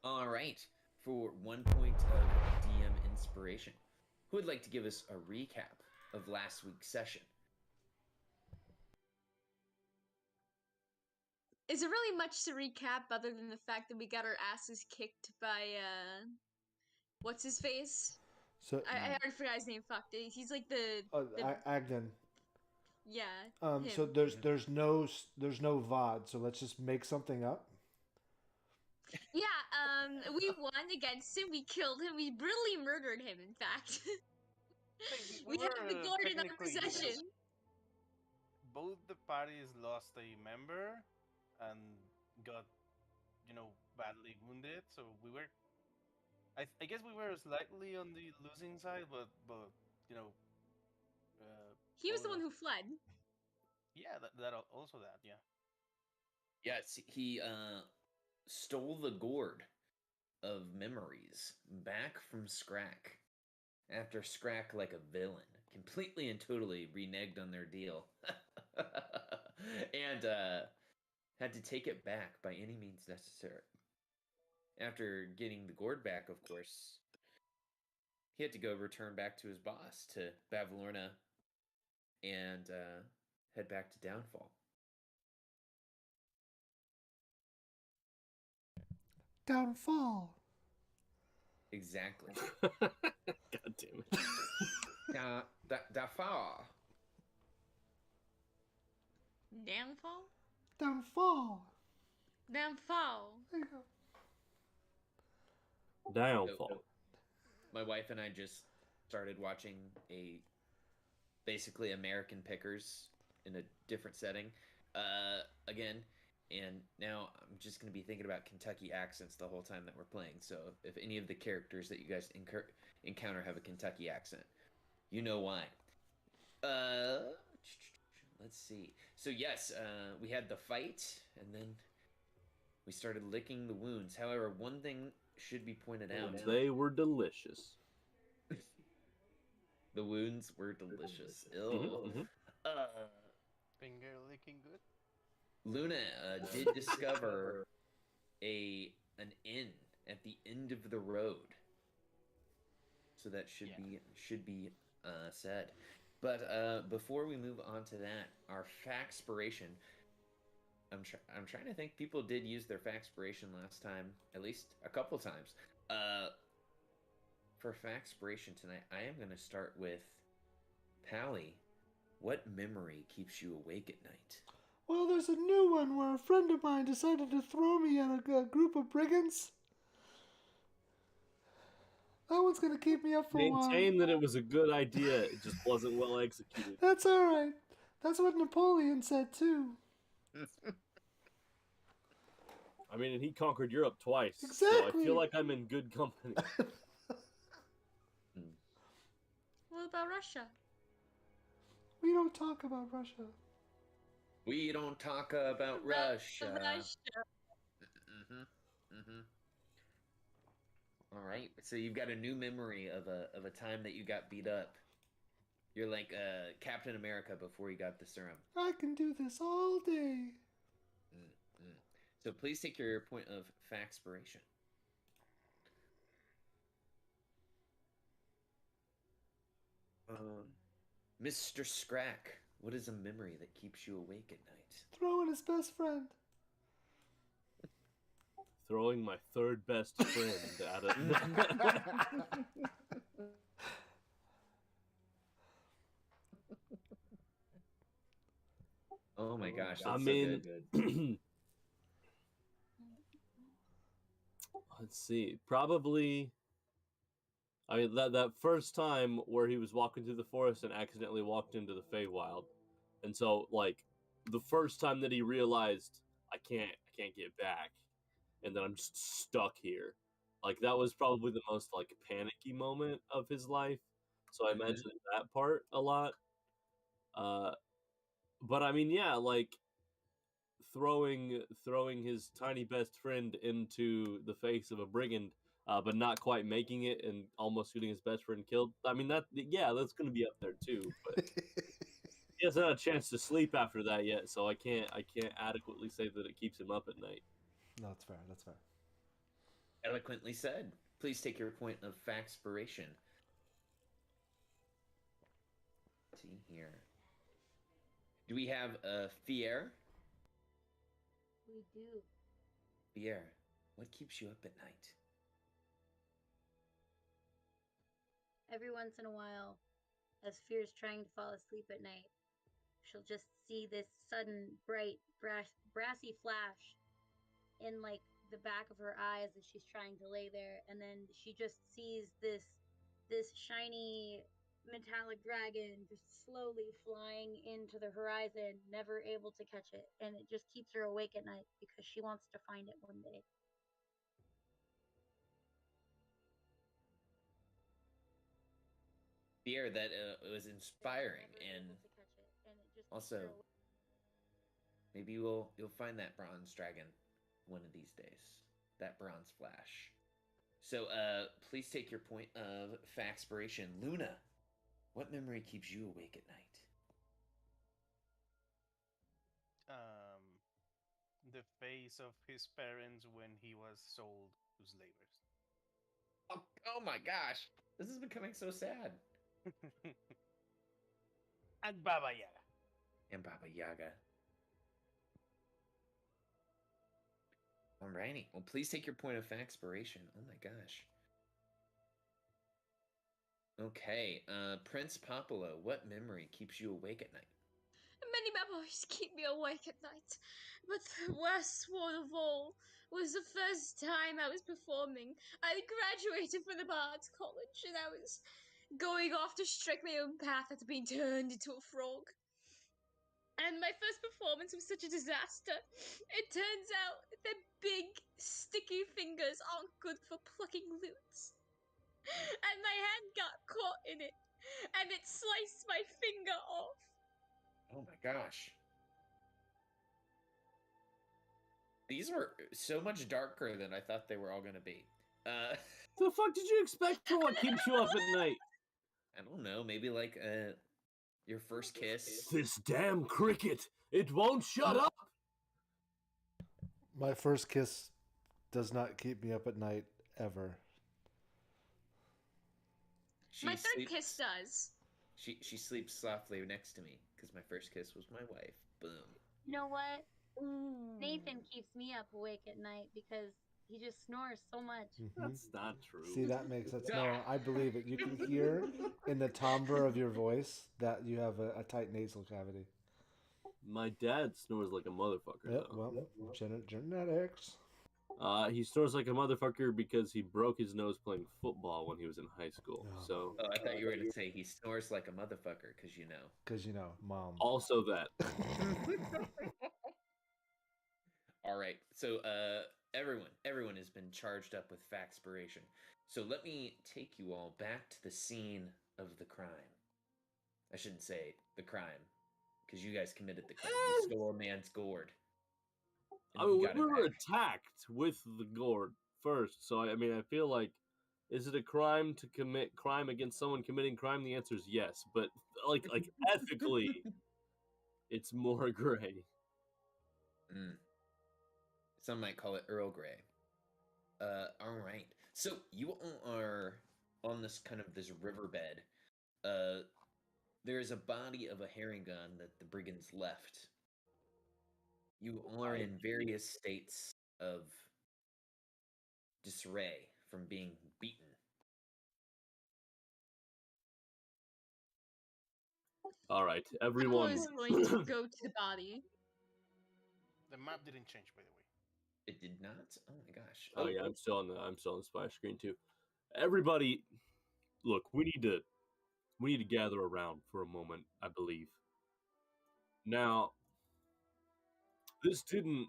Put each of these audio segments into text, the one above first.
All right. For 1 point of DM inspiration, who would like to give us a recap of last week's session? Is there really much to recap other than the fact that we got our asses kicked by what's his face? So, I already forgot his name. Fuck, he's like the Agden. yeah. So Him. there's no VOD. So let's just make something up. Yeah, we won against him. We killed him. We brutally murdered him. In fact, we have the gourd in our possession. Both the parties lost a member and got, badly wounded. So we were, I guess we were slightly on the losing side, but you know, he was the one who fled. Yeah, that also that, yeah. Yes, he stole the gourd of memories back from Scrack after Scrack, like a villain, completely and totally reneged on their deal and had to take it back by any means necessary. After getting the gourd back, of course, he had to go return back to his boss, to Bavlorna, and head back to Downfall. Downfall. Exactly. God damn it. Downfall. Downfall? Downfall. Downfall. There you go. Downfall. My wife and I just started watching basically American Pickers in a different setting again, and now I'm just going to be thinking about Kentucky accents the whole time that we're playing. So if any of the characters that you guys encounter have a Kentucky accent, you know why. Let's see. So yes, we had the fight, and then we started licking the wounds. However, one thing should be pointed out. They were delicious. The wounds were delicious. Mm-hmm. Finger licking good. Luna did discover an inn at the end of the road, so that should be said. But before we move on to that, our Faxpiration. I'm trying to think. People did use their Faxpiration last time, at least a couple times. For Faxpiration tonight, I am going to start with Pally. What memory keeps you awake at night? Well, there's a new one where a friend of mine decided to throw me at a group of brigands. That one's going to keep me up for a while. Maintain that it was a good idea. It just wasn't well executed. That's all right. That's what Napoleon said, too. I mean, and he conquered Europe twice. Exactly. So I feel like I'm in good company. What about Russia? We don't talk about Russia. We don't talk about Russia. All right. So you've got a new memory of a time that you got beat up. You're like Captain America before you got the serum. I can do this all day. So please take your point of Faxpiration. Mr. Scrack, what is a memory that keeps you awake at night? Throwing his best friend. Throwing my third best friend at it. Oh my gosh, that's I mean, so good. Let's see. Probably. I mean, that first time where he was walking through the forest and accidentally walked into the Feywild, and so like the first time that he realized I can't get back, and then I'm just stuck here. Like that was probably the most like panicky moment of his life. So I imagine that part a lot. But I mean, yeah, like throwing his tiny best friend into the face of a brigand. But not quite making it and almost shooting his best friend killed. I mean, that's going to be up there too. But he hasn't had a chance to sleep after that yet, so I can't adequately say that it keeps him up at night. No, that's fair. That's fair. Eloquently said. Please take your point of factspiration. Let's see here. Do we have Fier? We do. Fier, what keeps you up at night? Every once in a while, as Fear's trying to fall asleep at night, she'll just see this sudden, bright, brassy flash in, like, the back of her eyes as she's trying to lay there, and then she just sees this shiny metallic dragon just slowly flying into the horizon, never able to catch it, and it just keeps her awake at night because she wants to find it one day. Fier, that was inspiring, and also maybe you'll find that bronze dragon one of these days. That bronze flash. So, please take your point of factspiration. Luna, what memory keeps you awake at night? The face of his parents when he was sold to slavers. Oh my gosh, this is becoming so sad. And Baba Yaga. And Baba Yaga. Alrighty. Well, please take your point of factspiration. Oh my gosh. Okay, Prince Popolo, what memory keeps you awake at night? Many memories keep me awake at night, but the worst one of all was the first time I was performing. I had graduated from the Bard's College, and I was going off to strike my own path after being turned into a frog. And my first performance was such a disaster. It turns out that big, sticky fingers aren't good for plucking lutes. And my hand got caught in it, and it sliced my finger off. Oh my gosh. These were so much darker than I thought they were all going to be. The fuck did you expect for what keeps you up at night? I don't know, maybe like your first kiss. This damn cricket! It won't shut up! My first kiss does not keep me up at night, ever. My third kiss does. She sleeps softly next to me, because my first kiss was my wife. Boom. You know what? Ooh. Nathan keeps me up awake at night because he just snores so much. That's not true. See, that makes sense. No, I believe it. You can hear in the timbre of your voice that you have a tight nasal cavity. My dad snores like a motherfucker. Yep, though. well, genetics. He snores like a motherfucker because he broke his nose playing football when he was in high school. Oh. So. Oh, I thought you were going to say he snores like a motherfucker, because you know. Because, you know, mom. Also that. All right. So, everyone has been charged up with factspiration. So let me take you all back to the scene of the crime. I shouldn't say the crime, because you guys committed the crime. You stole a man's gourd. I mean, we were attacked with the gourd first, so I mean, I feel like, is it a crime to commit crime against someone committing crime? The answer is yes, but like ethically, it's more gray. Some might call it Earl Grey. All right. So you all are on this riverbed. There is a body of a herring gun that the brigands left. You all are in various states of disarray from being beaten. All right, everyone. I was going to go to the body. The map didn't change, by the way. It did not? Oh my gosh. Oh yeah, I'm still on the splash screen too. Everybody, look, we need to gather around for a moment, I believe. Now, this didn't.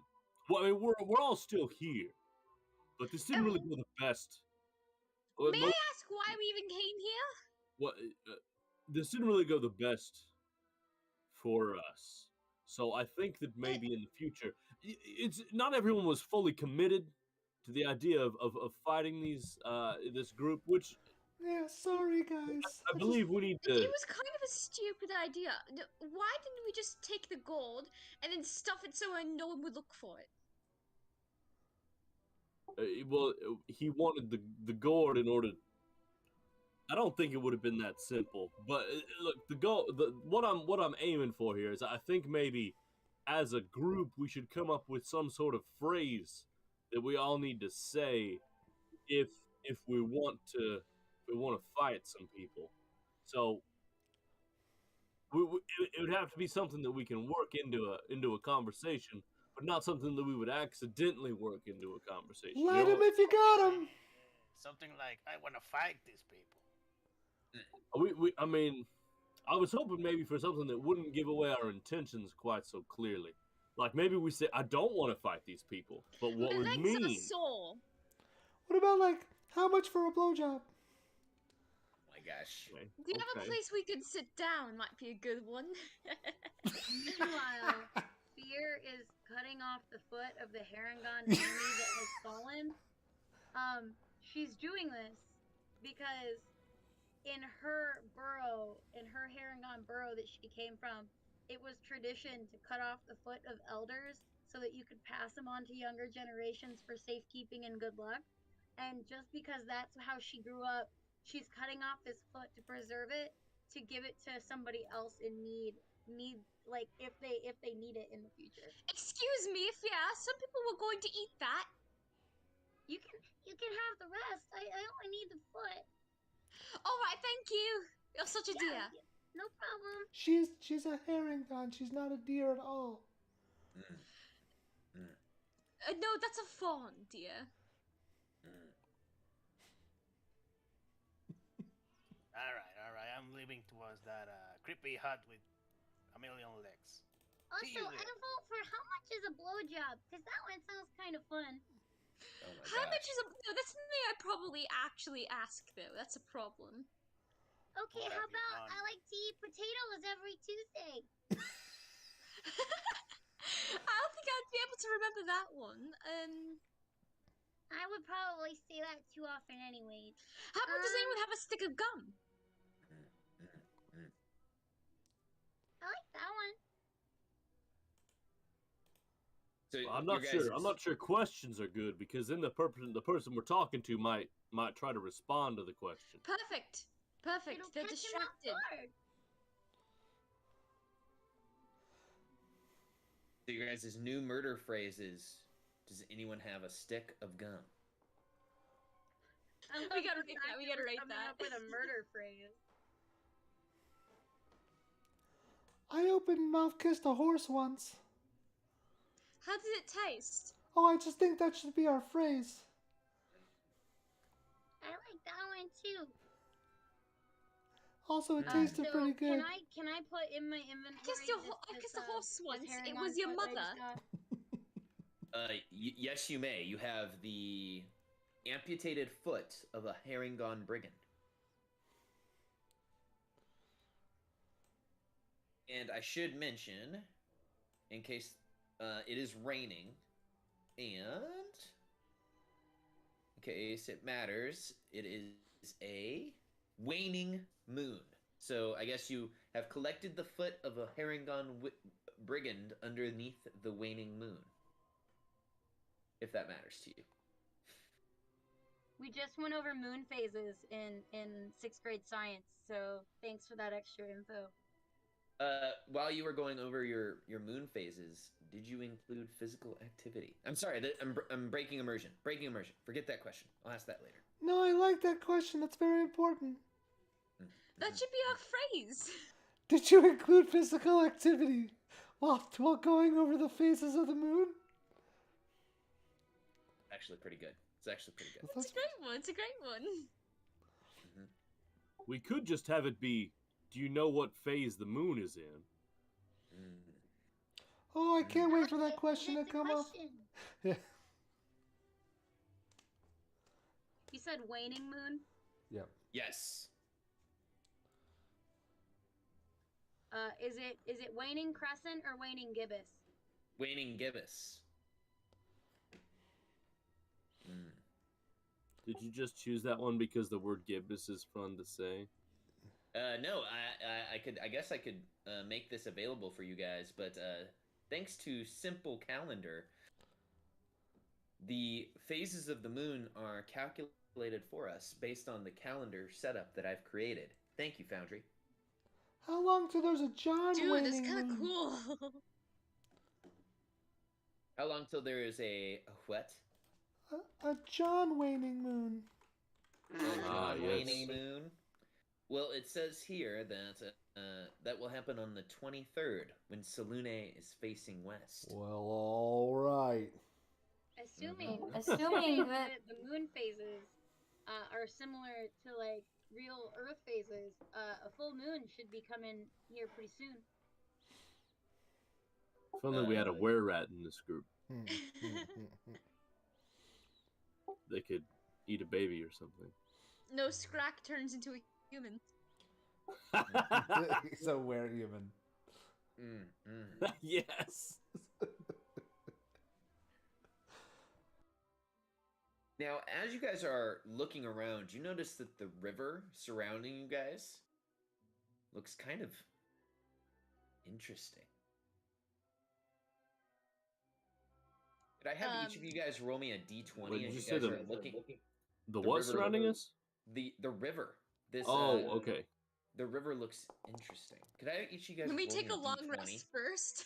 Well, I mean, we're all still here, but this didn't really go the best. May I ask why we even came here? What? This didn't really go the best for us. So I think that maybe in the future, it's not everyone was fully committed to the idea of fighting this group, which. Yeah, sorry guys. I believe we need to. It was kind of a stupid idea. Why didn't we just take the gold and then stuff it so no one would look for it? Well, he wanted the gourd in order. I don't think it would have been that simple. But look, what I'm aiming for here is I think maybe as a group we should come up with some sort of phrase that we all need to say if if we want to fight some people. So it would have to be something that we can work into a conversation, but not something that we would accidentally work into a conversation. Light him if you got him. Something like, I want to fight these people. I mean, I was hoping maybe for something that wouldn't give away our intentions quite so clearly. Like maybe we say, I don't want to fight these people, but what My we legs mean. are sore. What about like how much for a blowjob? Oh my gosh. Okay, Do you have a okay. place we could sit down? Might be a good one. Meanwhile, Fear is cutting off the foot of the Harangon enemy that has fallen. She's doing this because in her burrow, in her Harangon burrow that she came from, it was tradition to cut off the foot of elders so that you could pass them on to younger generations for safekeeping and good luck. And just because that's how she grew up, she's cutting off this foot to preserve it, to give it to somebody else in need, like if they need it in the future. Excuse me, if yeah, some people were going to eat that. You can have the rest. I only need the foot. All right, thank you. You're such a dear. No problem. She's a herringon. She's not a deer at all. No, that's a fawn, dear. All right. I'm leaving towards that creepy hut with a million legs. Also, See you I there. vote for how much is a blowjob? Because that one sounds kind of fun. Oh my How much gosh. is a... No, that's something I probably actually ask, though. That's a problem. Okay, What how have you about done? I like to eat potatoes every Tuesday? I don't think I'd be able to remember that one. I would probably say that too often anyways. How about does anyone have a stick of gum? I like that one. So I'm your not sure. guys' I'm not sure questions are good because then the person we're talking to might try to respond to the question. Perfect. Perfect. It'll They're catch him off distracted. guard. So your guys' new murder phrase is, does anyone have a stick of gum? We gotta rate that. We gotta rate Coming that. up with a murder phrase. I open mouth kissed a horse once. How did it taste? Oh, I just think that should be our phrase. I like that one too. Also, it tasted So pretty good. Can I put in my inventory? I kissed a horse once. It was your mother. Yes, you may. You have the amputated foot of a Harangon brigand. And I should mention, in case it is raining, and in case it matters, it is a waning moon. So I guess you have collected the foot of a Harangon brigand underneath the waning moon. If that matters to you. We just went over moon phases in 6th grade science, so thanks for that extra info. While you were going over your moon phases, did you include physical activity? I'm sorry, I'm breaking immersion. Breaking immersion. Forget that question. I'll ask that later. No, I like that question. That's very important. That should be our phrase. Did you include physical activity while going over the phases of the moon? Actually, pretty good. It's actually pretty good. It's a great one. It's a great one. We could just have it be, do you know what phase the moon is in? Oh, I can't wait for that question to come up. Yeah. You said waning moon? Yep. Yes. Is it waning crescent or waning gibbous? Waning gibbous. Did you just choose that one because the word gibbous is fun to say? No, I guess I could make this available for you guys, but thanks to Simple Calendar, The phases of the moon are calculated for us based on the calendar setup that I've created. Thank you, Foundry. How long till there's a John Dude, that's waning kind of moon? cool. How long till there is a what? A John waning moon. Ah, yes. Waning moon. Well, it says here that that will happen on the 23rd when Salune is facing west. Well, all right. Assuming Mhm. assuming that the moon phases are similar to like real Earth phases, a full moon should be coming here pretty soon. If only we had a were-rat in this group. They could eat a baby or something. No, Scrack turns into a human. He's a were-human. Yes. Now, as you guys are looking around, you notice that the river surrounding you guys looks kind of interesting. Could I have each of you guys roll me a d20 Wait, did as you you say guys the- are looking? The The what river- surrounding us? The river. This. Oh, okay. The river looks interesting. Could I have each of you guys Can we roll take me a long d20? rest first?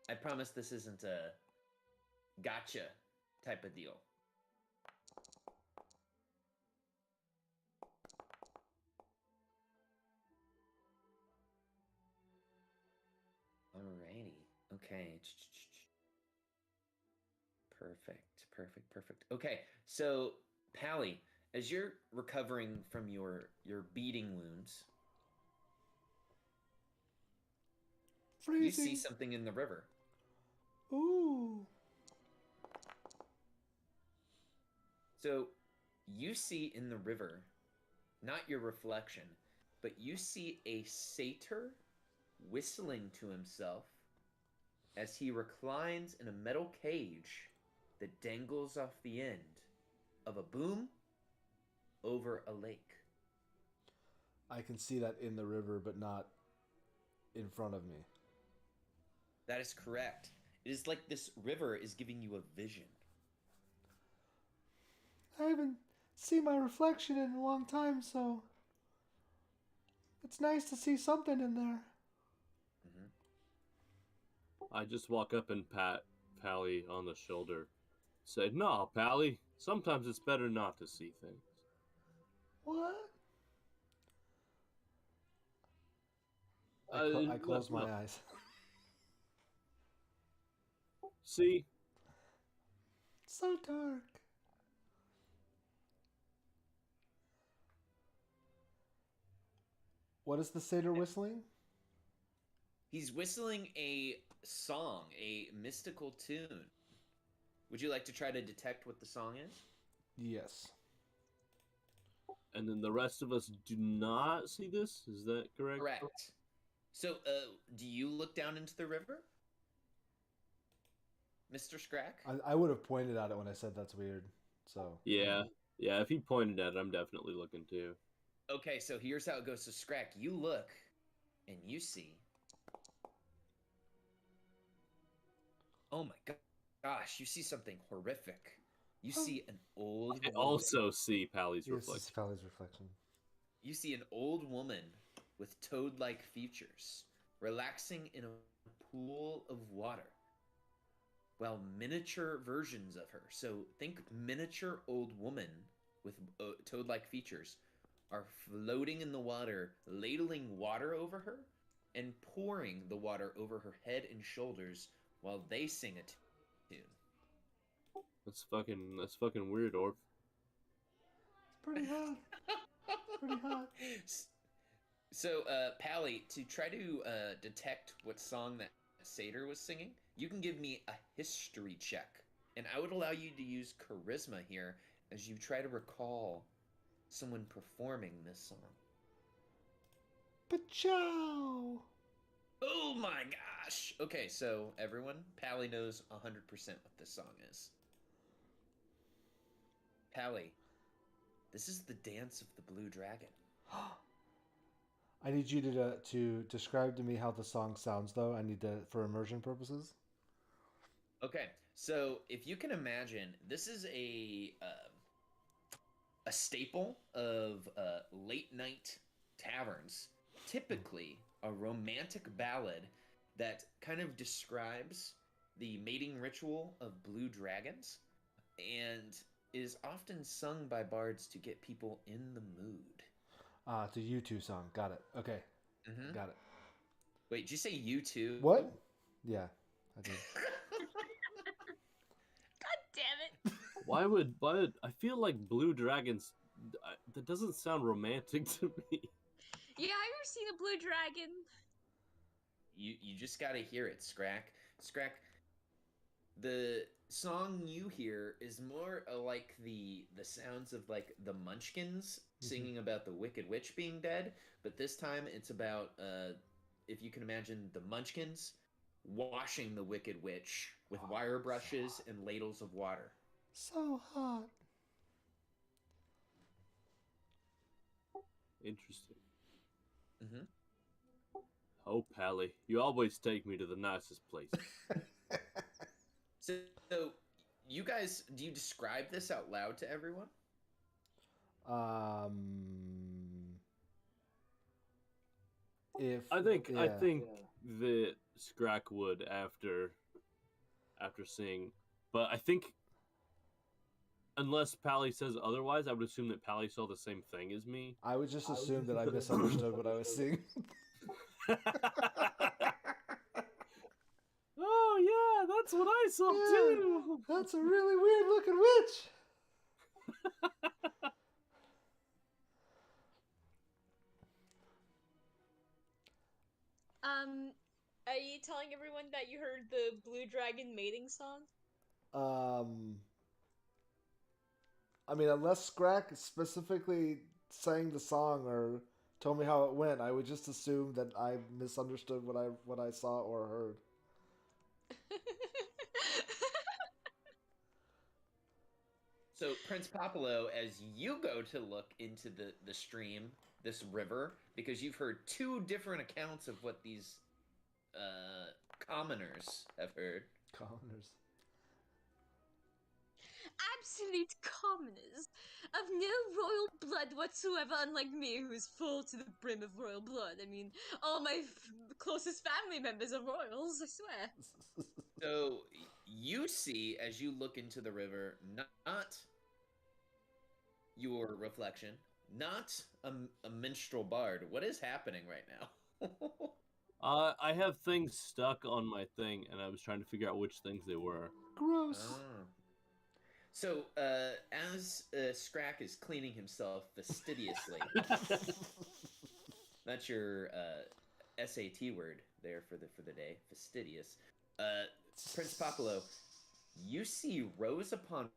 I promise this isn't a gotcha type of deal. Alrighty. Okay. Perfect. Okay, so Pally, as you're recovering from your beating wounds, Freezing. you see something in the river. Ooh. So you see in the river, not your reflection, but you see a satyr whistling to himself as he reclines in a metal cage that dangles off the end of a boom over a lake. I can see that in the river, but not in front of me. That is correct. It is like this river is giving you a vision. I haven't seen my reflection in a long time, so it's nice to see something in there. I just walk up and pat Pally on the shoulder. Say, "No, Pally, sometimes it's better not to see things." What? Uh, I close my well- eyes. See? So dark. What is the satyr whistling? He's whistling a song, a mystical tune. Would you like to try to detect what the song is? Yes. And then the rest of us do not see this? Is that correct? Correct. So, do you look down into the river? Mr. Scrack? I would have pointed at it when I said that's weird. So. Yeah. Yeah, if he pointed at it, I'm definitely looking too. Okay, so here's how it goes. So, Scrack, you look, and you see... Oh my gosh, you see something horrific. You see an old I woman. also see Pally's Yes, reflection. it's Pally's reflection. You see an old woman with toad-like features, relaxing in a pool of water. Well, miniature versions of her. So think miniature old woman with toad-like features are floating in the water, ladling water over her, and pouring the water over her head and shoulders while they sing a tune. That's fucking weird, Orb. It's pretty hot. Pretty hot. So, Pally, to try to detect what song that satyr was singing, you can give me a history check. And I would allow you to use charisma here as you try to recall someone performing this song. Pachow! Oh my gosh! Okay, so everyone, Pally knows 100% what this song is. Pally, this is the Dance of the Blue Dragon. I need you to describe to me how the song sounds, though. I need to, for immersion purposes. Okay, so if you can imagine, this is a staple of late night taverns. Typically, a romantic ballad that kind of describes the mating ritual of blue dragons and is often sung by bards to get people in the mood. It's a U2 song. Got it. Okay. Mm-hmm. Got it. Wait, did you say you too? What? Yeah, I did. God damn it! Why would I feel like blue dragons? That doesn't sound romantic to me. Yeah, I've ever seen a blue dragon. You just gotta hear it, Scrack. Scrack. The song you hear is more like the sounds of like the Munchkins singing about the Wicked Witch being dead, but this time it's about if you can imagine the Munchkins washing the Wicked Witch with wire brushes and ladles of water. So hot. Interesting. Mm-hmm. Oh, Pally, you always take me to the nicest places. So you guys, do you describe this out loud to everyone? If I think yeah. that Scrack would after seeing, but I think unless Pally says otherwise, I would assume that Pally saw the same thing as me. I would just assume that I misunderstood what I was seeing. Oh yeah, that's what I saw too. That's a really weird looking witch. Are you telling everyone that you heard the blue dragon mating song? I mean, unless Scrack specifically sang the song or told me how it went, I would just assume that I misunderstood what I saw or heard. So Prince Popolo, as you go to look into the stream, this river, because you've heard two different accounts of what these commoners have heard. Commoners. Absolute commoners of no royal blood whatsoever, unlike me, who's full to the brim of royal blood. I mean, all my closest family members are royals, I swear. So you see, as you look into the river, not your reflection, not a minstrel bard. What is happening right now? I have things stuck on my thing, and I was trying to figure out which things they were. Gross. So, as Scrack is cleaning himself fastidiously, that's your SAT word there for the day, fastidious. Prince Popolo, you see rows upon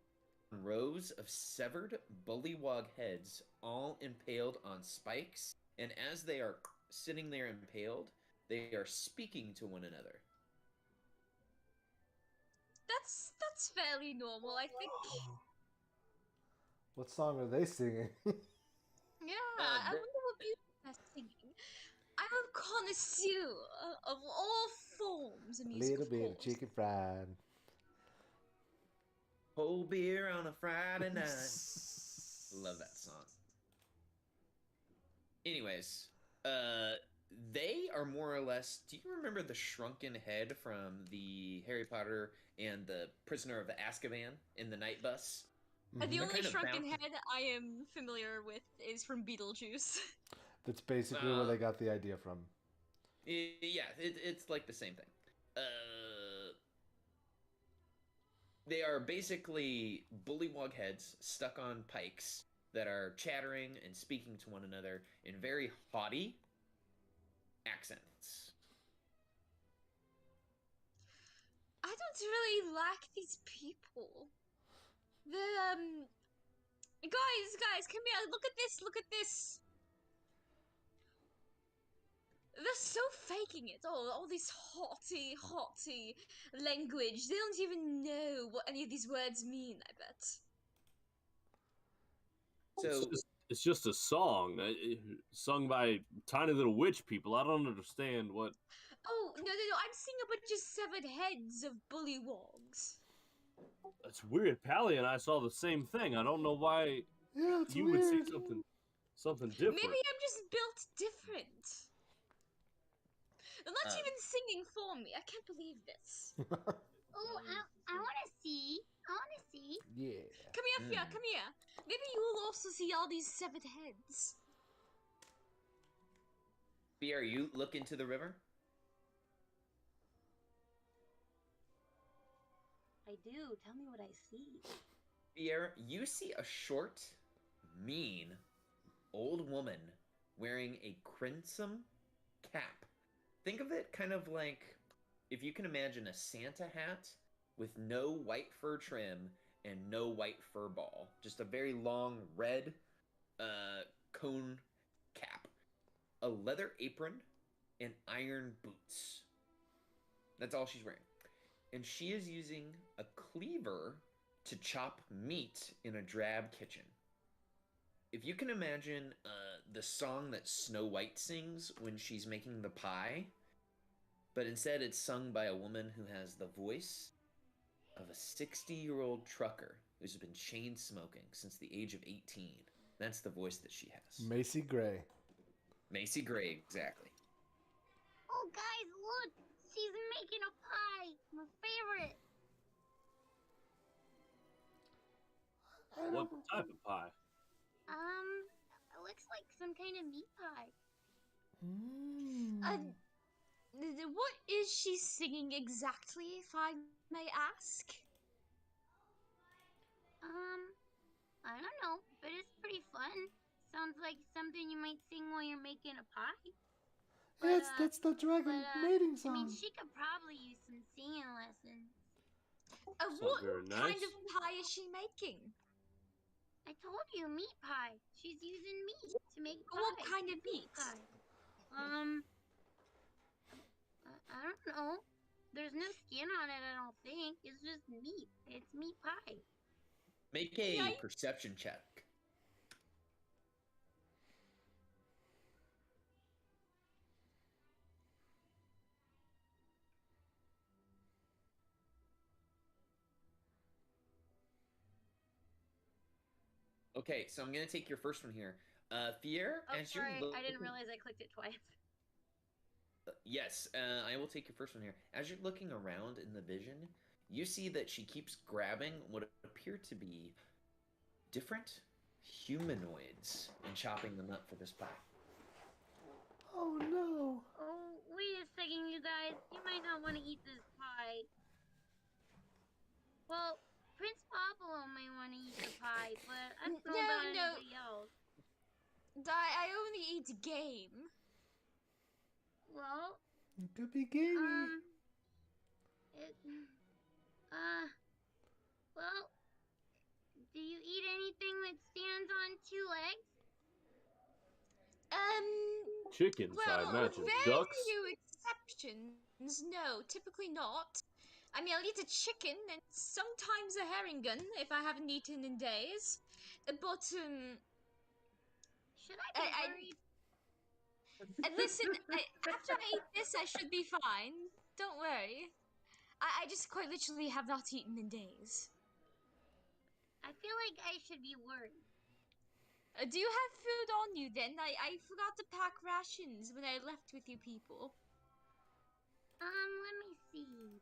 rows of severed bullywog heads, all impaled on spikes, and as they are sitting there impaled, they are speaking to one another. That's fairly normal, I think. What song are they singing? Yeah, I wonder what music they're singing. I'm a connoisseur of all forms of music. Little bit of chicken fried. Whole beer on a Friday night. Love that song. Anyways, they are more or less. Do you remember the shrunken head from the Harry Potter and the Prisoner of Azkaban in the night bus? The only shrunken head I am familiar with is from Beetlejuice. That's basically where they got the idea from. Yeah, it's like the same thing. They are basically bullywog heads stuck on pikes that are chattering and speaking to one another in very haughty accents. I don't really like these people. Guys, come here, look at this. They're so faking it. All this haughty language. They don't even know what any of these words mean, I bet. So It's just a song sung by tiny little witch people. I don't understand what. Oh, no, I'm seeing a bunch of severed heads of bullywogs. That's weird. Pally and I saw the same thing. I don't know why Yeah, it's you weird. would see something different. Maybe I'm just built different. They're not even singing for me. I can't believe this. Oh, I want to see. I want to see. Yeah. Come here, Fia, come here. Maybe you will also see all these severed heads. Pierre, you look into the river? I do. Tell me what I see. Pierre, you see a short, mean, old woman wearing a crimson cap. Think of it kind of like if you can imagine a Santa hat with no white fur trim and no white fur ball. Just a very long red cone cap. A leather apron and iron boots. That's all she's wearing. And she is using a cleaver to chop meat in a drab kitchen. If you can imagine the song that Snow White sings when she's making the pie, but instead it's sung by a woman who has the voice of a 60-year-old trucker who's been chain smoking since the age of 18. That's the voice that she has. Macy Gray. Macy Gray, exactly. Oh, guys, look! She's making a pie! My favorite! What type of pie? It looks like some kind of meat pie. What is she singing exactly, if I may ask? I don't know, but it's pretty fun. Sounds like something you might sing while you're making a pie. Yes, that's the dragon mating I song. mean, she could probably use some singing lessons. What very kind nice. of pie is she making? I told you, meat pie. She's using meat to make pie. What kind of meat? Pie. I don't know. There's no skin on it, I don't think. It's just meat. It's meat pie. Make a perception check. Okay, so I'm gonna take your first one here. Fier, Oh, as sorry. you're I didn't realize I clicked it twice. Yes, I will take your first one here. As you're looking around in the vision, you see that she keeps grabbing what appear to be different humanoids and chopping them up for this pie. Oh no. Oh, wait a second, you guys. You might not want to eat this pie. Well, Prince Popolo might want to eat the pie, but I don't know about anybody else. I only eat game. Well, It could be gamey. well, do you eat anything that stands on two legs? Chickens, I imagine. Very Ducks? few exceptions. No, typically not. I mean, I'll eat a chicken and sometimes a herringun if I haven't eaten in days. But, Should I be worried? listen, after I eat this, I should be fine. Don't worry. I just quite literally have not eaten in days. I feel like I should be worried. Do you have food on you then? I forgot to pack rations when I left with you people. Let me see.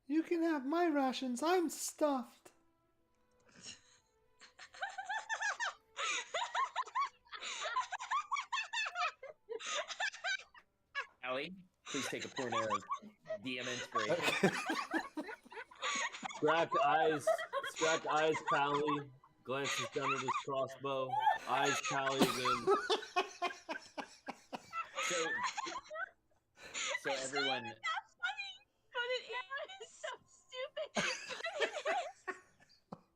You can have my rations. I'm stuffed. Allie, please take a point of DM inspiration. Scrack eyes, Pally. Glances down at his crossbow. Eyes, Pally again. So everyone. Not funny, but it is so stupid.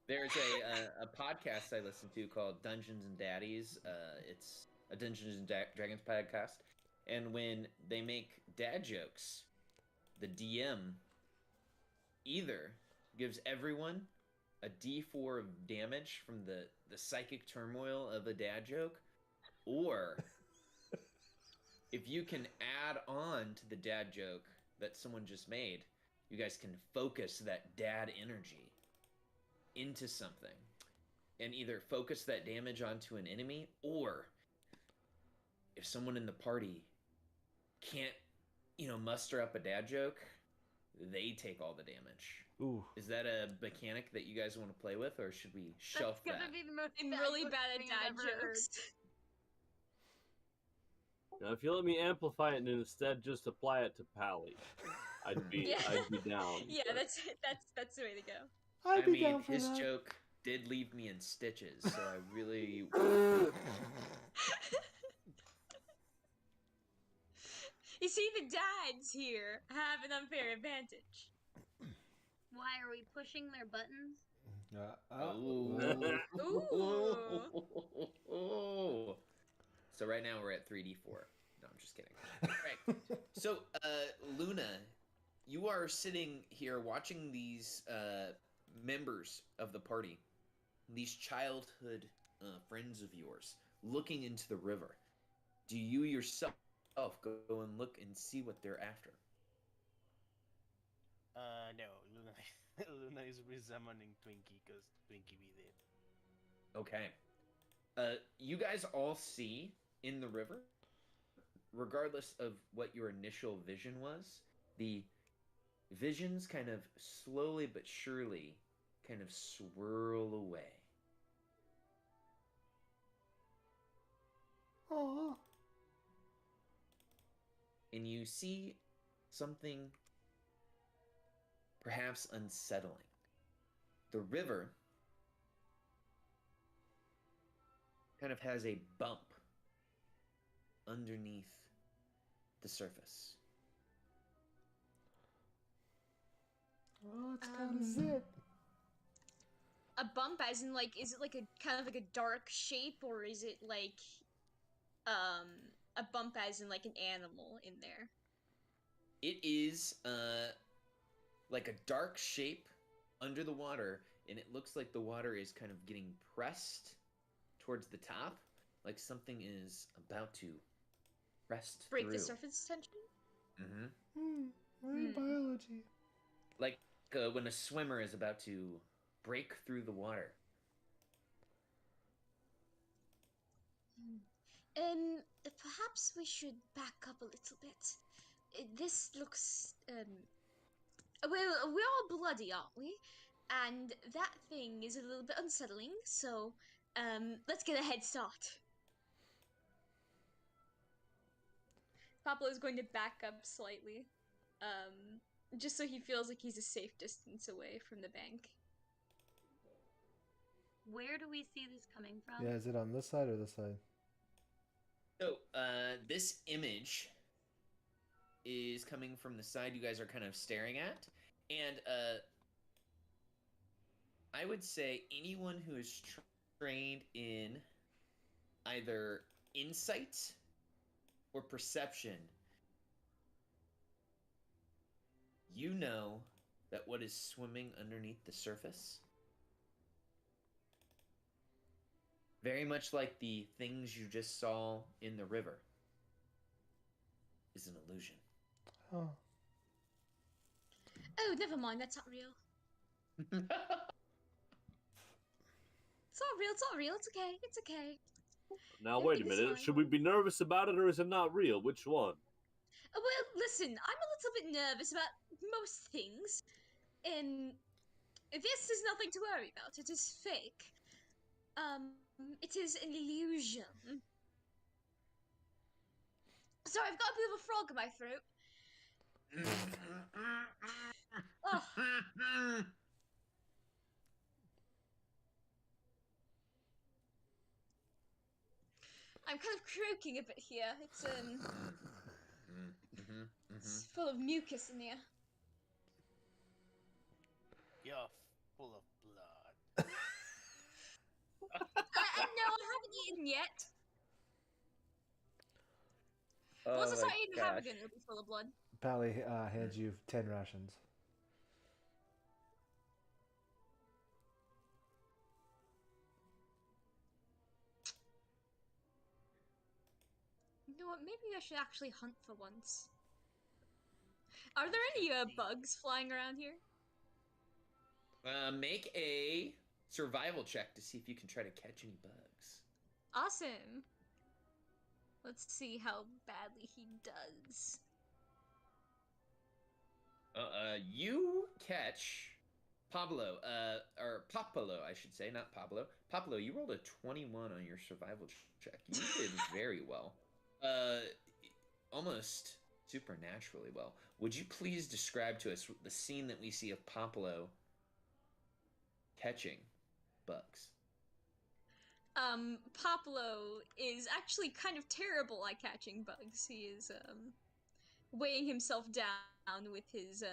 There's a podcast I listen to called Dungeons and Daddies. It's a Dungeons and Dragons podcast. And when they make dad jokes, the DM either gives everyone a D4 of damage from the psychic turmoil of a dad joke, or if you can add on to the dad joke that someone just made, you guys can focus that dad energy into something and either focus that damage onto an enemy, or if someone in the party can't, muster up a dad joke, they take all the damage. Ooh. Is that a mechanic that you guys want to play with, or should we shelf That's that? gonna be the most I'm bad really joke bad at thing I've dad ever heard. jokes. Now, if you let me amplify it and instead just apply it to Pally, I'd be down. Yeah, but- that's the way to go. I'd I be mean, down for his that. joke did leave me in stitches, so I really. You see, the dads here have an unfair advantage. Why are we pushing their buttons? Ooh. So right now we're at 3d4. No, I'm just kidding. Right. So, Luna, you are sitting here watching these members of the party, these childhood friends of yours, looking into the river. Do you yourself go and look and see what they're after? No, Luna. Luna is resummoning Twinkie because Twinkie be dead. Okay. You guys all see in the river, regardless of what your initial vision was, the visions kind of slowly but surely kind of swirl away. Aww. And you see something perhaps unsettling. The river kind of has a bump underneath the surface. Oh, it's kind of zit. A bump, as in, like, is it like a kind of like a dark shape, or is it like, a bump as in like an animal in there? It is like a dark shape under the water, and it looks like the water is kind of getting pressed towards the top, like something is about to press Break through. the surface tension? Mm-hmm. Marine biology. Like when a swimmer is about to break through the water. Perhaps we should back up a little bit. This looks, well, we're all bloody, aren't we? And that thing is a little bit unsettling, so, let's get a head start. Pablo is going to back up slightly, just so he feels like he's a safe distance away from the bank. Where do we see this coming from? Yeah, is it on this side or this side? So, this image is coming from the side you guys are kind of staring at, and I would say anyone who is trained in either insight or perception, you know that what is swimming underneath the surface, very much like the things you just saw in the river, is an illusion. Oh. Oh, never mind, that's not real. It's not real, it's not real, it's okay, it's okay. Now, wait a Everything's minute. fine. Should we be nervous about it, or is it not real? Which one? Well, listen, I'm a little bit nervous about most things. This is nothing to worry about. It is fake. It is an illusion. Sorry, I've got a bit of a frog in my throat. Oh. I'm kind of croaking a bit here. It's it's full of mucus in here. You're full of blood. No, I haven't eaten yet. Once I start eating, I'm gonna be full of blood. Pally hands you 10 rations. know what? Maybe I should actually hunt for once. Are there any bugs flying around here? Make a survival check to see if you can try to catch any bugs. Awesome. Let's see how badly he does. You catch Pablo, or Popolo, I should say, not Pablo. Pablo, you rolled a 21 on your survival check. You did very well. Almost supernaturally well. Would you please describe to us the scene that we see of Pablo catching bugs? Pablo is actually kind of terrible at catching bugs. He is, weighing himself down with his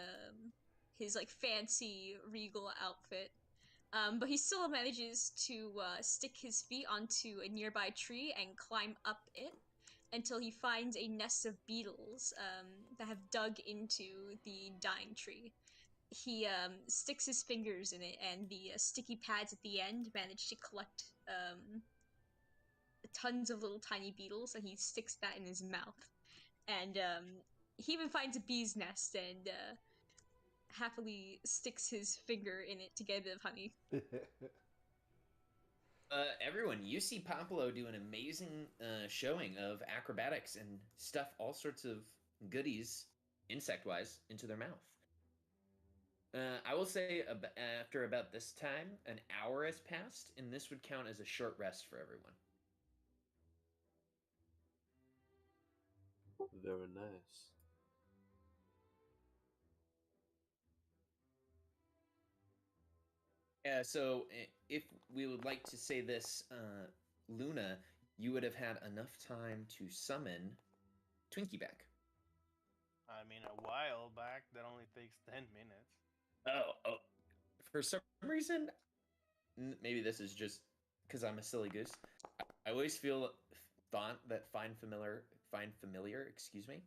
like fancy regal outfit. But he still manages to stick his feet onto a nearby tree and climb up it until he finds a nest of beetles that have dug into the dying tree. He sticks his fingers in it, and the sticky pads at the end manage to collect tons of little tiny beetles, and he sticks that in his mouth. And he even finds a bee's nest and happily sticks his finger in it to get a bit of honey. Everyone, you see Pablo do an amazing showing of acrobatics and stuff all sorts of goodies, insect-wise, into their mouth. I will say after about this time, an hour has passed, and this would count as a short rest for everyone. Very nice. So if we would like to say this, Luna, you would have had enough time to summon Twinkie back. I mean, a while back, that only takes 10 minutes. Oh, for some reason, maybe this is just because I'm a silly goose. I always thought that Find Familiar, excuse me,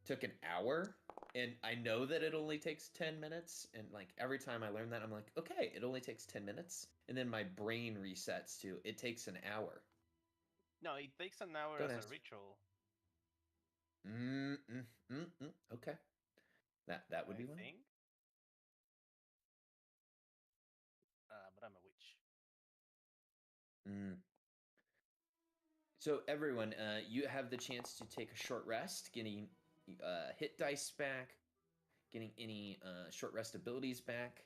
took an hour, and I know that it only takes 10 minutes, and like every time I learn that, I'm like, okay, it only takes 10 minutes, and then my brain resets to it takes an hour. No, it takes an hour Don't as ask. a ritual. Okay, that would be one. I think. But I'm a witch. So everyone, you have the chance to take a short rest, getting hit dice back, getting any short rest abilities back.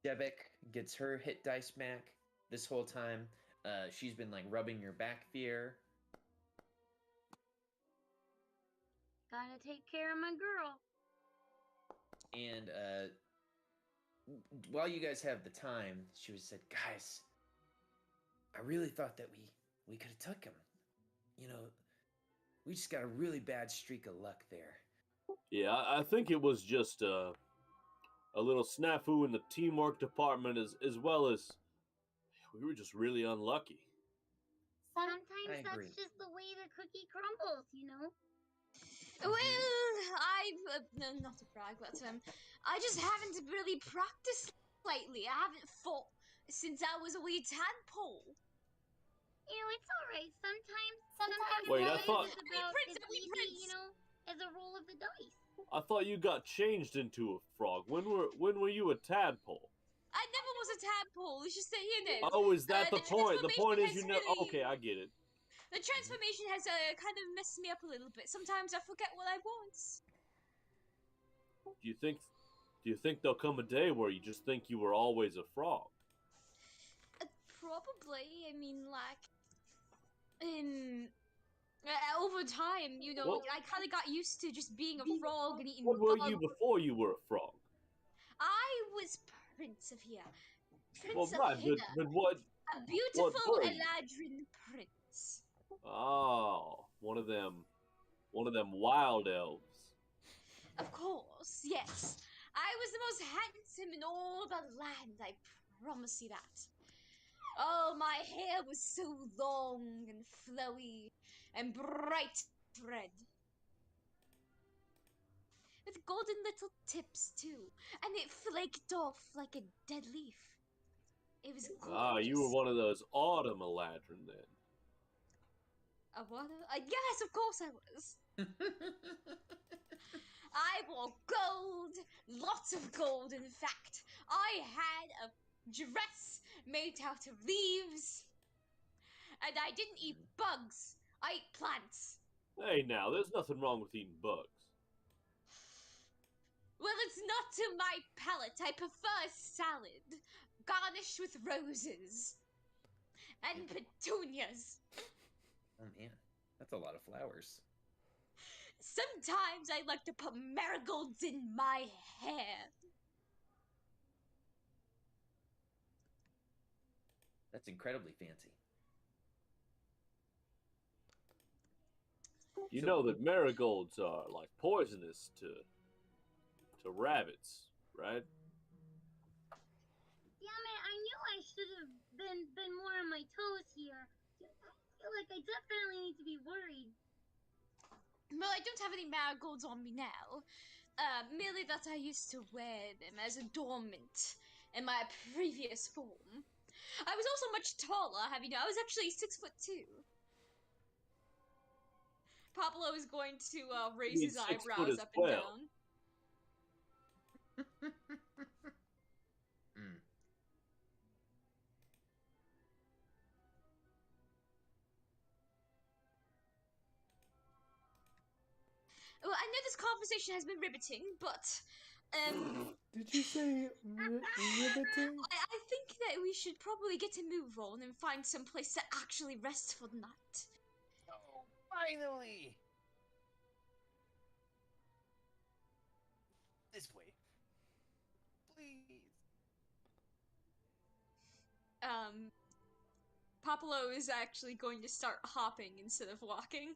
Devik gets her hit dice back. This whole time, she's been like rubbing your back fear. Gotta take care of my girl. And while you guys have the time, she was said, guys, I really thought that we could have took him. You know, we just got a really bad streak of luck there. Yeah, I think it was just a little snafu in the teamwork department, as well as we were just really unlucky. Sometimes that's just the way the cookie crumbles, you know? Well, no, not to brag, but I just haven't really practiced lately. I haven't fought since I was a wee tadpole. You know, it's alright. Sometimes Wait, I thought- it's about as easy, you know, as a roll of the dice. I thought you got changed into a frog. When were you a tadpole? I never was a tadpole. It's just that, you know. Oh, is that the point? The point is has you never. really- Okay, I get it. The transformation has kind of messed me up a little bit. Sometimes I forget what I was. Do you think there'll come a day where you just think you were always a frog? Probably. I mean, like, over time, you know, Well- I kind of got used to just being a frog and eating What were bugs. you before you were a frog? I was Prince of here. Prince Well, of right, here. but what? A beautiful were you? Eladrin prince. Oh, one of them wild elves. Of course, yes. I was the most handsome in all the land, I promise you that. Oh, my hair was so long and flowy and bright red. with golden little tips too, and it flaked off like a dead leaf. It was gorgeous. Ah, you were one of those autumn Eladrin then. A what? Yes, of course I was. I wore gold, lots of gold, in fact. I had a dress made out of leaves, and I didn't eat bugs. I ate plants. Hey now, there's nothing wrong with eating bugs. Well, it's not to my palate. I prefer salad, garnished with roses and petunias. Oh man, that's a lot of flowers. Sometimes I like to put marigolds in my hair. That's incredibly fancy. You know that marigolds are like poisonous to rabbits, right? Damn it, I knew I should have been more on my toes here. I feel like I definitely need to be worried. Well, I don't have any marigolds on me now. Merely that I used to wear them as adornment in my previous form. I was also much taller, have you know? I was actually 6'2". Pablo is going to raise his 6 foot eyebrows as up and well. down. Mm. Well, I know this conversation has been riveting, but Did you say riveting? I think that we should probably get a move on and find some place to actually rest for the night. Oh, finally! This way. Please. Popolo is actually going to start hopping instead of walking.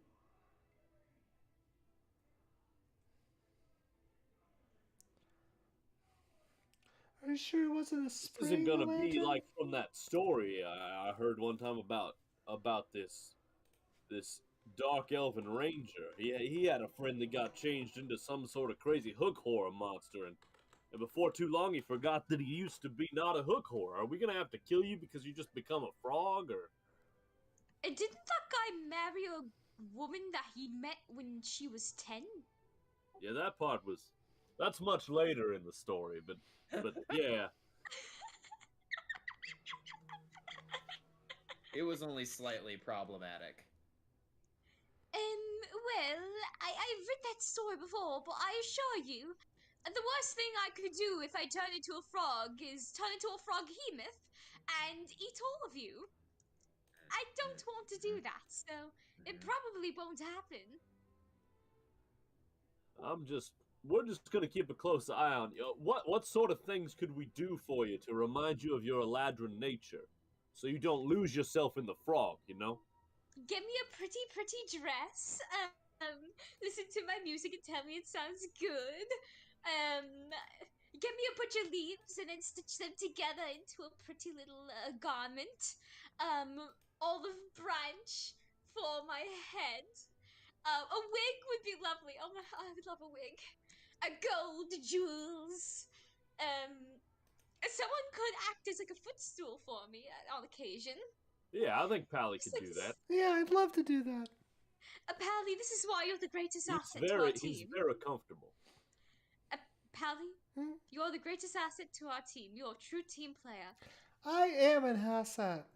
Are you sure it wasn't a This spring isn't gonna be lantern? like from that story I heard one time about this dark elven ranger. He had a friend that got changed into some sort of crazy hook horror monster, and before too long he forgot that he used to be not a hook horror. Are we gonna have to kill you because you just become a frog, or? And didn't that guy marry a woman that he met when she was 10? Yeah, that's much later in the story, but yeah. It was only slightly problematic. Well, I've read that story before, but I assure you, the worst thing I could do if I turned into a frog is turn into a froghemoth and eat all of you. I don't want to do that, so it probably won't happen. We're just gonna keep a close eye on you. What sort of things could we do for you to remind you of your Eladrin nature, so you don't lose yourself in the frog, you know? Get me a pretty dress. Listen to my music and tell me it sounds good. Get me a bunch of leaves and then stitch them together into a pretty little garment. Olive branch for my head. A wig would be lovely. Oh my, I would love a wig. Gold jewels. Someone could act as like a footstool for me on occasion. Yeah, I think Pally could do that. Yeah, I'd love to do that. Pally, this is why you're the greatest asset to our team. He's very comfortable. Pally, you're the greatest asset to our team. You're a true team player. I am an asset.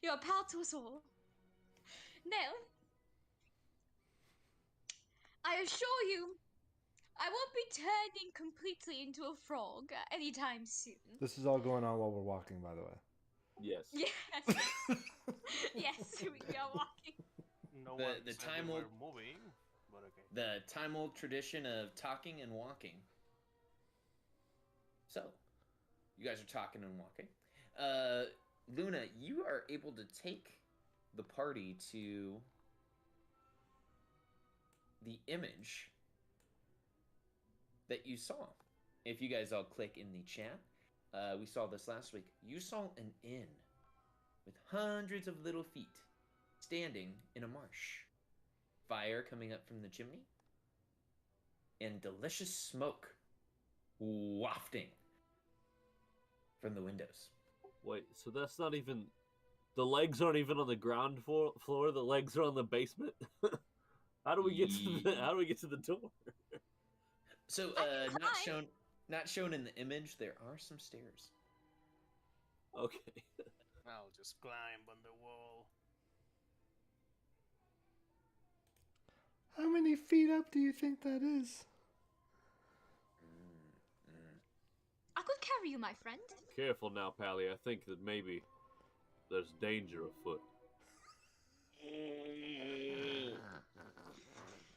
You're a pal to us all. Now, I assure you, I won't be turning completely into a frog anytime soon. This is all going on while we're walking, by the way. Yes. Yes. Yes, we are walking. No The- one the said time we will- were moving, but okay. The time-old tradition of talking and walking. So, you guys are talking and walking. Luna, you are able to take the party to the image that you saw. If you guys all click in the chat, we saw this last week. You saw an inn with hundreds of little feet standing in a marsh. Fire coming up from the chimney. and delicious smoke wafting from the windows. Wait, so that's not even... The legs aren't even on the ground floor. The legs are on the basement. How do we get to the door? So, I can climb. not shown in the image. There are some stairs. Okay. I'll just climb on the wall. How many feet up do you think that is? I could carry you, my friend. Careful now, Pally. I think that maybe there's danger afoot.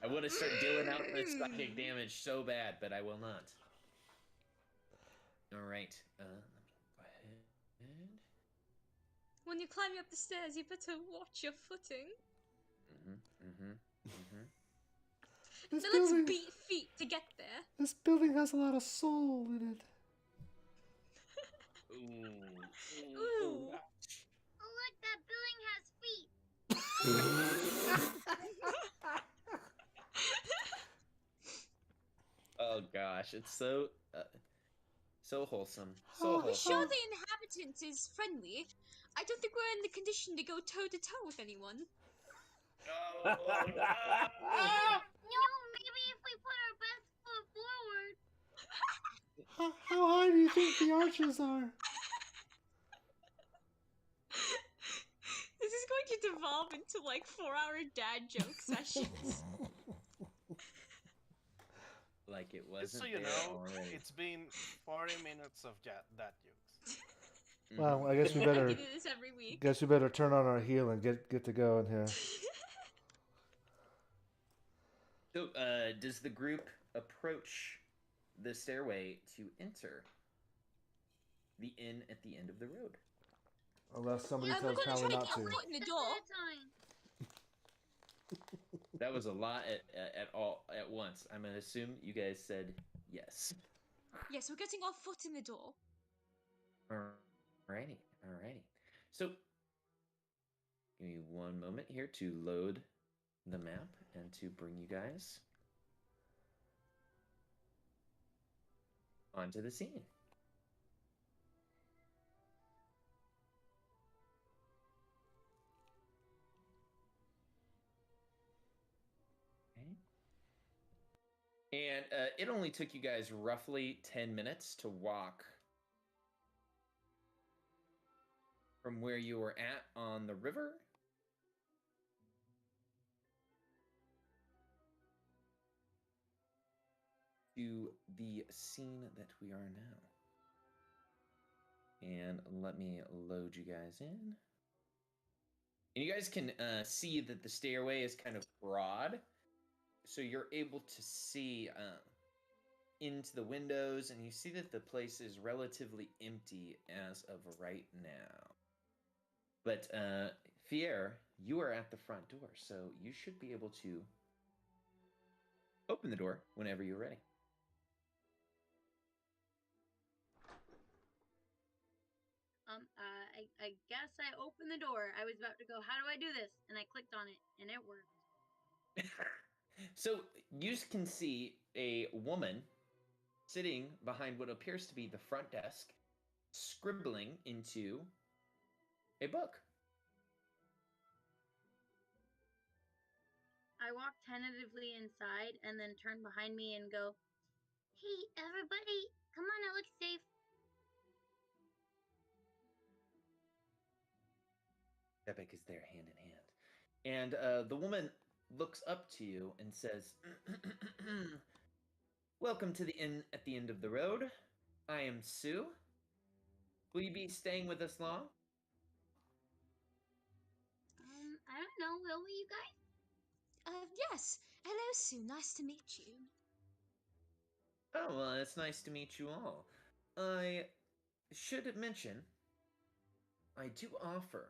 I want to start dealing out the psychic damage so bad, but I will not. All right. Let me go ahead. When you're climbing up the stairs, you better watch your footing. This So building, let's beat feet to get there. this building has a lot of soul in it. Ooh. Oh, look, that building has feet. Oh gosh, it's so wholesome. So Oh, Are we wholesome. sure the inhabitants is friendly? I don't think we're in the condition to go toe to toe with anyone. No, maybe if we put our best foot forward. How high do you think the arches are? This is going to devolve into like 4-hour dad joke sessions. Like it Just wasn't so you there know, already. it's been 40 minutes of that jokes. Well, I guess we I better. do this every week. Guess we better turn on our heel and get to going here. So, does the group approach the stairway to enter the inn at the end of the road? Unless somebody We're tells gonna Pally try to not get to. our foot in the door. That was a lot at all at once. I'm gonna assume you guys said yes. Yes, we're getting our foot in the door. Alrighty. So, give me one moment here to load the map and to bring you guys onto the scene. And it only took you guys roughly 10 minutes to walk from where you were at on the river to the scene that we are now. And let me load you guys in. And you guys can see that the stairway is kind of broad. So you're able to see into the windows, and you see that the place is relatively empty as of right now. But Fier, you are at the front door, so you should be able to open the door whenever you're ready. I guess I opened the door. I was about to go, how do I do this? And I clicked on it, and it worked. So you can see a woman sitting behind what appears to be the front desk, scribbling into a book. I walk tentatively inside and then turn behind me and go, hey, everybody, come on, it looks safe. Epic is there hand in hand. And the woman looks up to you and says, welcome to the inn at the end of the road. I am Sue. Will you be staying with us long? I don't know, will we, you guys? Yes. Hello, Sue. Nice to meet you. Oh, well, it's nice to meet you all. I should mention, I do offer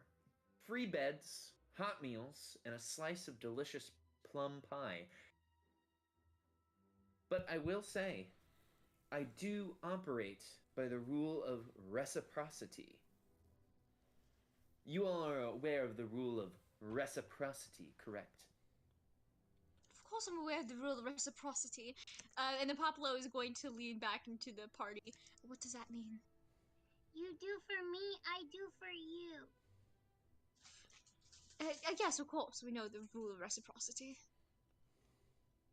free beds, hot meals, and a slice of delicious plum pie. But I will say, I do operate by the rule of reciprocity. You all are aware of the rule of reciprocity, correct? course I'm aware of the rule of reciprocity. And Apoplo is going to lean back into the party. What does that mean? You do for me, I do for you. Yes, of course, we know the rule of reciprocity.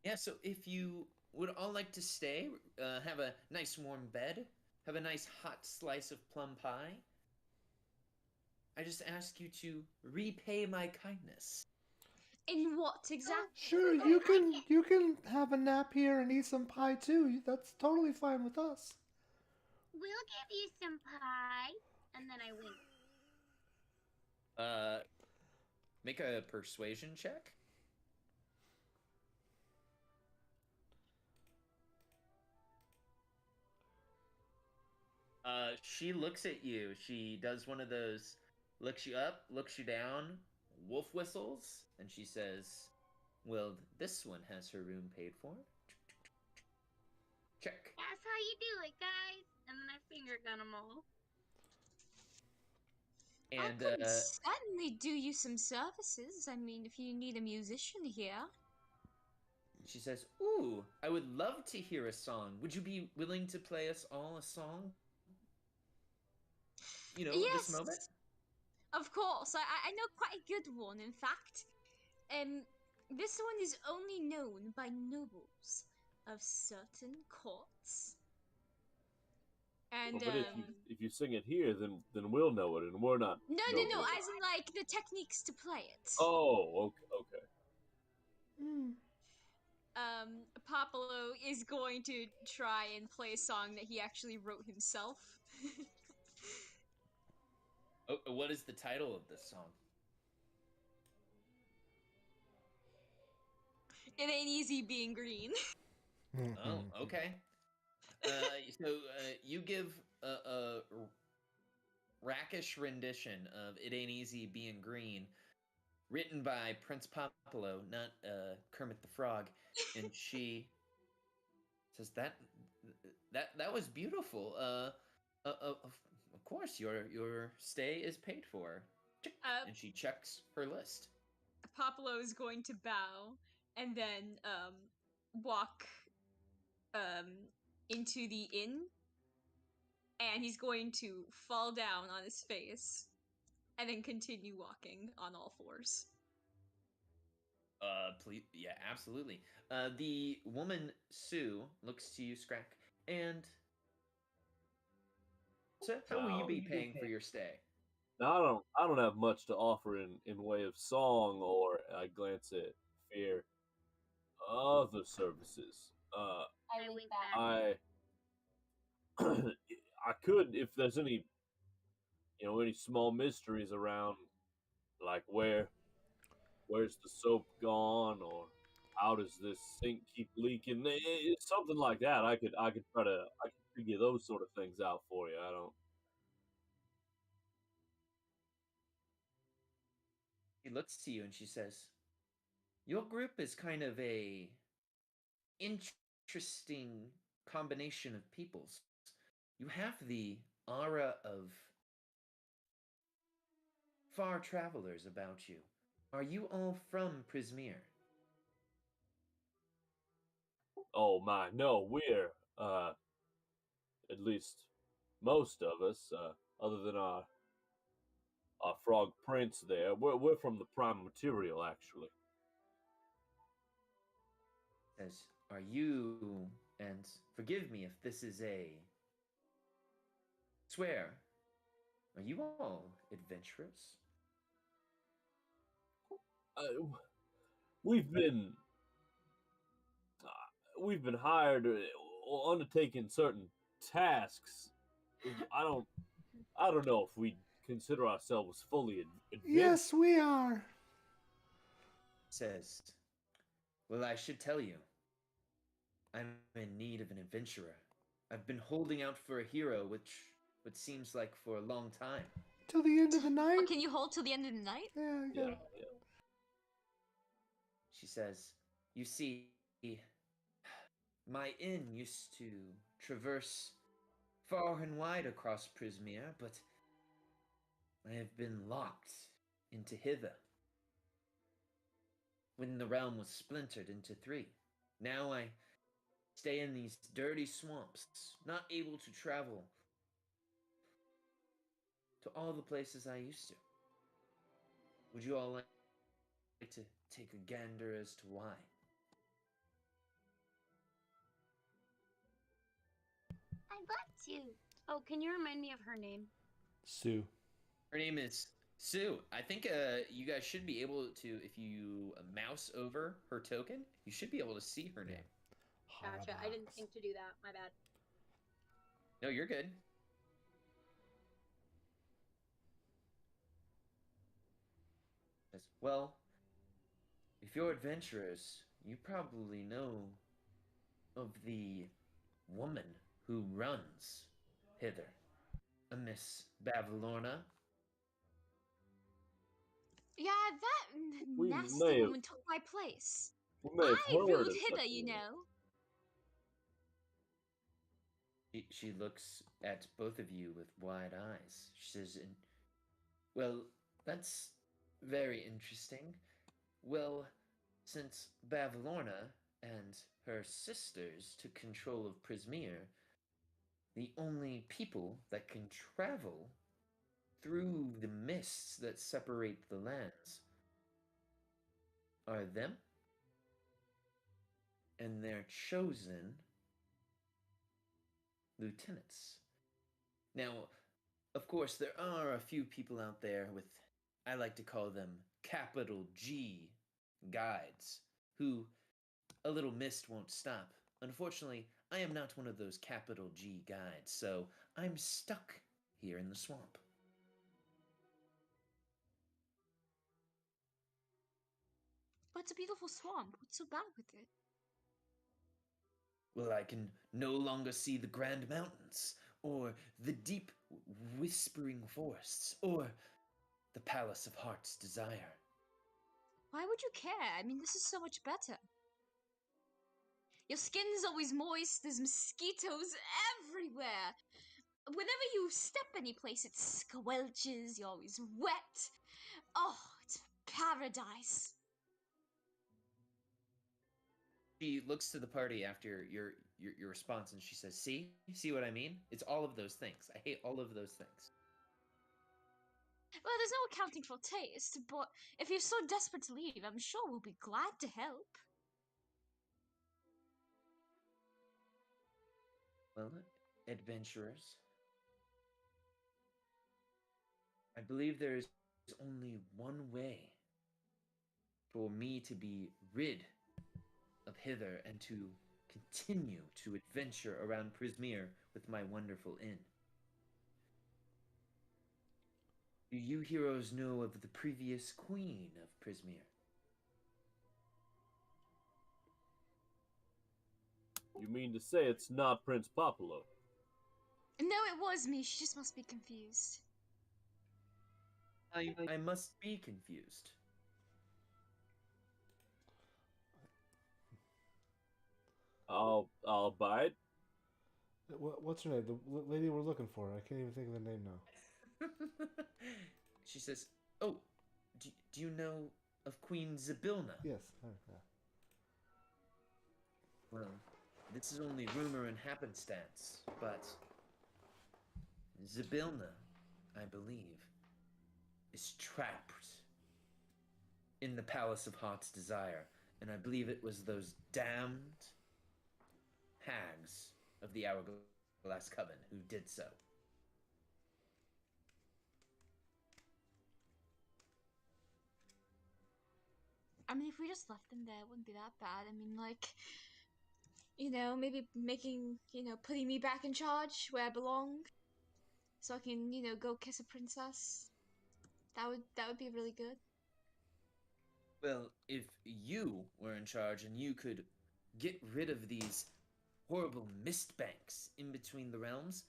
Yeah, so if you would all like to stay, have a nice warm bed, have a nice hot slice of plum pie, I just ask you to repay my kindness. In what exactly? Sure, you can have a nap here and eat some pie too. That's totally fine with us. We'll give you some pie. And then I wink. Make a persuasion check. She looks at you. She does one of those, looks you up, looks you down, wolf whistles, and she says, well, this one has her room paid for. Check. That's how you do it, guys. And then I finger gun them all. I And could certainly do you some services. I mean, if you need a musician here. she says, ooh, I would love to hear a song. Would you be willing to play us all a song? You know, Yes, this moment? of course. I know quite a good one, in fact. This one is only known by nobles of certain courts. And But if you sing it here, then we'll know it, and we're not. no, nobles. as in like the techniques to play it. Oh, okay. Popolo is going to try and play a song that he actually wrote himself. Oh, what is the title of this song? It ain't easy being green. Oh, okay. So you give a rackish rendition of "It Ain't Easy Being Green," written by Prince Popolo, not Kermit the Frog, and she says that was beautiful. Of course, your stay is paid for. And she checks her list. Popolo is going to bow and then walk into the inn, and he's going to fall down on his face and then continue walking on all fours. Please, yeah, absolutely. The woman Sue looks to you, Scrack, and so how will you be paying for your stay? Now I don't have much to offer in way of song, or I glance at Fear. Other services. I wink back. I could, if there's any any small mysteries around, like where's the soap gone, or how does this sink keep leaking? It's something like that. I could figure those sort of things out for you. I don't. She looks to you and she says, "Your group is kind of a interesting combination of peoples. You have the aura of far travelers about you. Are you all from Prismeer?" Oh my, no, we're at least most of us, other than our frog prince there, we're from the prime material, actually. Says, "Are you, and forgive me if this is a swear, are you all adventurous?" We've been we've been hired or undertaking certain tasks. I don't know if we consider ourselves fully advanced. Yes, we are. Says, "Well, I should tell you, I'm in need of an adventurer. I've been holding out for a hero, which seems like for a long time." Till the end of the night? Oh, can you hold till the end of the night? Yeah. She says, "You see, my inn used to traverse far and wide across Prismeer, but I have been locked into hither. when the realm was splintered into 3. Now I stay in these dirty swamps, not able to travel to all the places I used to. Would you all like to take a gander as to why? I'd love to. Oh, can you remind me of her name? Sue. Her name is Sue. I think you guys should be able to, if you mouse over her token, you should be able to see her name. Gotcha. I didn't think to do that. My bad. No, you're good. Well, if you're adventurers, you probably know of the woman who runs hither, a Miss Bavlorna. Yeah, that We nasty may have- woman took my place. We may have I heard ruled of hither, such a you woman. know. She looks at both of you with wide eyes. She says, well, that's very interesting. Well, since Bavlorna and her sisters took control of Prismeer, the only people that can travel through the mists that separate the lands are them and their chosen lieutenants. Now, of course, there are a few people out there with, I like to call them capital G guides, who a little mist won't stop. Unfortunately, I am not one of those capital G guides, so I'm stuck here in the swamp. But it's a beautiful swamp. What's so bad with it? Well, I can no longer see the grand mountains, or the deep whispering forests, or the palace of heart's desire. Why would you care? I mean, this is so much better. Your skin's always moist, there's mosquitoes everywhere. Whenever you step any place, it squelches, you're always wet. Oh, it's paradise. She looks to the party after your response, and she says, see what I mean? It's all of those things. I hate all of those things. Well, there's no accounting for taste, but if you're so desperate to leave, I'm sure we'll be glad to help. Well, adventurers, I believe there is only one way for me to be rid of hither and to continue to adventure around Prismeer with my wonderful inn. Do you heroes know of the previous queen of Prismeer? You mean to say it's not Prince Popolo? No, it was me. She just must be confused. I must be confused. I'll buy it. What's her name? The lady we're looking for. I can't even think of the name now. She says, oh, do you know of Queen Zybilna? Yes. Yeah. Well, this is only rumor and happenstance, but Zybilna, I believe, is trapped in the Palace of Heart's Desire, and I believe it was those damned hags of the Hourglass Coven who did so. I mean, if we just left them there, it wouldn't be that bad. I mean, like, you know, maybe making, putting me back in charge where I belong, so I can, go kiss a princess. That would be really good. Well, if you were in charge and you could get rid of these horrible mist banks in between the realms,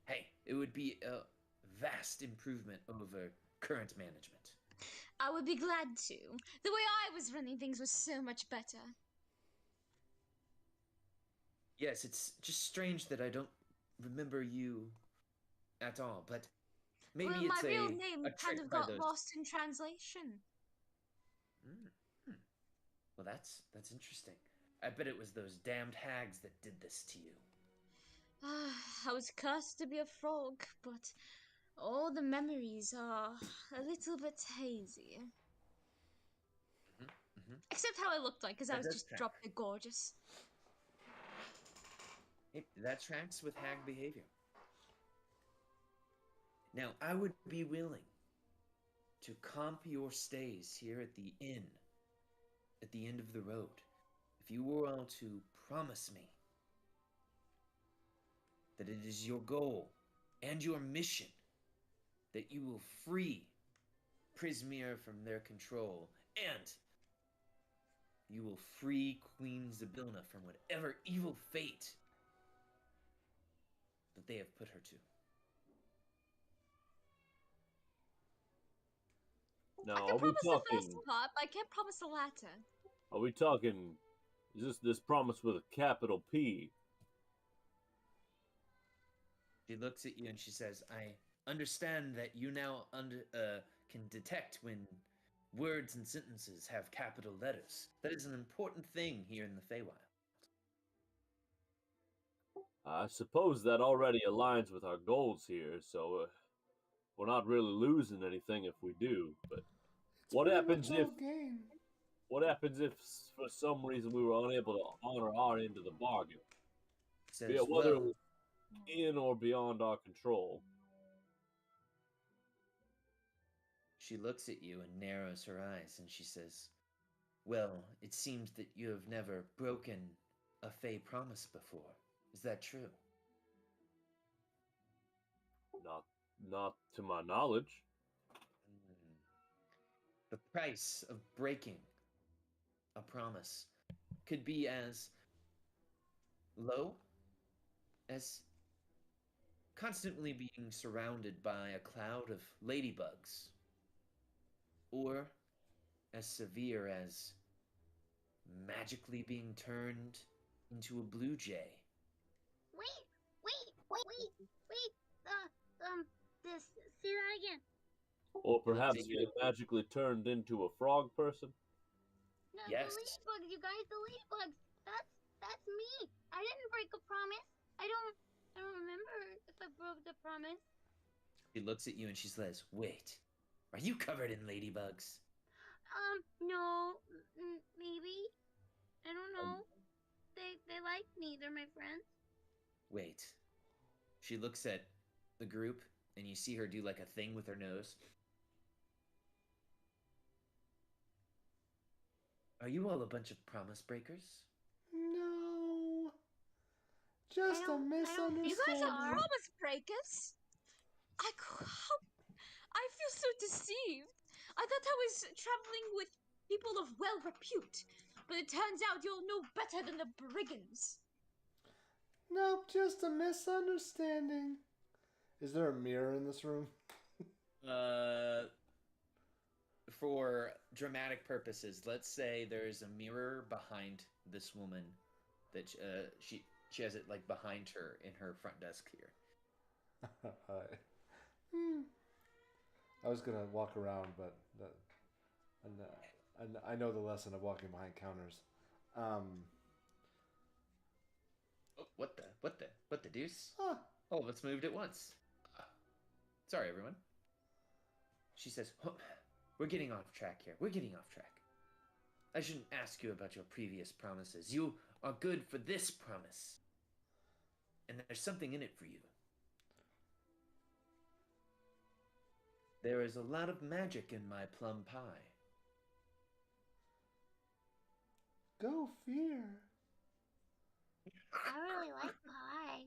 hey, it would be a vast improvement over current management. I would be glad to. The way I was running things was so much better. Yes, it's just strange that I don't remember you at all, but maybe well, it's my real a name kind trick of by got those. lost in translation. Mm. Well, that's interesting. I bet it was those damned hags that did this to you. I was cursed to be a frog, but all the memories are a little bit hazy. Except how I looked like, because I That was does just track. drop dead gorgeous. That tracks with hag behavior. Now, I would be willing to comp your stays here at the inn at the end of the road if you were all to promise me that it is your goal and your mission that you will free Prismeer from their control, and you will free Queen Zybilna from whatever evil fate that they have put her to. Now, I can promise the first part, but I can't promise the latter. Are we talking? Is this promise with a capital P? She looks at you and she says, I understand that you now can detect when words and sentences have capital letters. That is an important thing here in the Feywild. I suppose that already aligns with our goals here, so we're not really losing anything if we do. But what happens if? Game. What happens if, for some reason, we were unable to honor our end of the bargain? Says, Be it whether it well, was in or beyond our control. she looks at you and narrows her eyes and she says, well, it seems that you have never broken a Fey promise before. Is that true? Not to my knowledge. The price of breaking a promise could be as low as constantly being surrounded by a cloud of ladybugs, or as severe as magically being turned into a blue jay. Wait. Say that again. Or perhaps being magically turned into a frog person. No, Yes. the ladybugs, you guys, the ladybugs. That's me. I didn't break a promise. I don't remember if I broke the promise. She looks at you and she says, wait, are you covered in ladybugs? No, maybe. I don't know. They like me. They're my friends. Wait. She looks at the group and you see her do like a thing with her nose. Are you all a bunch of promise breakers? No. Just a don't- misunderstanding. You guys are promise breakers. I feel so deceived. I thought I was traveling with people of well repute, but it turns out you're no better than the brigands. Nope, just a misunderstanding. Is there a mirror in this room? For dramatic purposes, let's say there's a mirror behind this woman that she has it like behind her in her front desk here. I was gonna walk around, but I know the lesson of walking behind counters. Oh, what the deuce? Huh. Oh, let's moved at once. Sorry, everyone. She says, oh, we're getting off track here. We're getting off track. I shouldn't ask you about your previous promises. You are good for this promise. And there's something in it for you. There is a lot of magic in my plum pie. Go fear. I really like pie.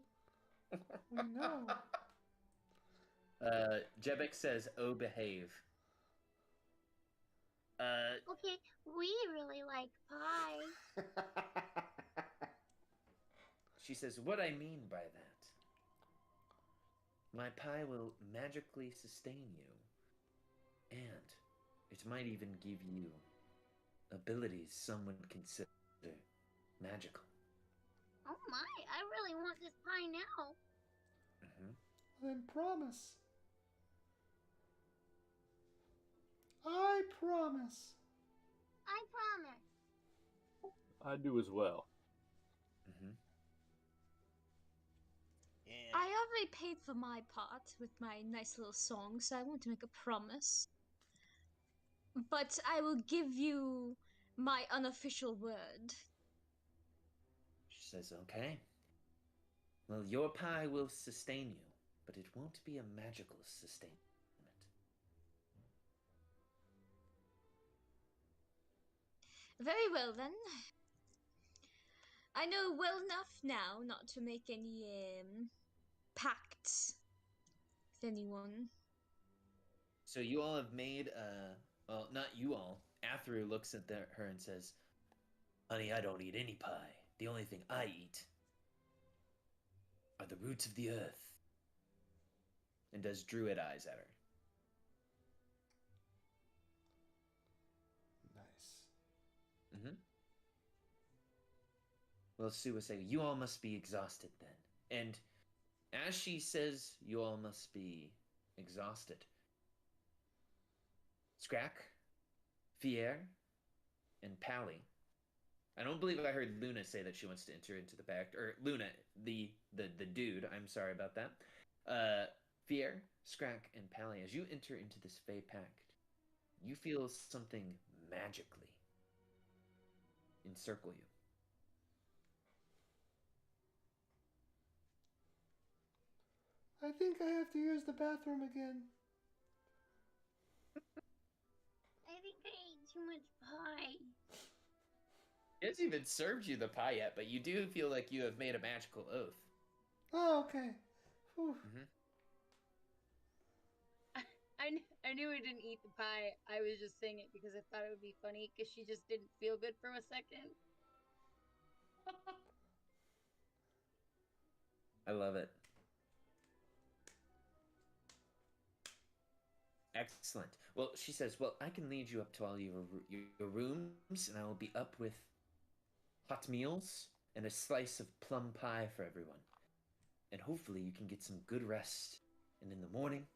We know. Jebek says, oh, behave. Okay, we really like pie. She says, what I mean by that? My pie will magically sustain you. And it might even give you abilities some would consider magical. Oh my, I really want this pie now. Then promise. I promise. I promise. I do as well. Mm-hmm. Yeah. I already paid for my part with my nice little song, so I won't make a promise. But I will give you my unofficial word. She says, okay. Well, your pie will sustain you, but it won't be a magical sustainment. Very well then. I know well enough now not to make any pacts with anyone. So you all have made well, not you all. Athru looks at her and says, "Honey, I don't eat any pie. The only thing I eat are the roots of the earth." And does druid eyes at her. Nice. Mm-hmm. Well, Sue will say, "You all must be exhausted then." And as she says, "You all must be exhausted," Scrack, Fier, and Pally. I don't believe I heard Luna say that she wants to enter into the pact. Or Luna, the dude. I'm sorry about that. Fier, Scrack, and Pally, as you enter into this Fey pact, you feel something magically encircle you. I think I have to use the bathroom again. I think I ate too much pie. It hasn't even served you the pie yet, but you do feel like you have made a magical oath. Oh, okay. Whew. Mm-hmm. I knew I didn't eat the pie. I was just saying it because I thought it would be funny because she just didn't feel good for a second. I love it. Excellent. Well, she says, "Well, I can lead you up to all your rooms, and I will be up with hot meals and a slice of plum pie for everyone. And hopefully you can get some good rest. And in the morning,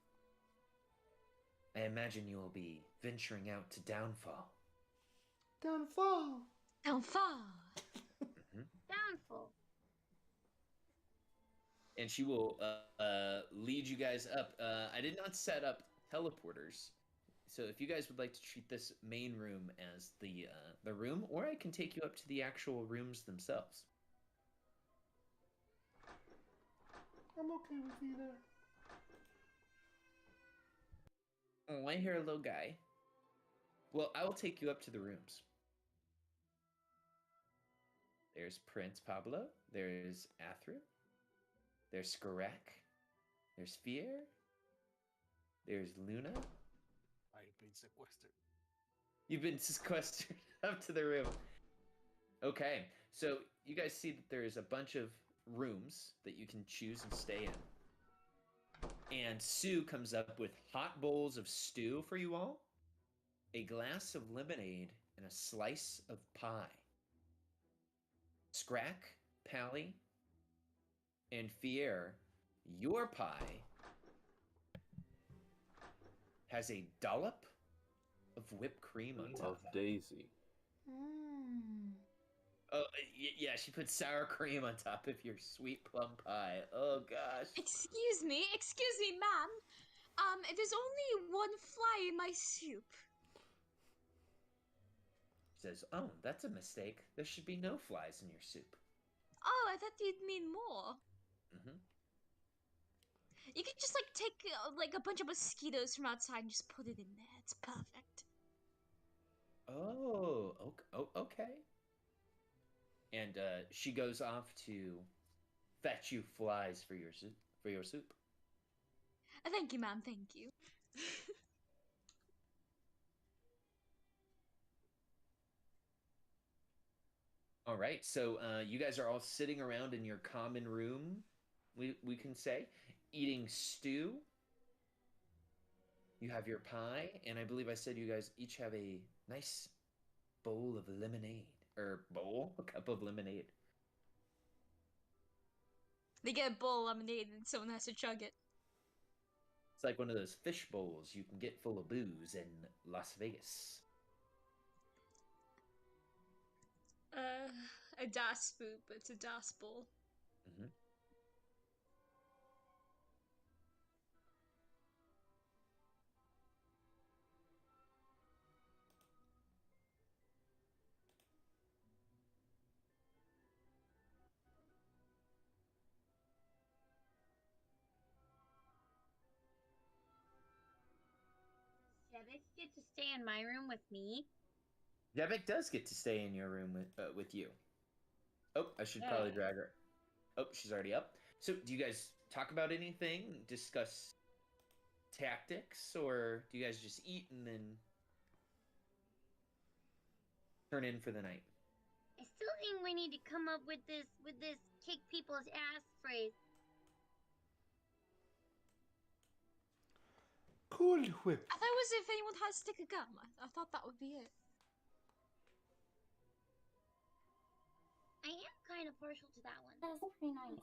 I imagine you will be venturing out to Downfall." Downfall. Downfall. Mm-hmm. Downfall. And she will lead you guys up. I did not set up teleporters, so if you guys would like to treat this main room as the room, or I can take you up to the actual rooms themselves. I'm okay with either. Oh, I hear a little guy. Well, I will take you up to the rooms. There's Prince Pablo. There's Athru. There's Skarek. There's Fier. There's Luna. I've been sequestered. You've been sequestered up to the room. Okay, so you guys see that there's a bunch of rooms that you can choose and stay in. And Sue comes up with hot bowls of stew for you all, a glass of lemonade, and a slice of pie. Scrack, Pally, and Fier, your pie has a dollop of whipped cream on top Of Daisy. Mm. Oh, yeah, she put sour cream on top of your sweet plum pie. Oh, gosh. Excuse me, ma'am. There's only one fly in my soup. Says, "Oh, that's a mistake. There should be no flies in your soup." Oh, I thought you'd mean more. Mm-hmm. You could just like take like a bunch of mosquitoes from outside and just put it in there. It's perfect. Oh, okay. And she goes off to fetch you flies for your soup. Thank you, ma'am. Thank you. All right, so you guys are all sitting around in your common room, we can say, eating stew. You have your pie, and I believe I said you guys each have a nice bowl of lemonade. A cup of lemonade. They get a bowl of lemonade and someone has to chug it. It's like one of those fish bowls you can get full of booze in Las Vegas. A das boot, but it's a das ball. Mhm. Jevik get to stay in my room with me? Devik does get to stay in your room with you. Oh, I should probably Yeah. drag her. Oh, she's already up. So, do you guys talk about anything? Discuss tactics, or do you guys just eat and then turn in for the night? I still think we need to come up with this kick people's ass phrase. Cool whip. I thought it was if anyone had a stick of gum. I thought that would be it. I am kind of partial to that one. That's pretty nice.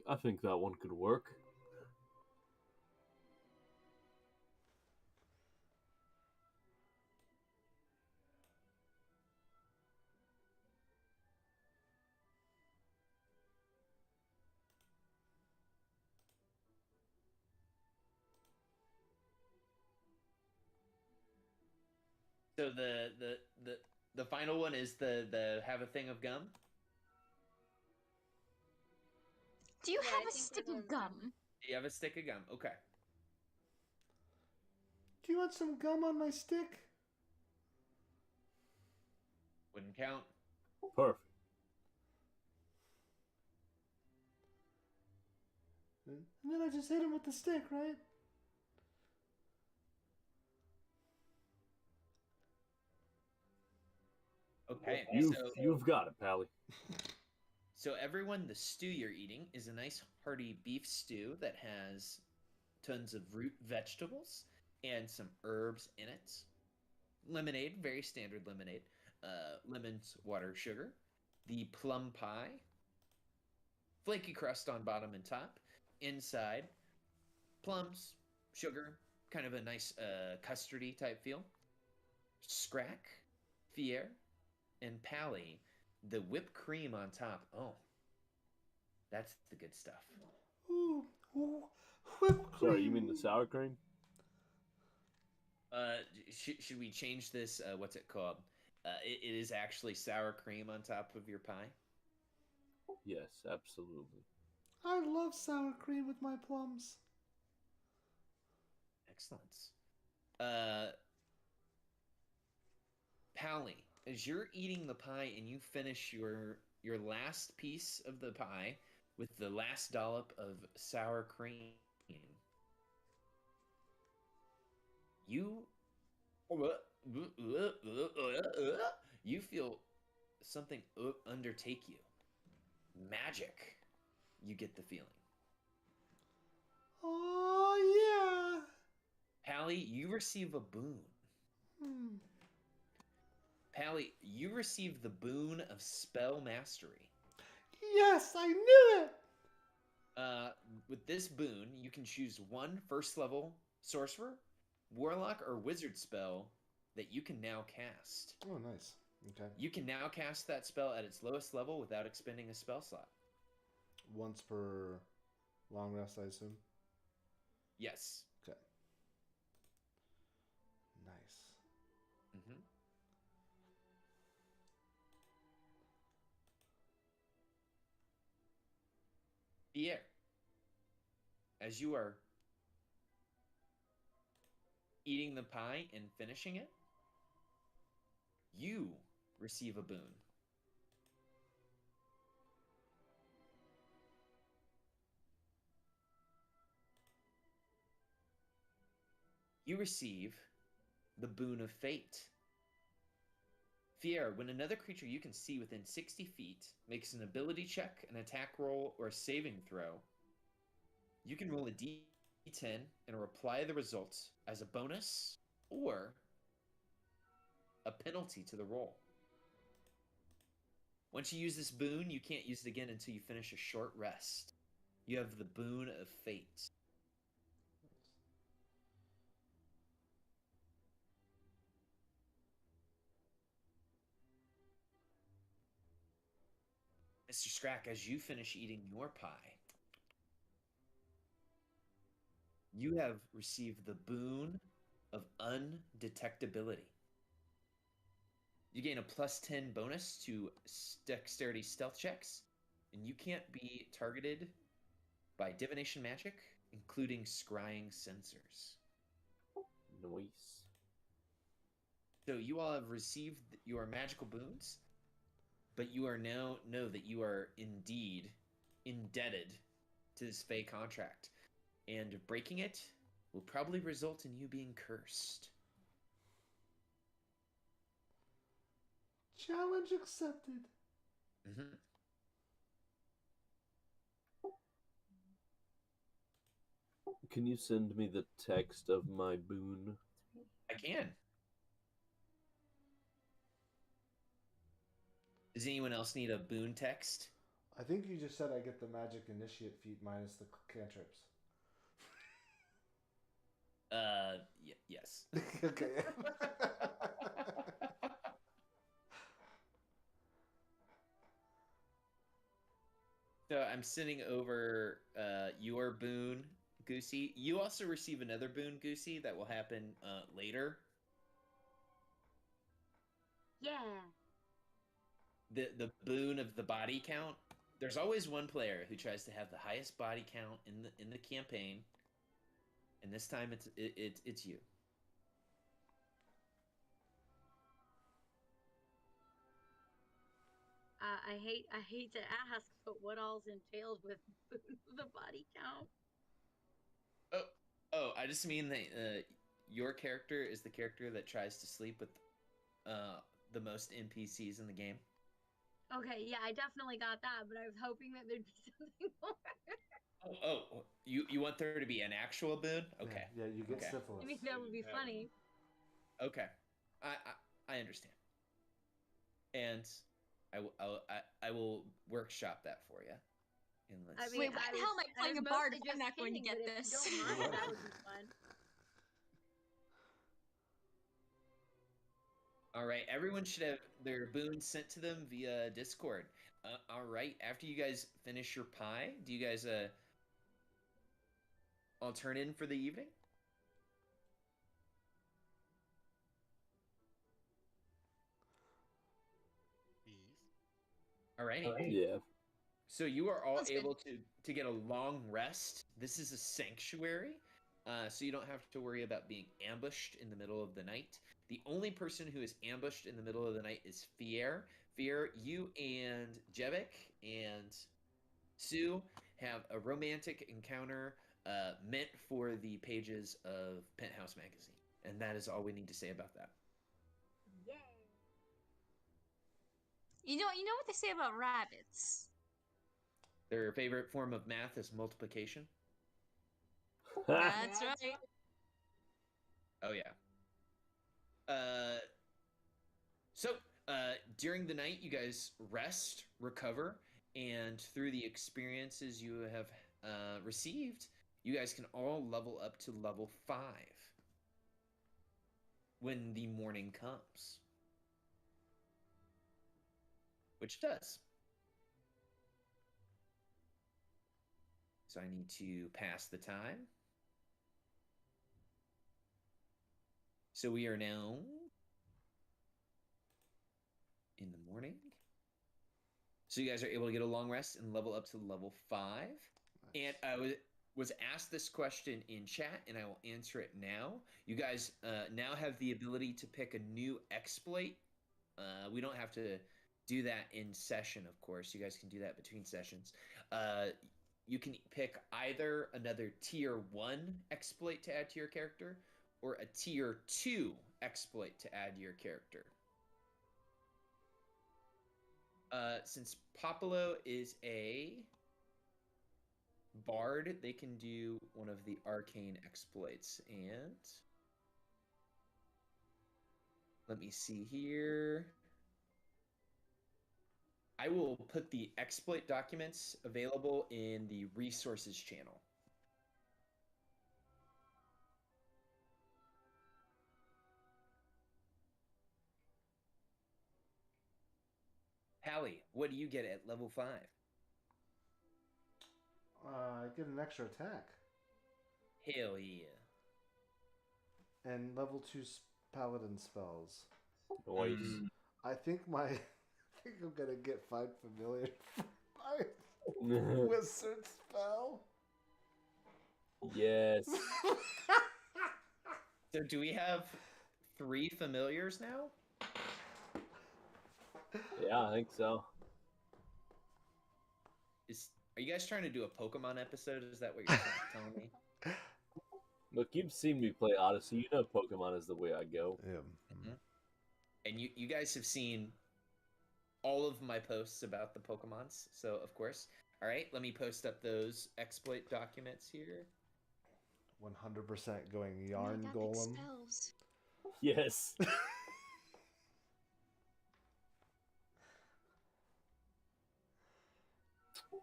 I think that one could work. So the final one is the have a thing of gum. Do you Yeah, have I a think stick we're of going gum? Do you have a stick of gum? Okay. Do you want some gum on my stick? Wouldn't count. Perfect. And then I just hit him with the stick, right? Okay. You've got it, Pally. So everyone, the stew you're eating is a nice hearty beef stew that has tons of root vegetables and some herbs in it. Lemonade, very standard lemonade. Lemons, water, sugar. The plum pie, flaky crust on bottom and top. Inside, plums, sugar, kind of a nice custardy type feel. Scrack, Fier, and Pally, the whipped cream on top. Oh, that's the good stuff. Ooh, whipped cream. Sorry, you mean the sour cream? Should we change this? What's it called? It is actually sour cream on top of your pie. Yes, absolutely. I love sour cream with my plums. Excellent. Pally, as you're eating the pie and you finish your last piece of the pie with the last dollop of sour cream, you you feel something undertake you. Magic. You get the feeling. Oh yeah. Pally, you receive a boon. Hmm. Pally, you receive the boon of spell mastery. Yes, I knew it. With this boon, you can choose one first level sorcerer, warlock, or wizard spell that you can now cast. Oh, nice. Okay. You can now cast that spell at its lowest level without expending a spell slot. Once per long rest, I assume. Yes. Okay. Nice. Mm-hmm. Pierre, as you are eating the pie and finishing it, you receive a boon. You receive the boon of fate. Fier, when another creature you can see within 60 feet makes an ability check, an attack roll, or a saving throw, you can roll a d10 and apply the results as a bonus or a penalty to the roll. Once you use this boon, you can't use it again until you finish a short rest. You have the boon of fate. Mr. Scrack, as you finish eating your pie, you have received the boon of undetectability. You gain a +10 bonus to dexterity stealth checks, and you can't be targeted by divination magic, including scrying sensors. Nice. So you all have received your magical boons, but you are now know that you are indeed indebted to this Fey contract, and breaking it will probably result in you being cursed. Challenge accepted. Mm-hmm. Can you send me the text of my boon? I can. Does anyone else need a boon text? I think you just said I get the magic initiate feat minus the cantrips. Yes. Okay. So I'm sending over your boon, Goosey. You also receive another boon, Goosey, that will happen later. Yeah. The boon of the body count. There's always one player who tries to have the highest body count in the campaign, and this time it's you. I hate to ask, but what all's entailed with the body count? I just mean that your character is the character that tries to sleep with the most NPCs in the game. Okay, yeah, I definitely got that, but I was hoping that there'd be something more. You want there to be an actual boon? Okay. Yeah, you get Okay. syphilis. I mean, that would be funny. Okay, I understand, and I will workshop that for you. And let's I mean, Wait, why the hell am I playing a bard if I'm not going to get this? If you don't mind, that would be fun. All right, everyone should have their boons sent to them via Discord. All right, after you guys finish your pie, do you guys all turn in for the evening? All right. Yeah. So you are all That's good. able to get a long rest. This is a sanctuary, so you don't have to worry about being ambushed in the middle of the night. The only person who is ambushed in the middle of the night is Fier. Fier, you and Jevik and Sue have a romantic encounter meant for the pages of Penthouse magazine, and that is all we need to say about that. Yeah. You know what they say about rabbits? Their favorite form of math is multiplication. That's right. Oh yeah. So during the night, you guys rest, recover, and through the experiences you have received, you guys can all level up to level 5 when the morning comes, which it does. So I need to pass the time. So we are now in the morning. So you guys are able to get a long rest and level up to level 5. Nice. And I was asked this question in chat, and I will answer it now. You guys now have the ability to pick a new exploit. We don't have to do that in session, of course. You guys can do that between sessions. You can pick either another tier 1 exploit to add to your character or a tier 2 exploit to add to your character. Since Popolo is a bard, they can do one of the arcane exploits. And let me see here. I will put the exploit documents available in the resources channel. Pally, what do you get at level 5? I get an extra attack. Hell yeah. And level 2 paladin spells. Noise. I think I think I'm gonna get Find Familiar for my wizard spell. Yes. So do we have 3 familiars now? Yeah, I think so. Are you guys trying to do a Pokemon episode? Is that what you're telling me? Look, you've seen me play Odyssey. You know Pokemon is the way I go. Yeah. Mm-hmm. And you guys have seen all of my posts about the Pokemons, so of course. All right, let me post up those exploit documents here. 100% going I Yarn got Golem. expels. Yes.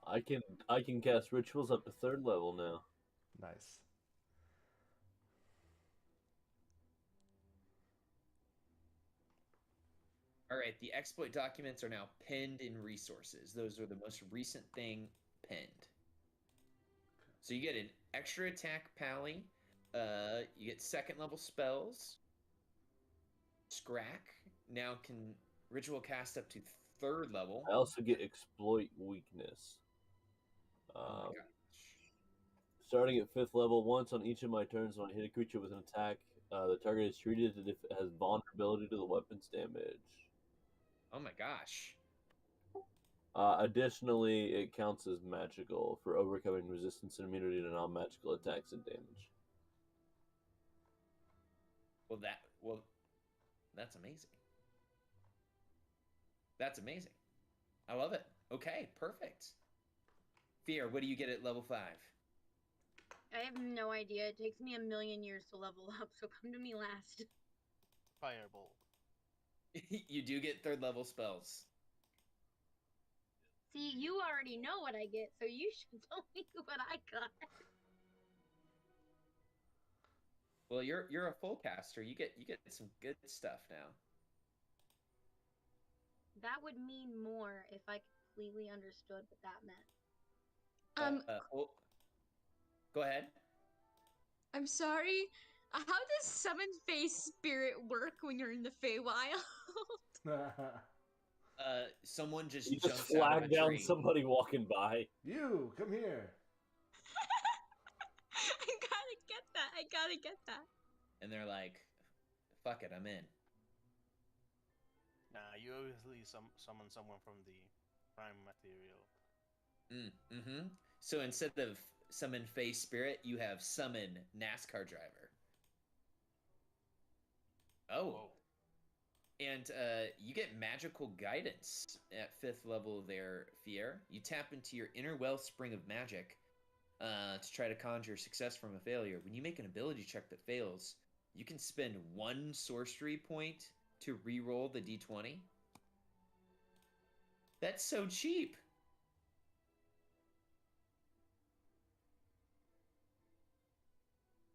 I can cast rituals up to 3rd level now. Nice. All right, the exploit documents are now pinned in resources. Those are the most recent thing pinned. So you get an extra attack pally. You get 2nd level spells. Scrack now can ritual cast up to 3rd level. I also get exploit weakness. Oh my gosh. Starting at 5th level, once on each of my turns when I hit a creature with an attack, the target is treated as if it has vulnerability to the weapon's damage. Oh my gosh. Additionally, it counts as magical for overcoming resistance and immunity to non-magical attacks and damage. Well, that's amazing. That's amazing. I love it. Okay, perfect. Fear, what do you get at level 5? I have no idea. It takes me a million years to level up, so come to me last. Fireball. You do get 3rd level spells. See, you already know what I get, so you should tell me what I got. Well, you're a full caster. You get some good stuff now. That would mean more if I completely understood what that meant. Well, go ahead. I'm sorry. How does summon face spirit work when you're in the Feywild? Someone just You jumps just out of flag a down tree. somebody walking by. You, come here. I gotta get that. And they're like, fuck it, I'm in. Nah, you obviously summon someone from the prime material. Mm-hmm. So instead of summon face spirit, you have summon NASCAR driver. Oh. Whoa. And you get magical guidance at 5th level there, Fier. You tap into your inner wellspring of magic to try to conjure success from a failure. When you make an ability check that fails, you can spend 1 sorcery point to re-roll the d20. That's so cheap.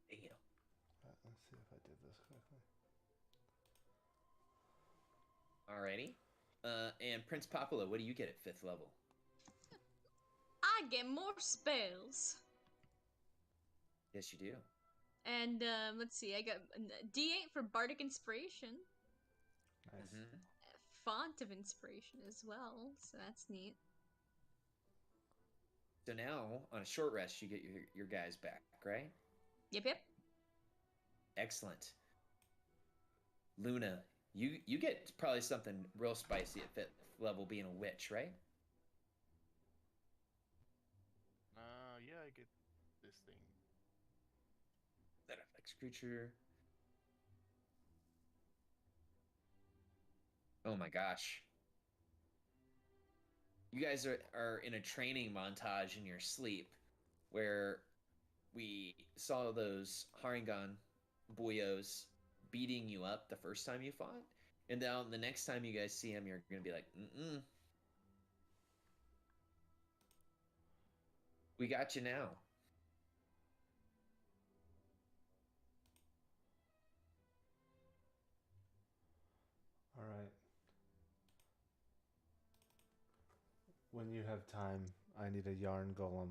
Damn. Let's see if I did this correctly. Alrighty. And Prince Papala, what do you get at 5th level? I get more spells. Yes, you do. And let's see, I got D8 for Bardic Inspiration. Nice. Mm-hmm. Font of Inspiration as well, so that's neat. So now, on a short rest, you get your guys back, right? Yep. Excellent. Luna, you get probably something real spicy at 5th level being a witch, right? Yeah, I get this thing. That affects creature. Oh my gosh. You guys are in a training montage in your sleep where we saw those Haringan boyos beating you up the first time you fought. And now the next time you guys see them, you're going to be like, mm-mm. We got you now. All right. When you have time, I need a yarn golem.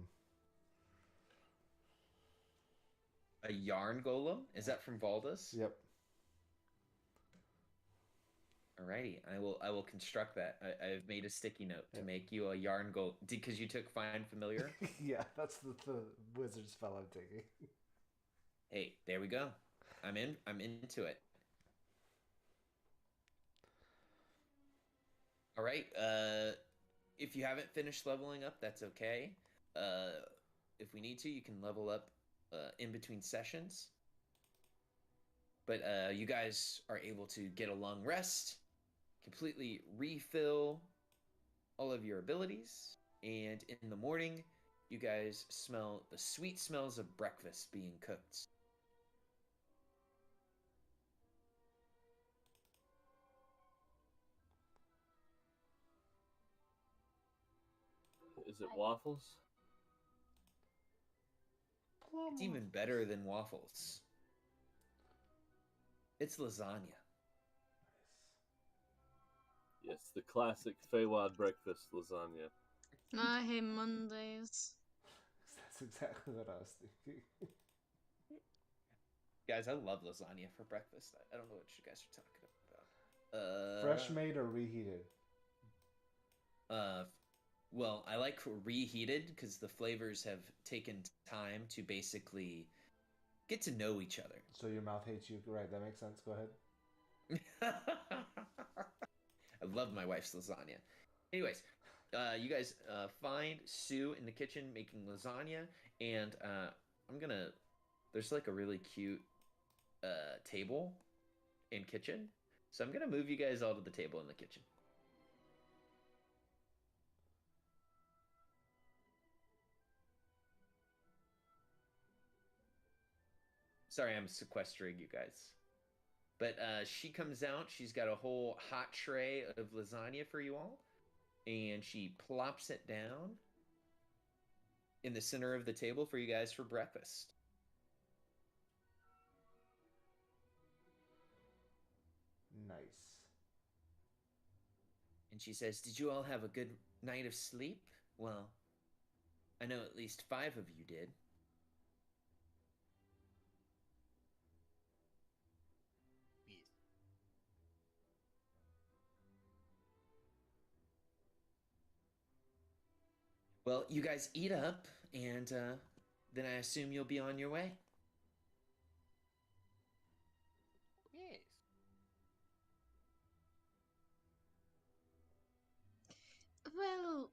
A yarn golem? Is that from Valdus? Yep. Alrighty, I will construct that. I've made a sticky note to make you a yarn golem because you took Find Familiar. Yeah, that's the wizard spell I'm taking. Hey, there we go. I'm into it. All right. If you haven't finished leveling up, that's okay. If we need to, you can level up in between sessions. But you guys are able to get a long rest, completely refill all of your abilities, and in the morning, you guys smell the sweet smells of breakfast being cooked. Is it waffles? It's even better than waffles. It's lasagna. Yes, the classic Feywild breakfast lasagna. I hate Mondays. That's exactly what I was thinking. Guys, I love lasagna for breakfast. I don't know what you guys are talking about. Fresh made or reheated? Well, I like reheated because the flavors have taken time to basically get to know each other. So your mouth hates you. Right, that makes sense. Go ahead. I love my wife's lasagna. Anyways, you guys find Sue in the kitchen making lasagna, and there's like a really cute table in kitchen. So I'm gonna move you guys all to the table in the kitchen. Sorry, I'm sequestering you guys. But she comes out. She's got a whole hot tray of lasagna for you all. And she plops it down in the center of the table for you guys for breakfast. Nice. And she says, "Did you all have a good night of sleep? Well, I know at least 5 of you did." Well, you guys eat up, and then I assume you'll be on your way. Yes. Well,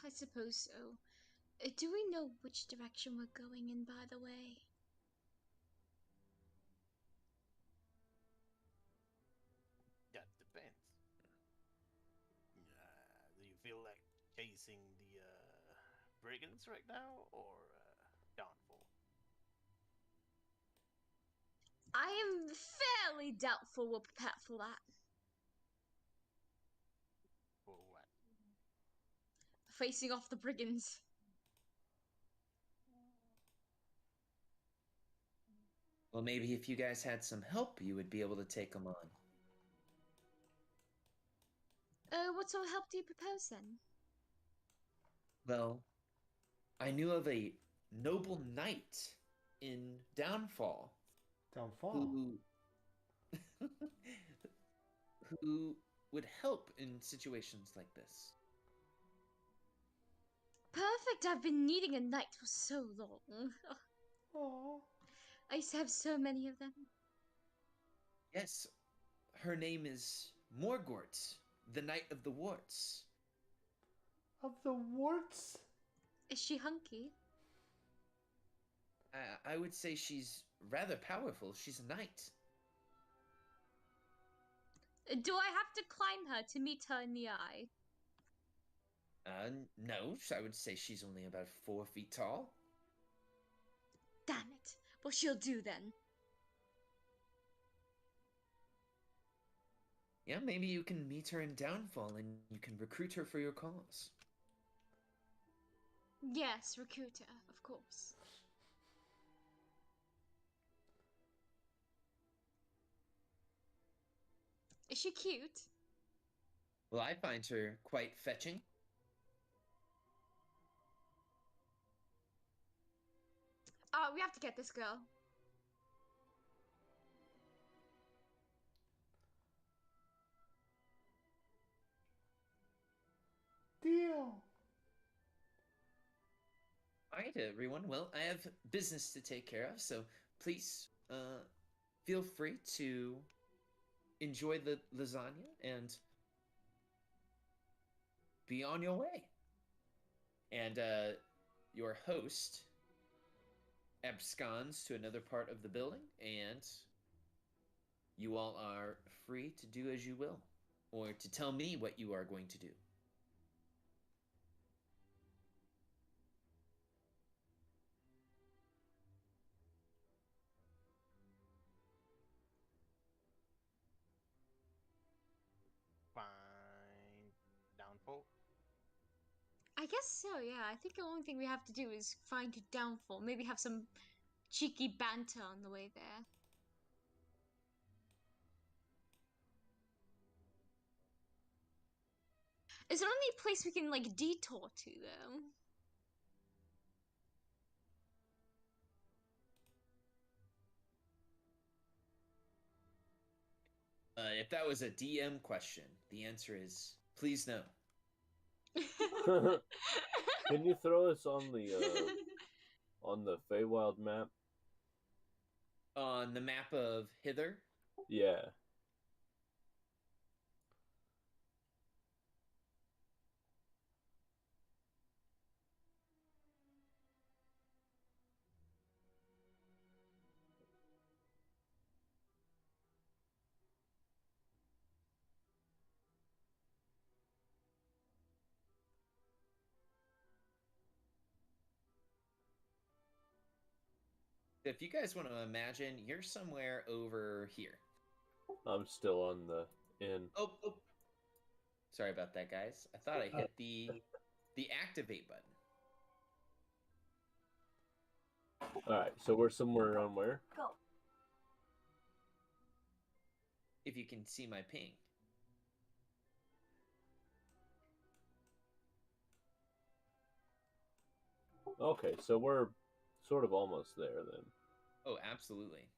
I suppose so. Do we know which direction we're going in, by the way? That depends. Do you feel like chasing the brigands right now, or downfall? I am fairly doubtful we're prepared for that. For what? Facing off the brigands. Well, maybe if you guys had some help, you would be able to take them on. What sort of help do you propose then? Well, I knew of a noble knight in Downfall Downfall. who would help in situations like this. Perfect, I've been needing a knight for so long. Aww. I used to have so many of them. Yes, her name is Morgort, the Knight of the Warts. Of the warts? Is she hunky? I would say she's rather powerful. She's a knight. Do I have to climb her to meet her in the eye? No, I would say she's only about 4 feet tall. Damn it. Well, she'll do then. Yeah, maybe you can meet her in Downfall and you can recruit her for your cause. Yes, recruiter, of course. Is she cute? Well, I find her quite fetching. We have to get this girl. Deal. All right, everyone. Well, I have business to take care of, so please feel free to enjoy the lasagna and be on your way. And your host absconds to another part of the building, and you all are free to do as you will, or to tell me what you are going to do. Find downfall. I guess so, yeah. I think the only thing we have to do is find a downfall. Maybe have some cheeky banter on the way there. Is there only a place we can, like, detour to, though? If that was a DM question, the answer is please no. Can you throw us on the Feywild map? On the map of Hither, Yeah. if you guys want to imagine, you're somewhere over here. I'm still on the inn. Oh. Sorry about that, guys. I thought I hit the activate button. Alright, so we're somewhere around where? If you can see my ping. Okay, so we're sort of almost there then. Oh, absolutely.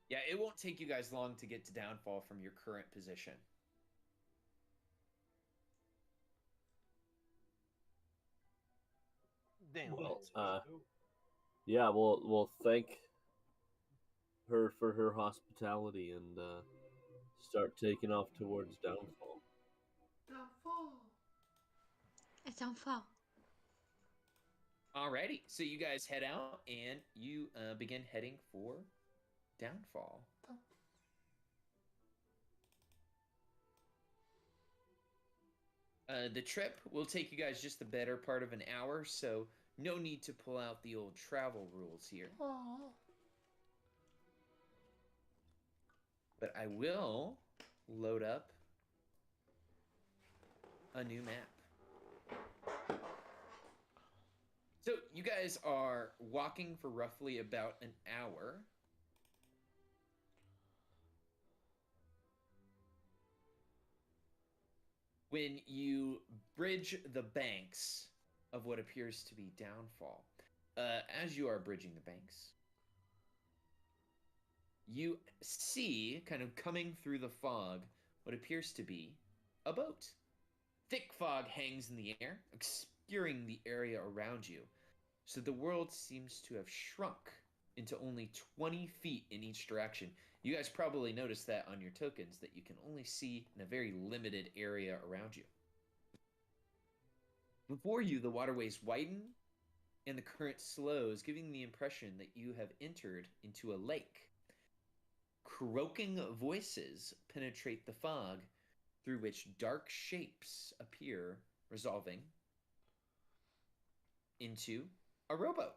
Yeah, it won't take you guys long to get to downfall from your current position. Then Well, let's go. Yeah, we'll thank her for her hospitality and start taking off towards downfall. Downfall. A downfall. Alrighty, so you guys head out and you begin heading for downfall. The trip will take you guys just the better part of an hour, so no need to pull out the old travel rules here. Aww. But I will load up a new map. So you guys are walking for roughly about an hour. When you bridge the banks of what appears to be downfall, as you are bridging the banks, you see, kind of coming through the fog, what appears to be a boat. Thick fog hangs in the air, obscuring the area around you, so the world seems to have shrunk into only 20 feet in each direction. You guys probably noticed that on your tokens, that you can only see in a very limited area around you. Before you, the waterways widen and the current slows, giving the impression that you have entered into a lake. Croaking voices penetrate the fog, through which dark shapes appear, resolving into a rowboat.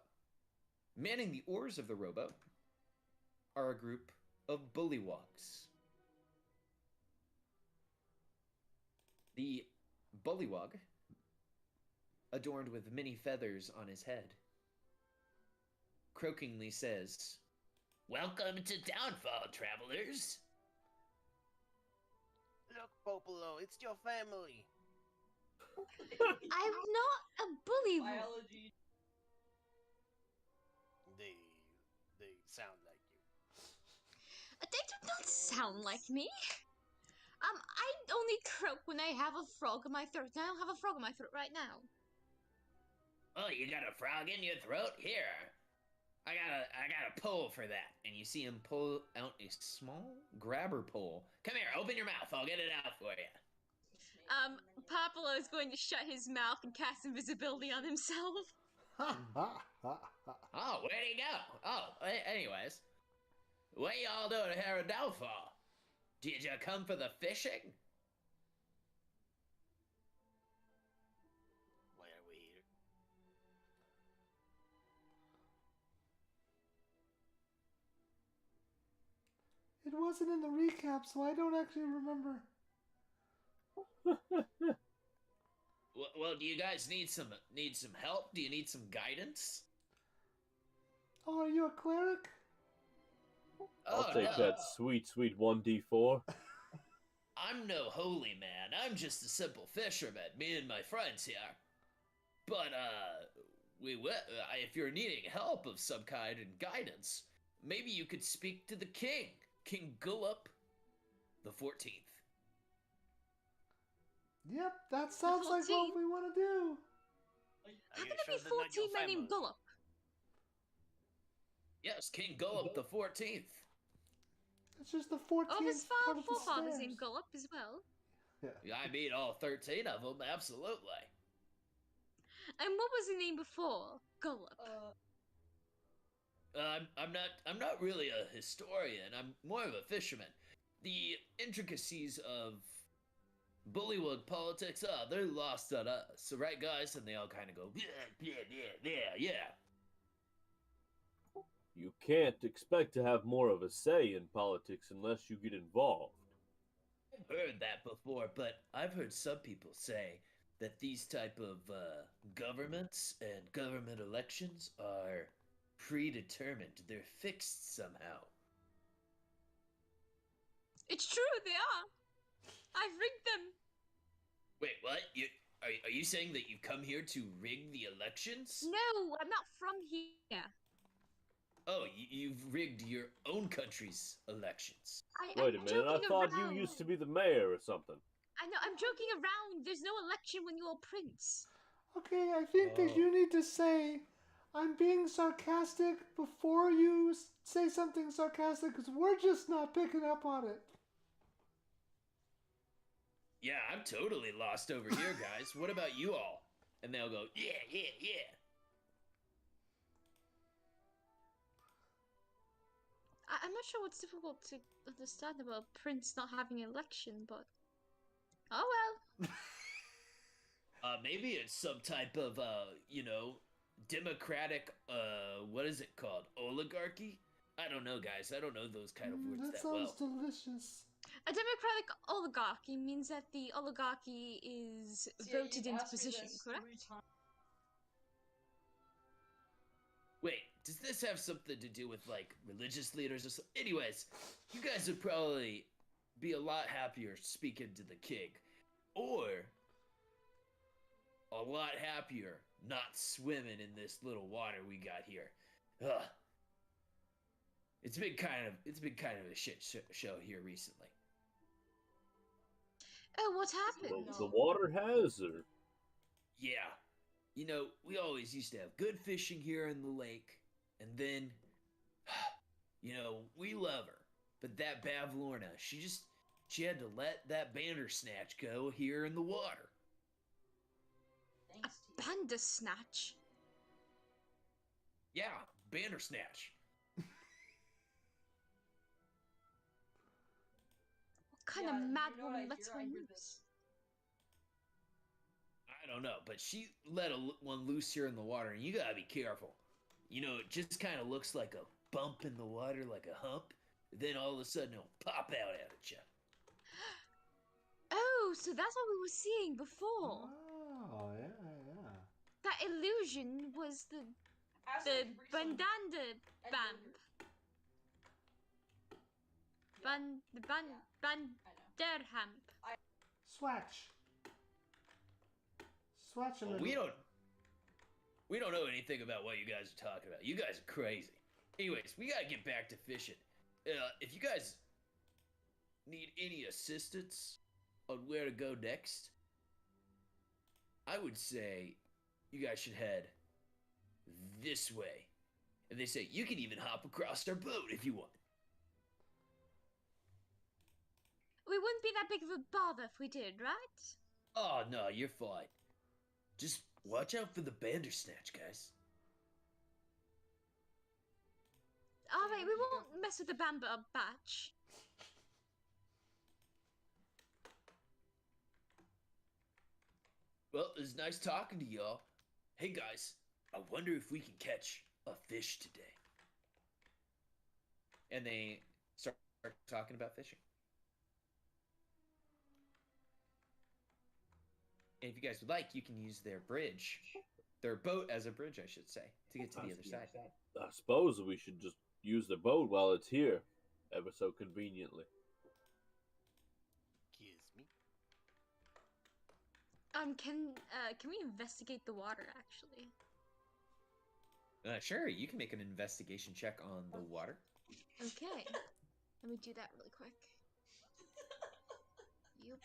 Manning the oars of the rowboat are a group of bullywugs. The bullywug, adorned with many feathers on his head, croakingly says, "Welcome to Downfall, travelers." Look, Popolo, it's your family. I'm not a bullywug. Biology. They sound like you. They do not sound like me. I only croak when I have a frog in my throat. I don't have a frog in my throat right now. Oh, you got a frog in your throat? Here. I got a pole for that. And you see him pull out a small grabber pole. Come here, open your mouth. I'll get it out for you. Papalo is going to shut his mouth and cast invisibility on himself. Oh, where'd he go? Oh, anyways. What y'all doing here at Downfall? Did you come for the fishing? Why are we here? It wasn't in the recap, so I don't actually remember. Well, do you guys need some help? Do you need some guidance? Oh, are you a cleric? I'll Oh, take no. that sweet 1d4. I'm no holy man. I'm just a simple fisherman. Me and my friends here. But if you're needing help of some kind and guidance, maybe you could speak to the king, King Gullup the 14th. Yep, that sounds like what 14? we want to do. How Are can you there sure be they're not your 14 men named family? Gullup? Yes, King Gullup the 14th. It's just the 14th Oh, his part of the forefathers stairs. named Gullup as well. Yeah. I mean, all 13 of them, absolutely. And what was the name before Gullup? I'm not really a historian. I'm more of a fisherman. The intricacies of bullywug politics, they're lost on us. So, right, guys? And they all kind of go, yeah. You can't expect to have more of a say in politics unless you get involved. I've heard that before, but I've heard some people say that these type of governments and government elections are predetermined. They're fixed somehow. It's true, they are. I've rigged them. Wait, what? Are you saying that you've come here to rig the elections? No, I'm not from here. Oh, you've rigged your own country's elections. Wait a minute, I thought you used to be the mayor or something. I know, I'm joking around. There's no election when you're prince. Okay, I think that you need to say, I'm being sarcastic before you say something sarcastic, because we're just not picking up on it. Yeah, I'm totally lost over here, guys. What about you all? And they'll go, yeah. I'm not sure what's difficult to understand about Prince not having an election, but oh well. Maybe it's some type of, democratic, what is it called? Oligarchy? I don't know, guys. I don't know those kind of words That that sounds well. delicious. A democratic oligarchy means that the oligarchy is voted into position, correct? Wait, does this have something to do with, like, religious leaders or something? Anyways, you guys would probably be a lot happier speaking to the king. Or a lot happier not swimming in this little water we got here. Ugh. It's been kind of a shit show here recently. Oh, what happened? The water has, or? Yeah. You know, we always used to have good fishing here in the lake, and then, we love her. But that Bavlorna, she had to let that Bandersnatch go here in the water. A Bandersnatch? Yeah, Bandersnatch. What kind of mad woman lets one loose? I don't know, but she let one loose here in the water, and you gotta be careful. You know, it just kind of looks like a bump in the water, like a hump. Then all of a sudden, it'll pop out at you. Oh, so that's what we were seeing before. Oh, yeah. That illusion was the bandanda bamb. Banderhamp. Swatch. Swatch Well, we don't know anything about what you guys are talking about. You guys are crazy. Anyways, we gotta get back to fishing. If you guys need any assistance on where to go next, I would say you guys should head this way. And they say you can even hop across our boat if you want. We wouldn't be that big of a bother if we did, right? Oh, no, you're fine. Just watch out for the Bandersnatch, guys. Alright, we won't mess with the Bamba batch. Well, it was nice talking to y'all. Hey, guys, I wonder if we can catch a fish today. And they start talking about fishing. And if you guys would like, you can use their bridge, their boat as a bridge, I should say, to get to the other side. I suppose we should just use the boat while it's here, ever so conveniently. Excuse me. Can we investigate the water actually? Sure, you can make an investigation check on the water. Okay. Let me do that really quick. Yep.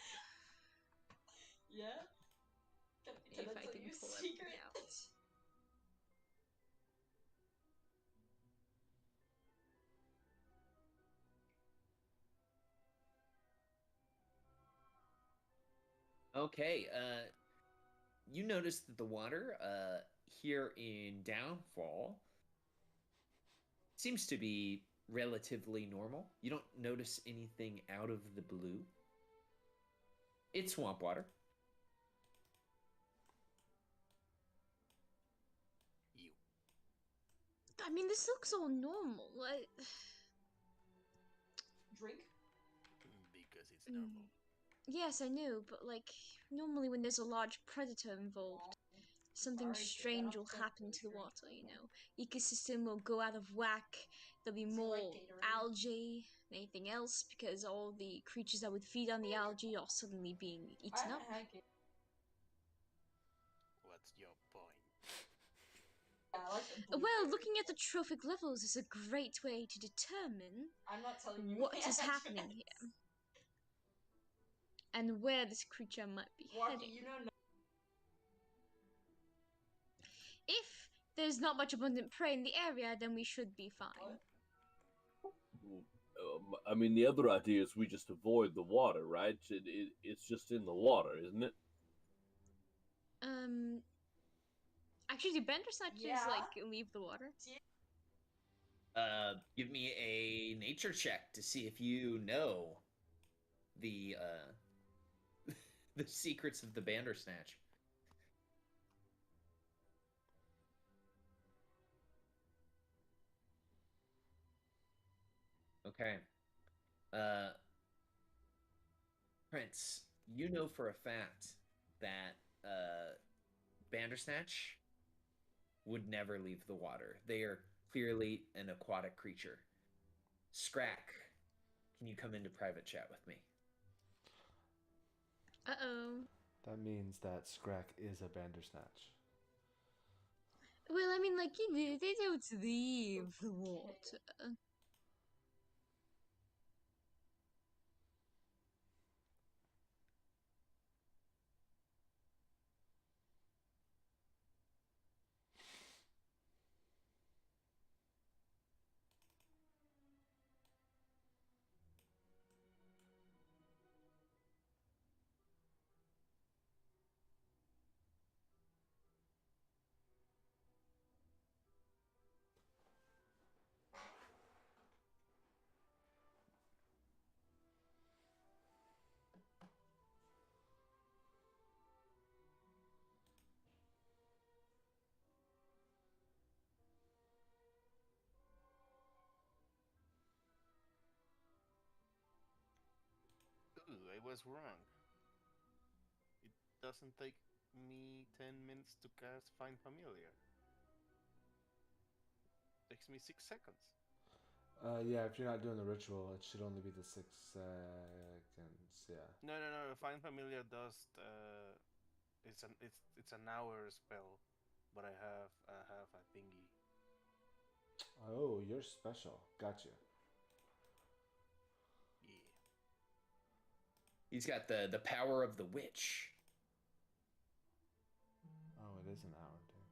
Yeah? See if I can pull everything out. Okay, you notice that the water, here in Downfall seems to be relatively normal. You don't notice anything out of the blue. It's swamp water. You. I mean, this looks all normal. Drink? Because it's normal. Yes, I knew, but like, normally when there's a large predator involved, something strange will happen to the water, you know. Ecosystem will go out of whack, there'll be more algae than anything else, because all the creatures that would feed on the algae are suddenly being eaten up. What's your point? Yeah, I like the blue Well, berry. looking at the trophic levels is a great way to determine I'm not telling you what my is happening address. here, and where this creature might be Walkie, heading. you know If there's not much abundant prey in the area, then we should be fine. I mean, the other idea is we just avoid the water, right? It's just in the water, isn't it? Actually, do Bandersnatches Yeah. like leave the water? Give me a nature check to see if you know the, the secrets of the Bandersnatch. Okay. Prince, you know for a fact that Bandersnatch would never leave the water. They are clearly an aquatic creature. Scrack, can you come into private chat with me? Uh-oh. That means that Scrack is a Bandersnatch. Well, I mean, like, you know, they don't leave the water. Ooh, I was wrong. doesn't take me 10 minutes to cast Find Familiar. Takes me 6 seconds. Yeah, if you're not doing the ritual, it should only be the 6 seconds. Yeah. No. Find Familiar does. It's an hour spell, but I have a thingy. Oh, you're special. Gotcha. Yeah. He's got the power of the witch. Oh, it is an hour too.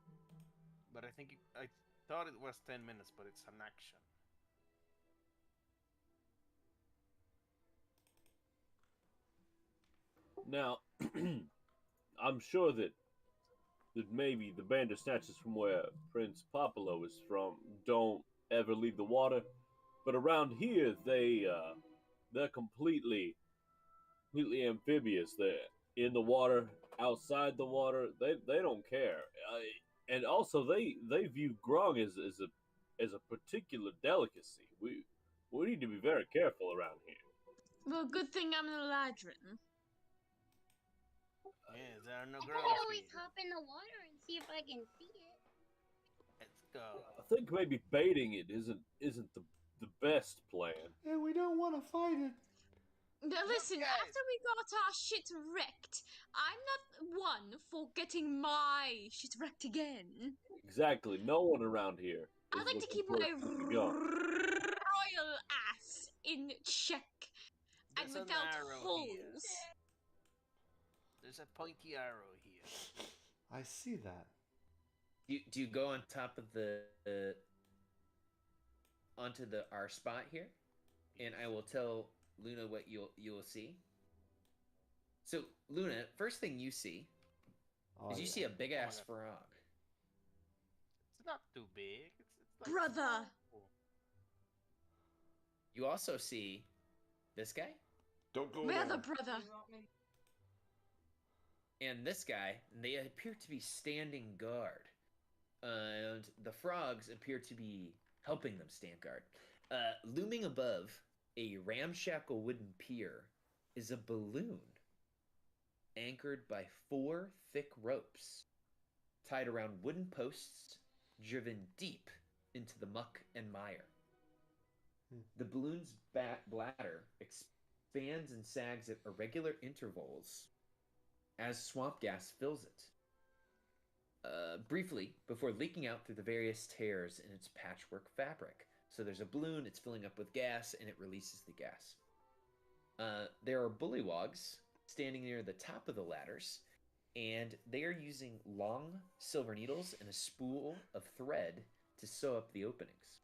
But I think I thought it was 10 minutes, but it's an action. Now, I'm sure that maybe the Bandersnatchers from where Prince Popolo is from don't ever leave the water, but around here they're completely amphibious. They're in the water, outside the water. They don't care, and also they view grog as a particular delicacy. We need to be very careful around here. Well, good thing I'm an Eladrin. Yeah, there are no I girls could always here. hop in the water and see if I can see it. Let's go. I think maybe baiting it isn't the best plan. Hey, we don't want to fight it. Now listen, guys. after we got our shit wrecked, I'm not one for getting my shit wrecked again. Exactly. No one around here. I like to looking keep for my a gun. royal ass in check and There's an without arrow holes. here. There's a pointy arrow here. I see that. Do you go on top of the onto our spot here, and I will tell Luna what you'll see. So Luna, first thing you see Oh, is you yeah. see a big Oh my ass God. frog. It's not too big. It's like Brother. small. You also see this guy Don't go Where there. the brother? and this guy. And they appear to be standing guard, and the frogs appear to be helping them stand guard. Looming above a ramshackle wooden pier is a balloon anchored by 4 thick ropes tied around wooden posts driven deep into the muck and mire. The balloon's bladder expands and sags at irregular intervals as swamp gas fills it. Briefly, before leaking out through the various tears in its patchwork fabric. So there's a balloon, it's filling up with gas, and it releases the gas. There are bullywogs standing near the top of the ladders, and they are using long silver needles and a spool of thread to sew up the openings.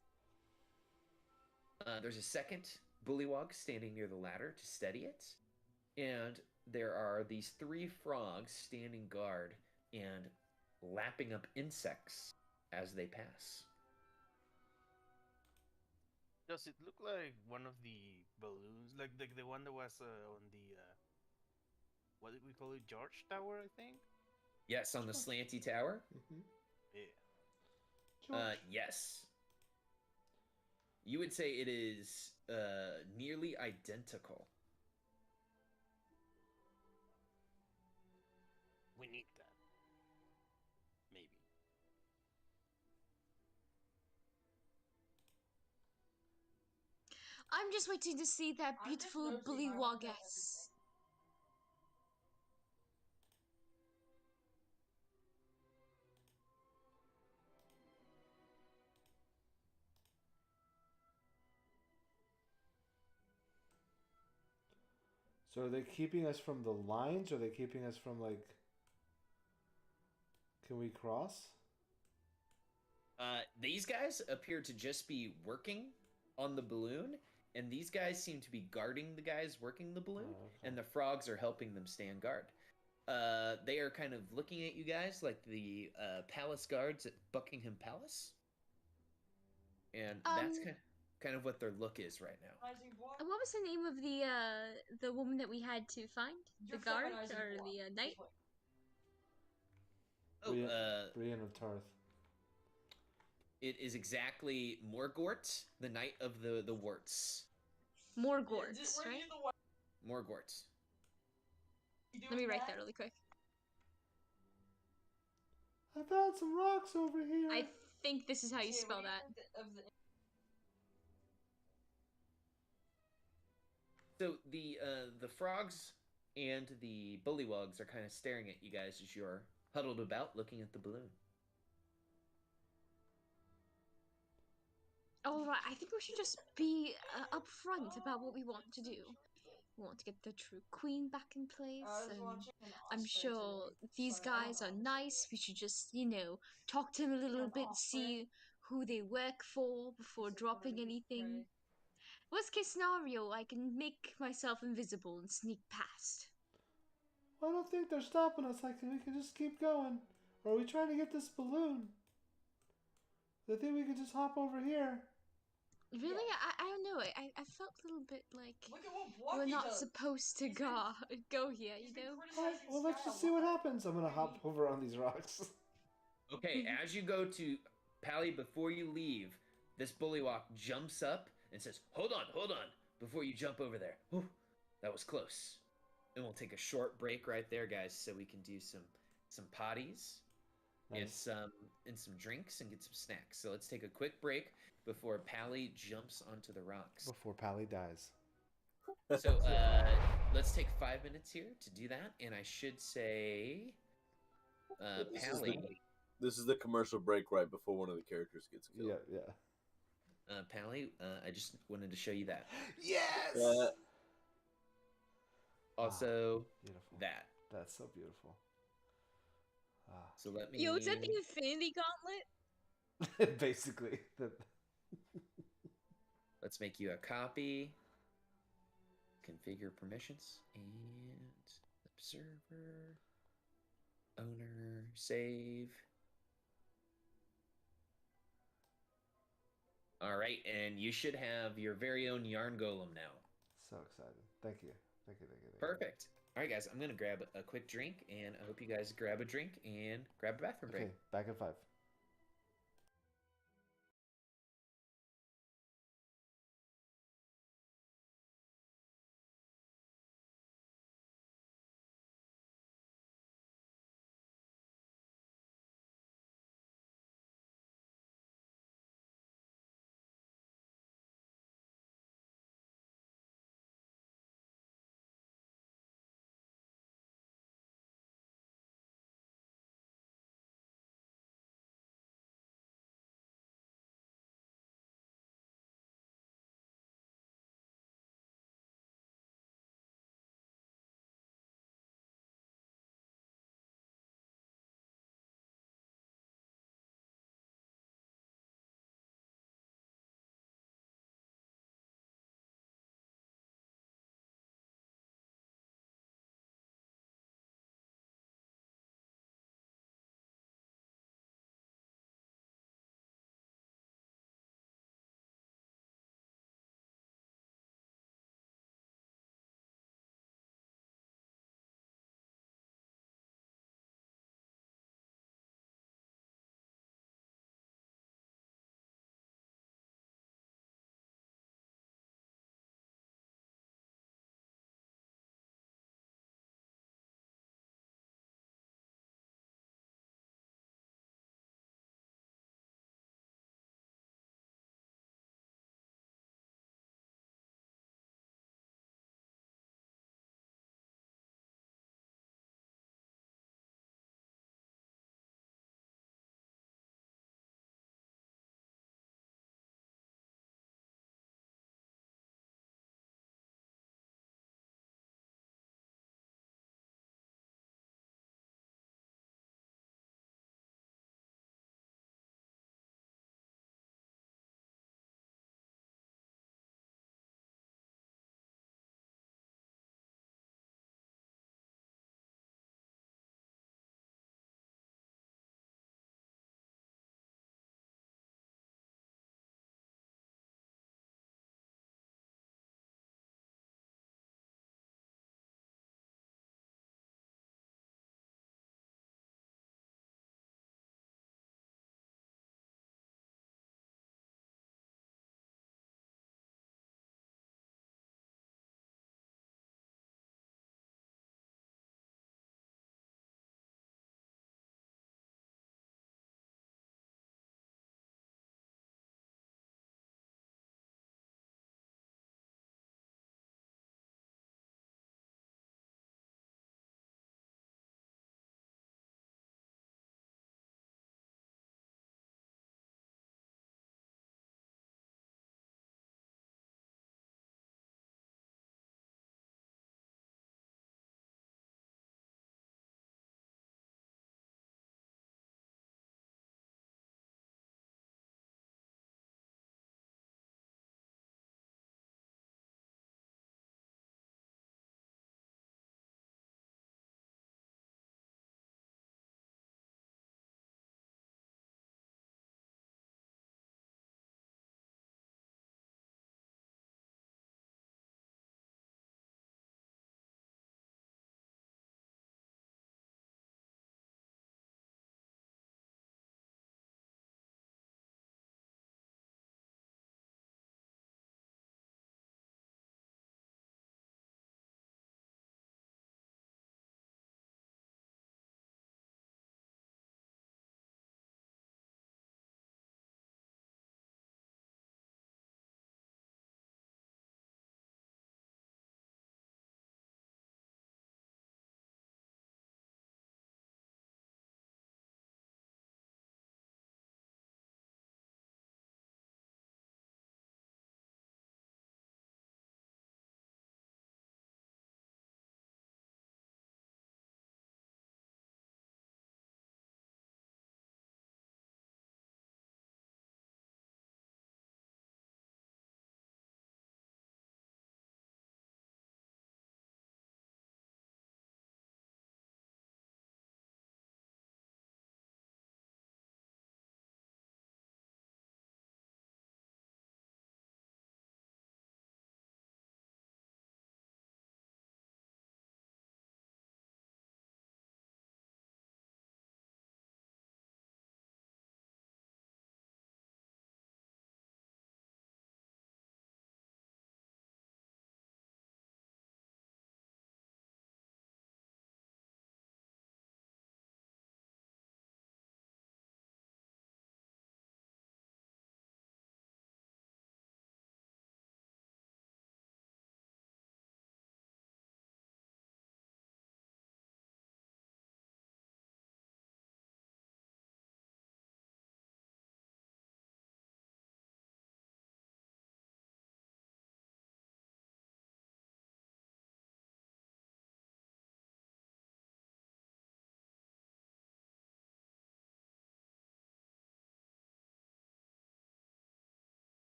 There's a second bullywog standing near the ladder to steady it, and there are these 3 frogs standing guard and lapping up insects as they pass. Does it look like one of the balloons, like the one that was on the what did we call it, George Tower, I think? Yes, on the slanty tower? Yeah. Yes. You would say it is nearly identical. We need that. Maybe. I'm just waiting to see that beautiful bullywog-ass. So are they keeping us from the lines, or are they keeping us from, like... Can we cross? These guys appear to just be working on the balloon, and these guys seem to be guarding the guys working the balloon, Oh, okay. and the frogs are helping them stand guard. They are kind of looking at you guys like the palace guards at Buckingham Palace, and that's kind of what their look is right now. What was the name of the woman that we had to find? The guard or the knight? Brienne of Tarth. It is exactly Morgort, the Knight of the Warts. Morgort, right? Morgort. Let me write that really quick. I found some rocks over here. I think this is how you Tia, spell what do that. think of the So the frogs and the bullywugs are kind of staring at you guys as you're huddled about looking at the balloon. Alright, I think we should just be upfront about what we want to do. We want to get the true queen back in place, I was and watching an I'm osprey sure today, these so I don't guys are know. nice. We should just, talk to them a little An bit, osprey? see who they work for before Is it dropping part of the anything. prey? Worst case scenario, I can make myself invisible and sneak past. Well, I don't think they're stopping us. Like, we can just keep going. Or are we trying to get this balloon? I think we can just hop over here. Really? Yeah. I don't know. I felt a little bit like Look at what we're Blocky not does. supposed to He's been- go here, He's you been know? Alright, criticizing well, let's Sky just a see what lot. happens. I'm gonna hop over on these rocks. Okay, as you go to Pally, before you leave, this bullywog jumps up and says, hold on, before you jump over there. Whew, that was close. And we'll take a short break right there, guys, so we can do some potties and some drinks and get some snacks. So let's take a quick break before Pally jumps onto the rocks. Before Pally dies. So let's take 5 minutes here to do that, and I should say, Pally. This is the commercial break right before one of the characters gets killed. Yeah. Pally, I just wanted to show you that. Yes! Also, Beautiful. that. That's so beautiful. So let me. Yo, is that the Infinity Gauntlet? Basically. Let's make you a copy. Configure permissions and observer, owner, save. All right, and you should have your very own yarn golem now. So excited. Thank you. Thank you. Perfect. All right, guys, I'm going to grab a quick drink, and I hope you guys grab a drink and grab a bathroom break. Okay, back in 5.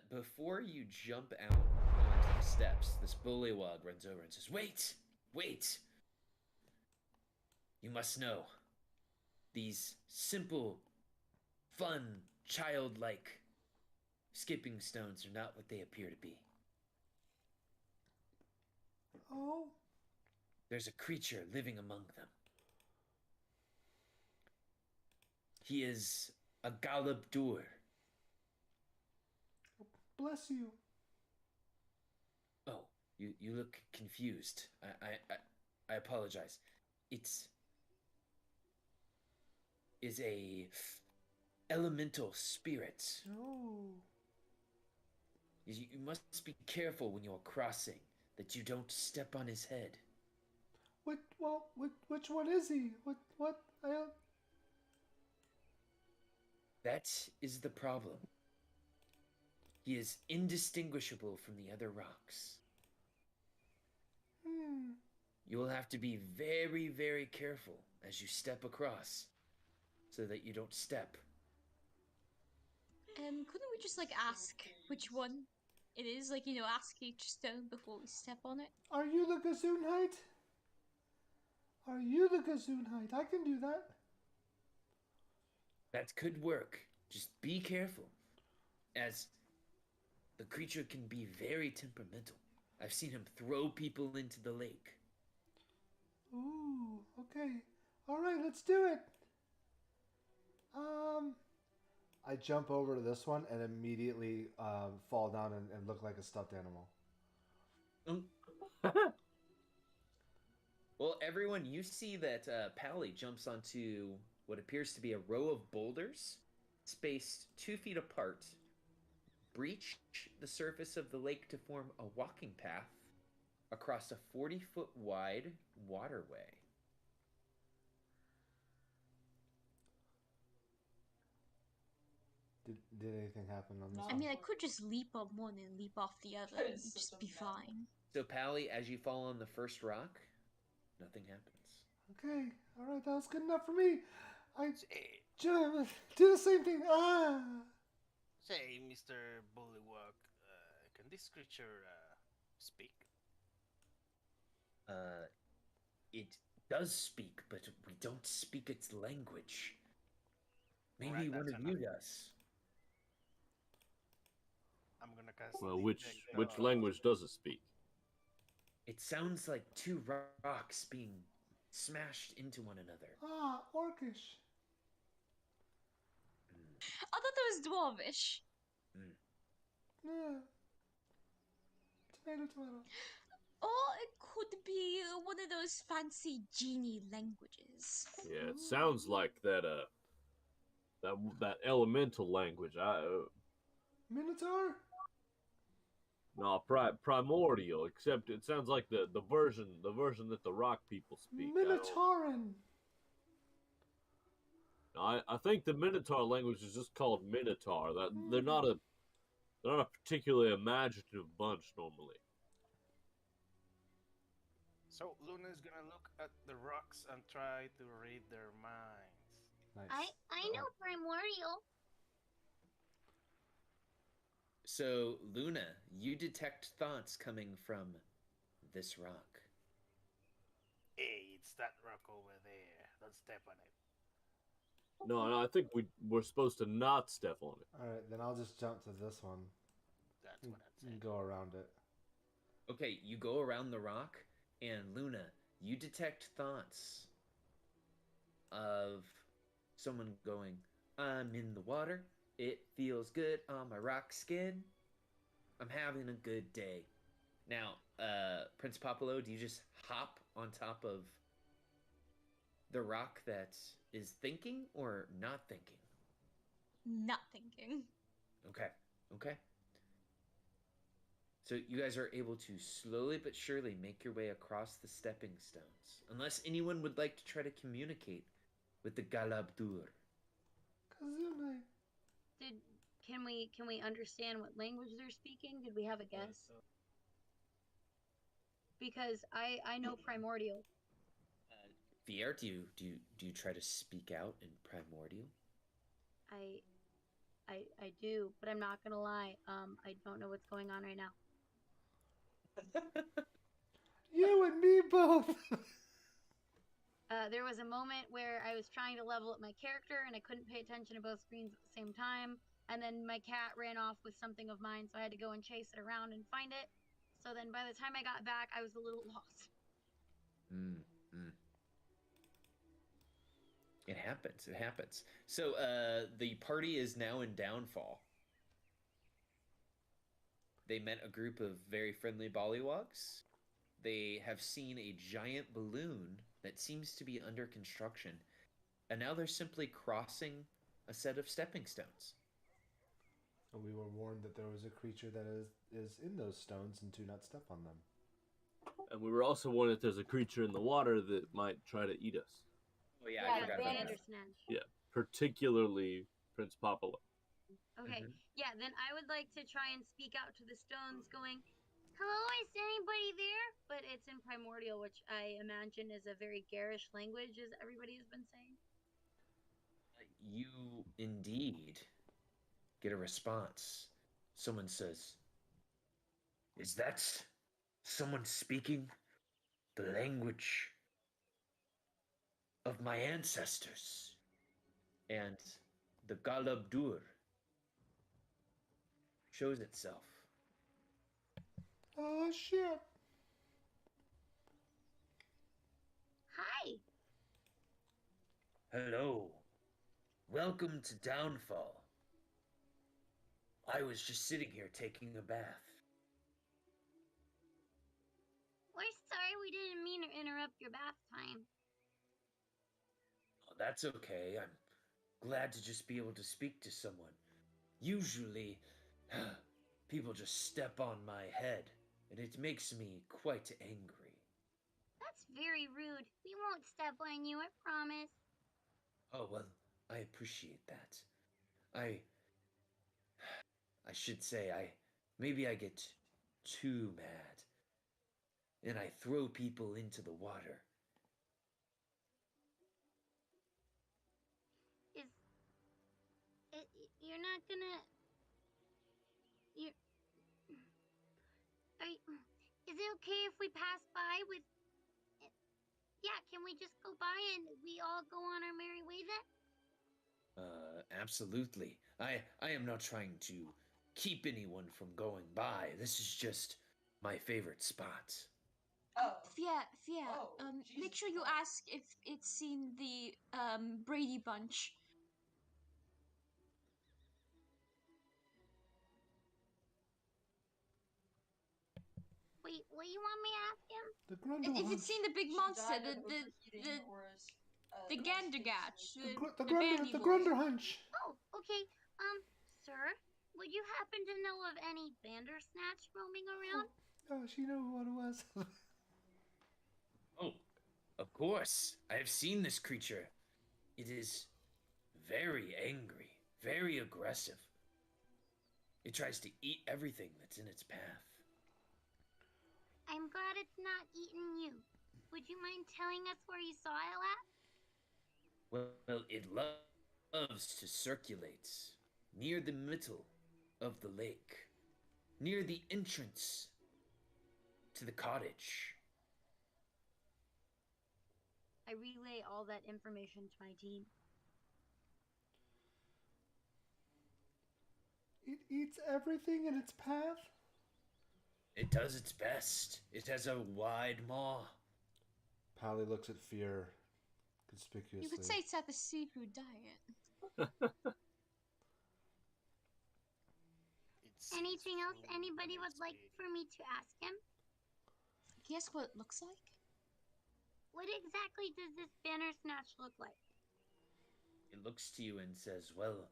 Before you jump out onto the steps, this bullywog runs over and says, "Wait! Wait! You must know, these simple, fun, childlike skipping stones are not what they appear to be. Oh. There's a creature living among them. He is a Galabdur. Bless you. Oh, you look confused. I apologize. Is a elemental spirit. Oh. You must be careful when you're crossing, that you don't step on his head. Which one is he? What? That is the problem. He is indistinguishable from the other rocks. You will have to be very, very careful as you step across, so that you don't step. Couldn't we just like ask which one it is? Like, you know, ask each stone before we step on it. Are you the Gazoonite? Are you the Gazoonite? I can do that. That could work. Just be careful, as the creature can be very temperamental. I've seen him throw people into the lake. Ooh, okay. All right, let's do it. I jump over to this one and immediately fall down and look like a stuffed animal. Well, everyone, you see that Pally jumps onto what appears to be a row of boulders, spaced 2 feet apart, breach the surface of the lake to form a walking path across a 40-foot wide waterway. Did anything happen on this I one? mean, I could just leap on one and leap off the other and just be fine. So, Pally, as you fall on the first rock, nothing happens. Okay, all right, that was good enough for me. I jump, do the same thing. Say, Mr. Bullywug, can this creature speak? It does speak, but we don't speak its language. Maybe Alright, one that's of you enough. does. I'm gonna cast. Well, detect, which language does it speak? It sounds like 2 rocks being smashed into one another. Orcish. I thought that was dwarvish. Yeah. Tomato. Or it could be one of those fancy genie languages. Yeah, it sounds like that that elemental language. Minotaur? No, primordial. Except it sounds like the version that the rock people speak. Minotauran. I think the Minotaur language is just called Minotaur. That they're not a particularly imaginative bunch normally. So Luna's gonna look at the rocks and try to read their minds. Nice. I know primordial. So, Luna, you detect thoughts coming from this rock. Hey, it's that rock over there. Don't step on it. No, I think we're supposed to not step on it. All right, then I'll just jump to this one. That's what I'm saying. And go around it. Okay, you go around the rock, and Luna, you detect thoughts of someone going, "I'm in the water. It feels good on my rock skin. I'm having a good day." Now, Prince Popolo, do you just hop on top of the rock that is thinking or not thinking? Not thinking. Okay. So you guys are able to slowly but surely make your way across the stepping stones. Unless anyone would like to try to communicate with the Galabdur. Kazunai. Can we understand what language they're speaking? Did we have a guess? Because I know primordial. Vier, do you try to speak out in Primordial? I do, but I'm not gonna lie. I don't know what's going on right now. You and me both. There was a moment where I was trying to level up my character and I couldn't pay attention to both screens at the same time. And then my cat ran off with something of mine, so I had to go and chase it around and find it. So then by the time I got back, I was a little lost. It happens. It happens. So the party is now in downfall. They met a group of very friendly bollywogs. They have seen a giant balloon that seems to be under construction. And now they're simply crossing a set of stepping stones. We were warned that there was a creature that is in those stones and do not step on them. And we were also warned that there's a creature in the water that might try to eat us. Oh yeah, I forgot about that. Bandersnatch. Yeah, particularly Prince Papala. Okay, yeah, then I would like to try and speak out to the stones going, "Hello, is anybody there?" But it's in Primordial, which I imagine is a very garish language, as everybody has been saying. You indeed get a response. Someone says, "Is that someone speaking the language of my ancestors?" And the Galabdur shows itself. Oh shit! Hi. Hello. Welcome to Downfall. I was just sitting here taking a bath. We're sorry we didn't mean to interrupt your bath time. Oh, that's okay. I'm glad to just be able to speak to someone. Usually, people just step on my head, and it makes me quite angry. That's very rude. We won't step on you, I promise. Oh, well, I appreciate that. I should say maybe I get too mad, and I throw people into the water. You're not gonna... Is it okay if we pass by with... Yeah, can we just go by and we all go on our merry way then? Absolutely. I am not trying to keep anyone from going by. This is just my favorite spot. Oh. Fia, Oh, make Jesus sure you Christ. ask if it's seen the Brady Bunch. Wait, what do you want me to ask him? The Grundle If it's seen the big She monster, died of the overheating or is, the Gandergatch, the bandy the boy. Grunder Hunch. Oh, okay. Sir, would you happen to know of any Bandersnatch roaming around? Oh, she knew what it was. Oh, of course. I have seen this creature. It is very angry, very aggressive. It tries to eat everything that's in its path. I'm glad it's not eating you. Would you mind telling us where you saw it at? Well, it loves to circulate near the middle of the lake, near the entrance to the cottage. I relay all that information to my team. It eats everything in its path. It does its best. It has a wide maw. Pally looks at Fear conspicuously. You could say it's at the seafood diet. Anything else anybody would like for me to ask him? Guess what it looks like? What exactly does this Bandersnatch look like? It looks to you and says, "Well,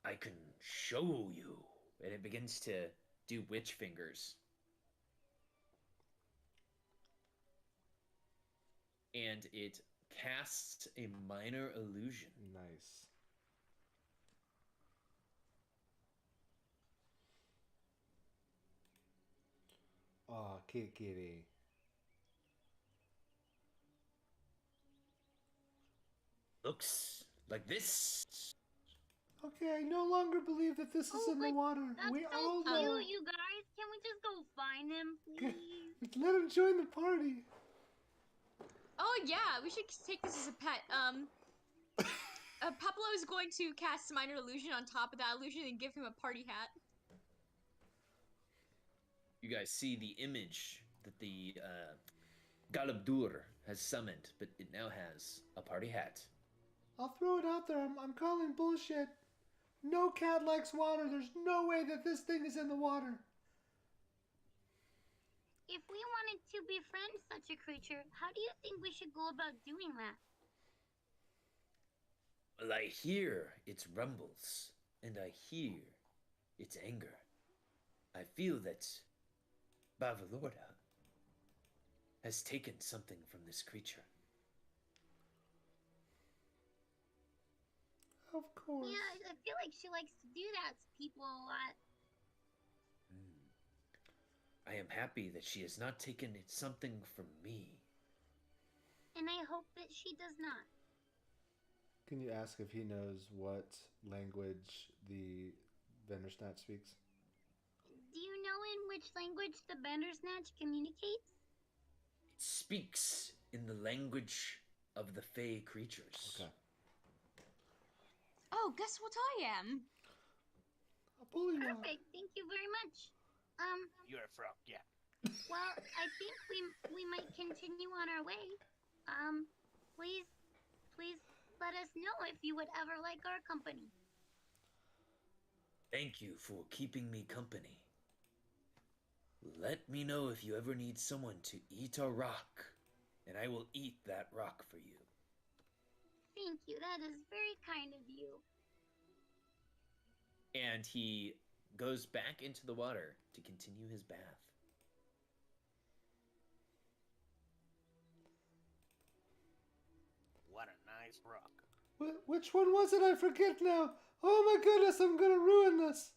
I can show you." And it begins to do witch fingers. And it casts a minor illusion. Nice. Aw, kitty. Looks like this. Okay, I no longer believe that this is Oh, in the but water. That's We so all cute, know. you guys. Can we just go find him, please? Let him join the party. Oh yeah, we should take this as a pet. Pablo is going to cast minor illusion on top of that illusion and give him a party hat. You guys see the image that the Galabdur has summoned, but it now has a party hat. I'll throw it out there. I'm calling bullshit. No cat likes water. There's no way that this thing is in the water. If we wanted to befriend such a creature, how do you think we should go about doing that? Well, I hear its rumbles, and I hear its anger. I feel that Bavalorda has taken something from this creature. Of course. Yeah, I feel like she likes to do that to people a lot. I am happy that she has not taken something from me. And I hope that she does not. Can you ask if he knows what language the Vandersnatch speaks? Do you know in which language the Bandersnatch communicates? It speaks in the language of the Fey creatures. Okay. Oh, guess what I am? A bullywog. Perfect. Thank you very much. You're a frog, yeah. Well, I think we might continue on our way. Please let us know if you would ever like our company. Thank you for keeping me company. Let me know if you ever need someone to eat a rock, and I will eat that rock for you. Thank you. That is very kind of you. And he goes back into the water to continue his bath. What a nice rock. Which one was it? I forget now. Oh my goodness, I'm gonna ruin this.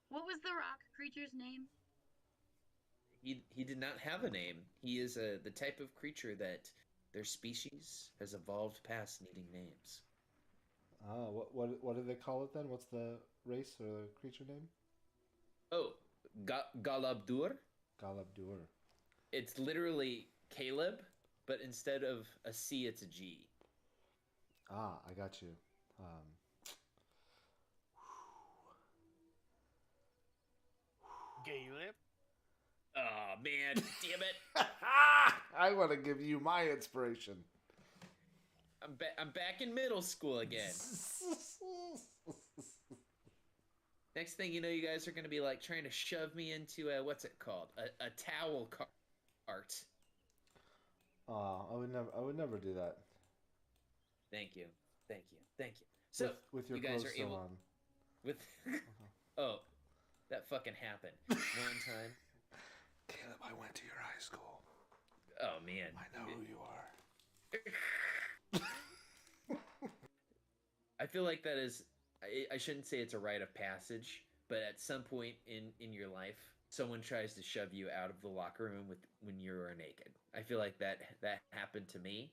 What was the rock creature's name? He did not have a name. He is the type of creature that their species has evolved past needing names. Oh, what do they call it then? What's the race or the creature name? Oh, Galabdur. Galabdur. It's literally Caleb, but instead of a C, it's a G. Ah, I got you. Caleb? Oh man, damn it! I want to give you my inspiration. I'm back in middle school again. Next thing you know, you guys are gonna be like trying to shove me into what's it called? A towel cart. Oh, I would never do that. Thank you. So with your you guys clothes are still able on. with. Oh, that fucking happened one time. Caleb, I went to your high school. Oh man, I know who you are. I feel like that is. I shouldn't say it's a rite of passage, but at some point in your life, someone tries to shove you out of the locker room when you are naked. I feel like that happened to me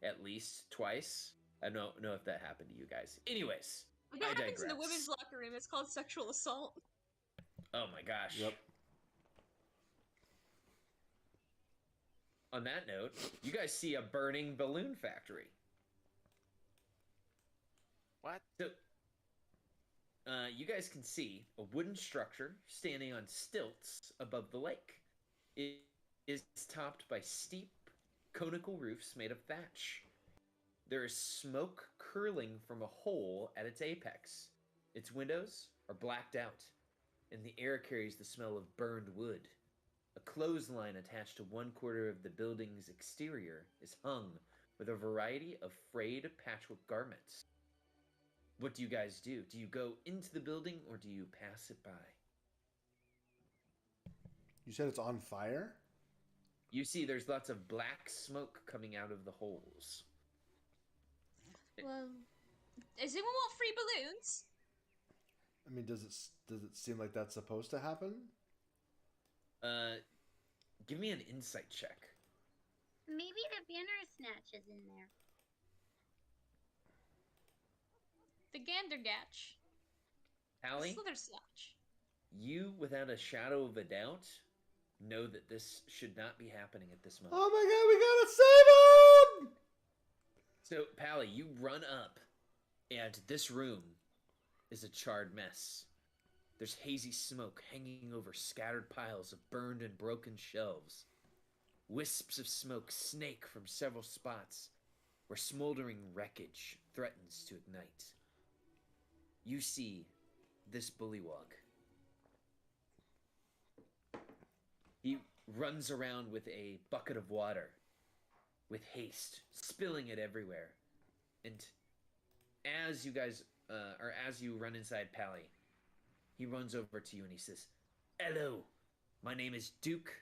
at least twice. I don't know if that happened to you guys. Anyways, If that I happens in the digress. women's locker room, it's called sexual assault. Oh my gosh. Yep. On that note, you guys see a burning balloon factory. What? So, you guys can see a wooden structure standing on stilts above the lake. It is topped by steep, conical roofs made of thatch. There is smoke curling from a hole at its apex. Its windows are blacked out, and the air carries the smell of burned wood. A clothesline attached to one quarter of the building's exterior is hung with a variety of frayed patchwork garments. What do you guys do? Do you go into the building or do you pass it by? You said it's on fire? You see there's lots of black smoke coming out of the holes. Well, does anyone want free balloons? I mean, does it seem like that's supposed to happen? Give me an insight check. Maybe the Bandersnatch is in there. The Gandergatch. Hallie, Slitherslotch. you, without a shadow of a doubt, know that this should not be happening at this moment. Oh my god, we gotta save him! So, Pally, you run up, and this room is a charred mess. There's hazy smoke hanging over scattered piles of burned and broken shelves. Wisps of smoke snake from several spots where smoldering wreckage threatens to ignite. You see this bullywog. He runs around with a bucket of water, with haste, spilling it everywhere. And as you guys, or as you run inside Pally, he runs over to you and he says, "Hello, my name is Duke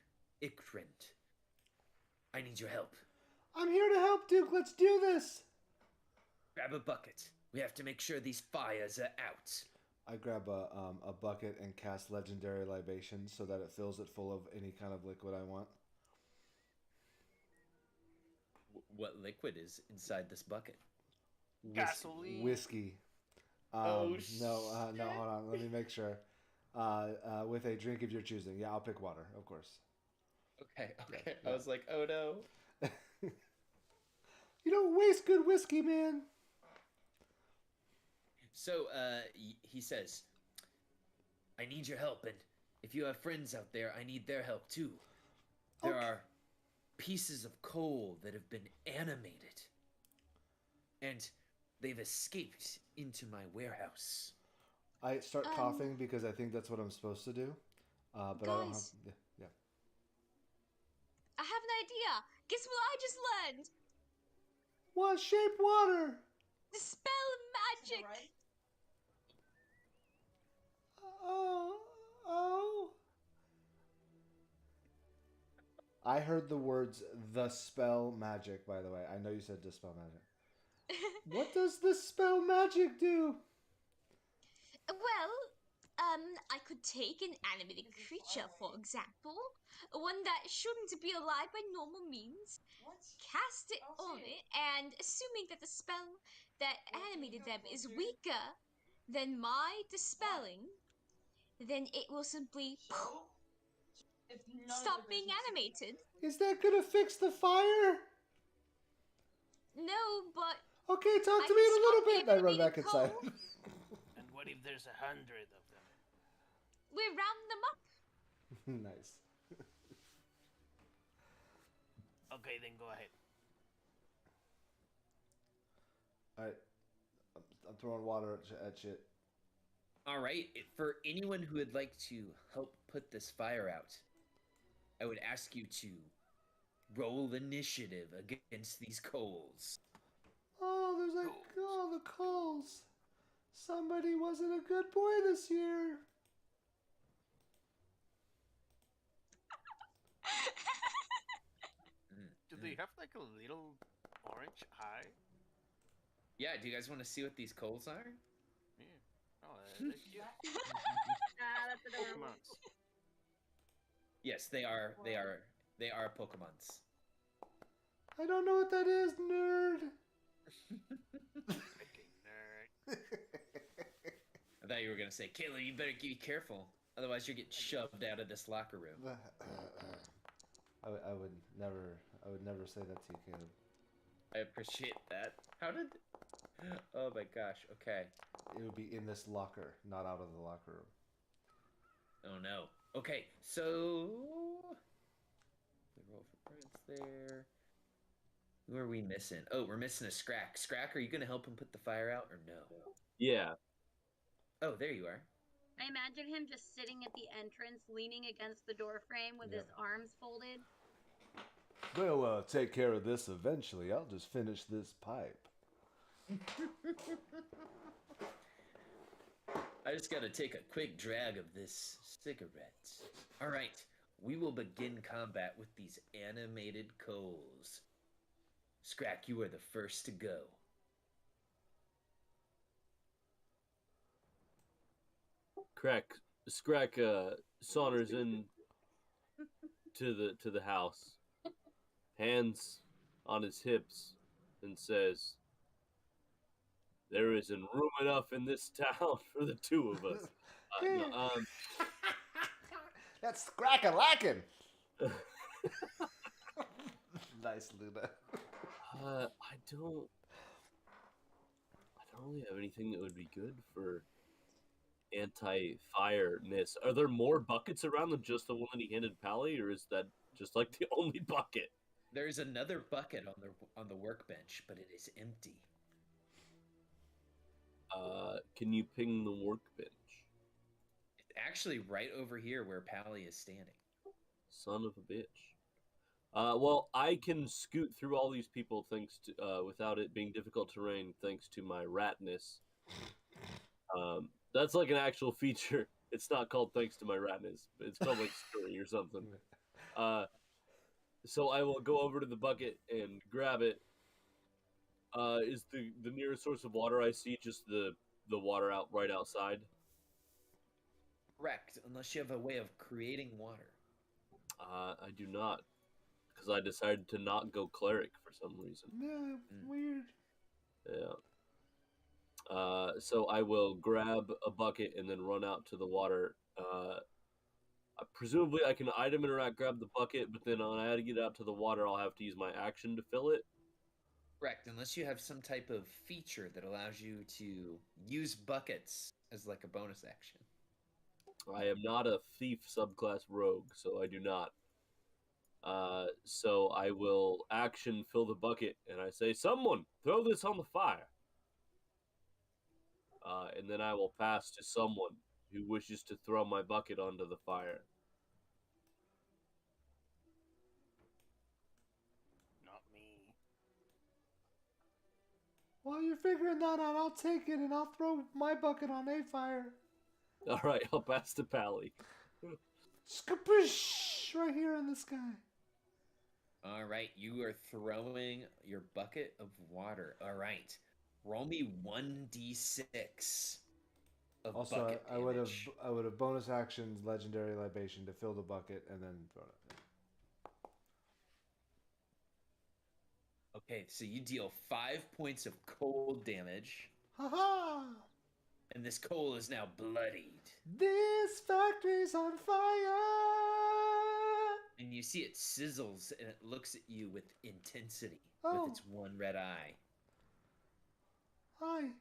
Ikrent. I need your help. I'm here to help, Duke. Let's do this. Grab a bucket. We have to make sure these fires are out." I grab a bucket and cast Legendary Libation so that it fills it full of any kind of liquid I want. What liquid is inside this bucket? Gasoline. Whiskey. Oh, no, hold on. Let me make sure. With a drink of your choosing. Yeah, I'll pick water, of course. Okay. Yeah. I was like, oh no. You don't waste good whiskey, man. So, he says, "I need your help, and if you have friends out there, I need their help too. There Okay. are pieces of coal that have been animated, and they've escaped into my warehouse." I start coughing because I think that's what I'm supposed to do. But I don't have... Guys. Yeah. I have an idea. Guess what I just learned? What? Shape water! Dispel magic. Right? Oh. I heard the words "the spell magic," by the way. I know you said "dispel magic." What does the spell magic do? Well, I could take an animated creature, for example, one that shouldn't be alive by normal means, What? cast it Oh, on shit. it, and assuming that the spell that animated them is weaker than my dispelling, then it will simply So? If none of stop the being business- animated. Is that gonna fix the fire? No, but Okay, talk I to me in can a little stop the bit. I run animated back inside. coal. And what if there's 100 of them? we round them up. Nice. Okay, then go ahead. Alright. I'm throwing water at shit. All right. For anyone who would like to help put this fire out, I would ask you to roll initiative against these coals. Oh, there's like, oh, the coals. Somebody wasn't a good boy this year. Do they have like a little orange eye? Yeah. Do you guys want to see what these coals are? Yeah. Oh, they're cute. That's adorable. Pokemons. Yes, they are. They are Pokemons. I don't know what that is, nerd. Okay, nerd. I thought you were gonna say, "Kayla, you better be careful, otherwise you're getting shoved out of this locker room." I would never say that to you, Caleb. I appreciate that. How did? Oh my gosh. Okay. It would be in this locker, not out of the locker room. Oh no. Okay. So we roll for prints there. Who are we missing? Oh, we're missing a Scrack. Scrack, are you gonna help him put the fire out or no? Yeah. Oh, there you are. I imagine him just sitting at the entrance, leaning against the door frame with his arms folded. Well, take care of this eventually. I'll just finish this pipe. I just gotta take a quick drag of this cigarette. All right, we will begin combat with these animated coals. Scrack, you are the first to go. Scrack saunters in to the house, hands on his hips, and says, There isn't room enough in this town for the two of us. No, That's crack-a-lackin'. Nice, Luna. I don't really have anything that would be good for anti-fireness. Are there more buckets around than just the one that he handed Pally, or is that just like the only bucket? There's another bucket on the workbench, but it is empty. Can you ping the workbench? It's actually right over here where Pally is standing. Son of a bitch. Well, I can scoot through all these people thanks to without it being difficult terrain, thanks to my ratness. That's like an actual feature. It's not called thanks to my ratness, but it's called like scurry or something. So I will go over to the bucket and grab it. Is the nearest source of water I see just the water out right outside? Correct, unless you have a way of creating water. I do not, because I decided to not go cleric for some reason. Yeah, weird. Yeah. So I will grab a bucket and then run out to the water. Presumably I can item interact, grab the bucket, but then when I had to get out to the water, I'll have to use my action to fill it. Correct, unless you have some type of feature that allows you to use buckets as like a bonus action. I am not a thief subclass rogue, so I do not. So I will action fill the bucket, and I say, "Someone, throw this on the fire." And then I will pass to someone who wishes to throw my bucket onto the fire. Not me. While you're figuring that out, I'll take it and I'll throw my bucket on a fire. All right, I'll pass to Pally. Skapoosh! Right here in the sky. All right, you are throwing your bucket of water. All right, roll me 1d6 of Also, bucket I would damage. have bonus actions legendary libation to fill the bucket and then throw it. Okay, so you deal 5 points of cold damage, Ha-ha! and this coal is now bloodied. This factory's on fire! And you see it sizzles, and it looks at you with intensity, Oh. with its one red eye. Hi.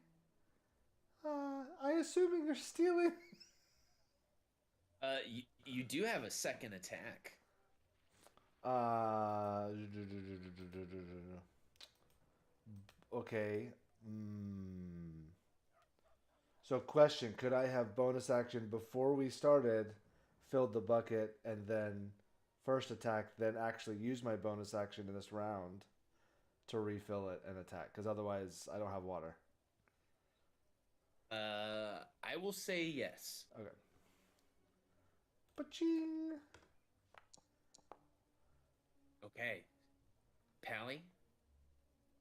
I assuming you're stealing. You do have a second attack. Okay. So question, could I have bonus action before we started, filled the bucket, and then first attack, then actually use my bonus action in this round to refill it and attack? Because otherwise, I don't have water. I will say yes. Okay. Ba-ching! Okay. Pally,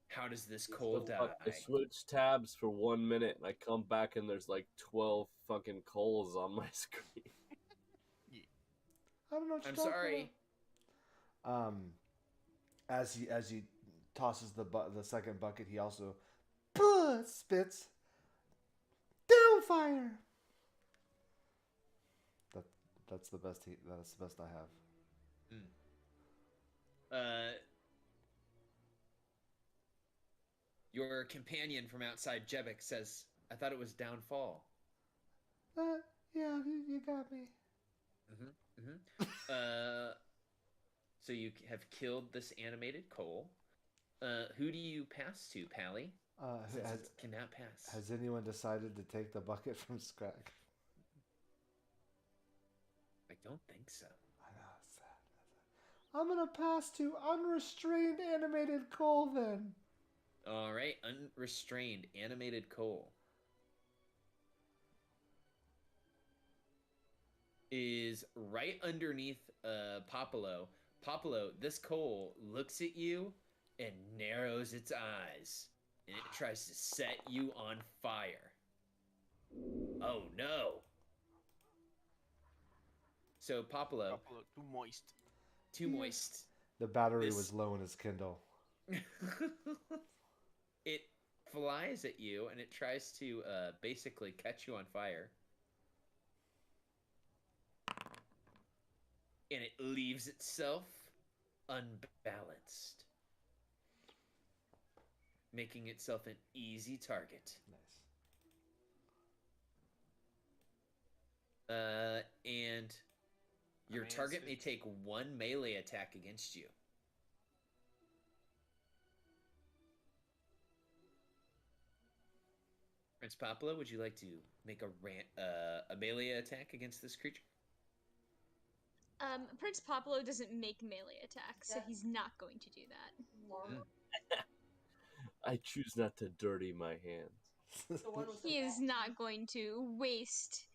how does this coal die? I switch tabs for 1 minute, and I come back, and there's like 12 fucking coals on my screen. I don't know what you're I'm talking sorry. about. As he tosses the second bucket, he also spits downfire. That's the best I have. Your companion from outside Jebek says, "I thought it was downfall." Yeah, you got me. So you have killed this animated coal. Who do you pass to, Pally? Since it cannot pass. Has anyone decided to take the bucket from Scrag? I don't think so. I know, it's sad. I'm gonna pass to unrestrained animated coal then. All right, unrestrained animated coal is right underneath Popolo. Popolo, this coal looks at you and narrows its eyes, and it tries to set you on fire. Oh no! So Popolo, Too moist. too moist. The battery was low in his Kindle. It flies at you and it tries to basically catch you on fire. And it leaves itself unbalanced, making itself an easy target. Nice. And your target may take one melee attack against you. Prince Popolo, would you like to make a melee attack against this creature? Prince Popolo doesn't make melee attacks, so he's not going to do that. I choose not to dirty my hands. He is not going to waste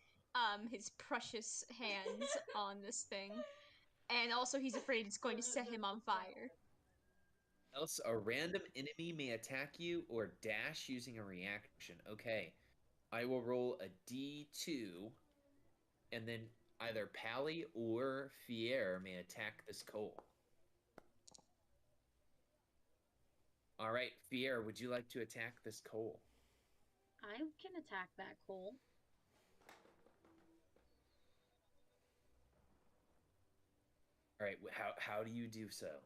his precious hands on this thing. And also he's afraid it's going to set him on fire. Else, a random enemy may attack you or dash using a reaction. Okay. I will roll a D2, and then either Pally or Fier may attack this coal. All right, Fier, would you like to attack this coal? I can attack that coal. All right, how do you do so?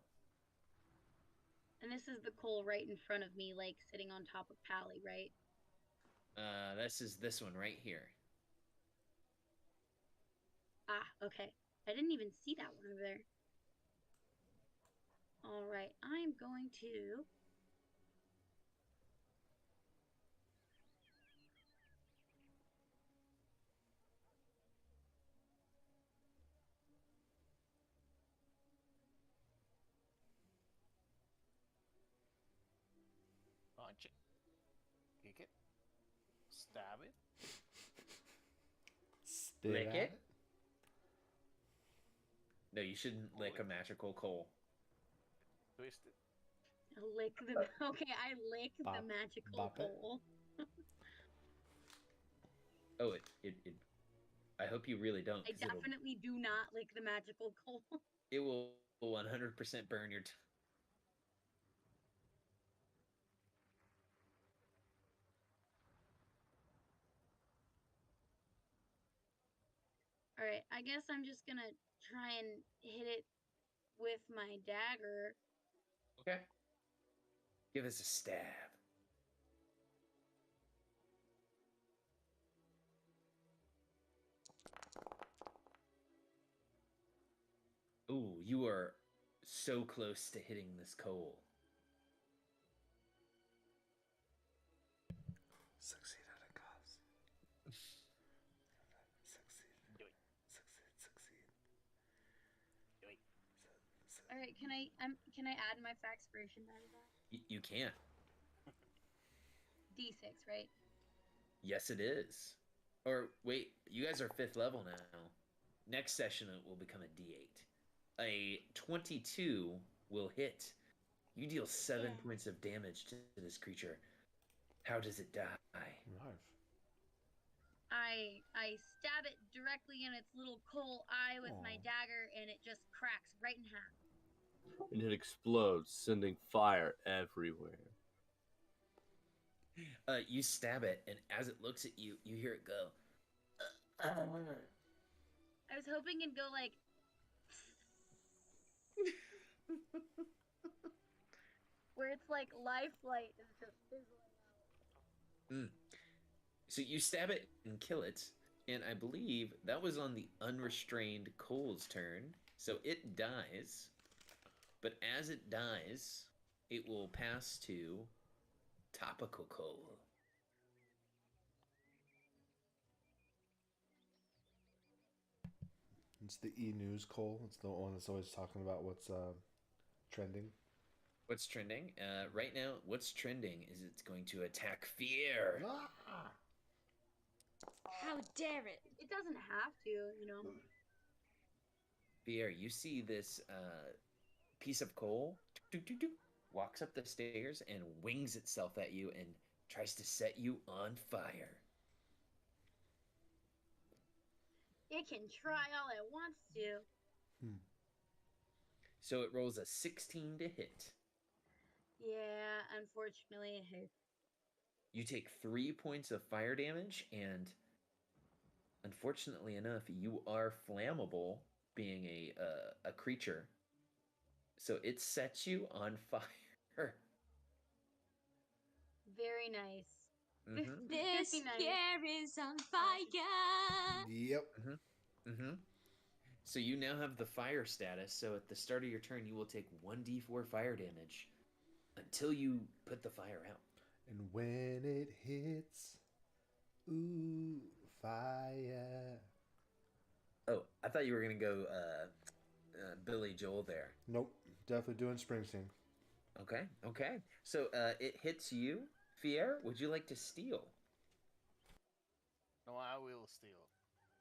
And this is the coal right in front of me, like sitting on top of Pally, right? This is this one right here. Ah, okay. I didn't even see that one over there. All right, I'm going to... Punch it. Kick it. Stab it. Lick it? No, you shouldn't lick a magical coal. Twist it. Lick the... Okay, I lick the magical coal. Oh, it I hope you really don't. I definitely do not lick the magical coal. It will 100% burn your... Alright, I guess I'm just gonna try and hit it with my dagger. Okay. Give us a stab. Ooh, you are so close to hitting this coal. Succeed at a cost. Succeed. Do it. Succeed. Do it. Alright, can I add my Faxpiration die to that? You can. D6, right? Yes, it is. Or wait, you guys are 5th level now. Next session it will become a D8. A 22 will hit. You deal 7 points of damage to this creature. How does it die? Right. I stab it directly in its little coal eye with my dagger, and it just cracks right in half. And it explodes, sending fire everywhere. You stab it, and as it looks at you, you hear it go. I was hoping it'd go like... where it's like lifeline is just fizzling out. So you stab it and kill it, and I believe that was on the unrestrained coal's turn. So it dies, but as it dies, it will pass to topical coal. It's the e-news coal. It's the one that's always talking about what's trending. What's trending? Right now, what's trending is it's going to attack Fear. Ah! How dare it? It doesn't have to, you know. Fear, you see this piece of coal walks up the stairs and wings itself at you and tries to set you on fire. It can try all it wants to. So it rolls a 16 to hit. Yeah, unfortunately, it hits. You take 3 points of fire damage, and unfortunately enough, you are flammable, being a creature. So it sets you on fire. Very nice. Mm-hmm. This Be nice. here is on fire. Yep. Mm-hmm. Mm-hmm. So you now have the fire status. So at the start of your turn, you will take 1d4 fire damage until you put the fire out. And when it hits, ooh, fire. Oh, I thought you were gonna go Billy Joel there. Nope, definitely doing Springsteen. Okay, okay. So it hits you, Fier. Would you like to steal? No, I will steal.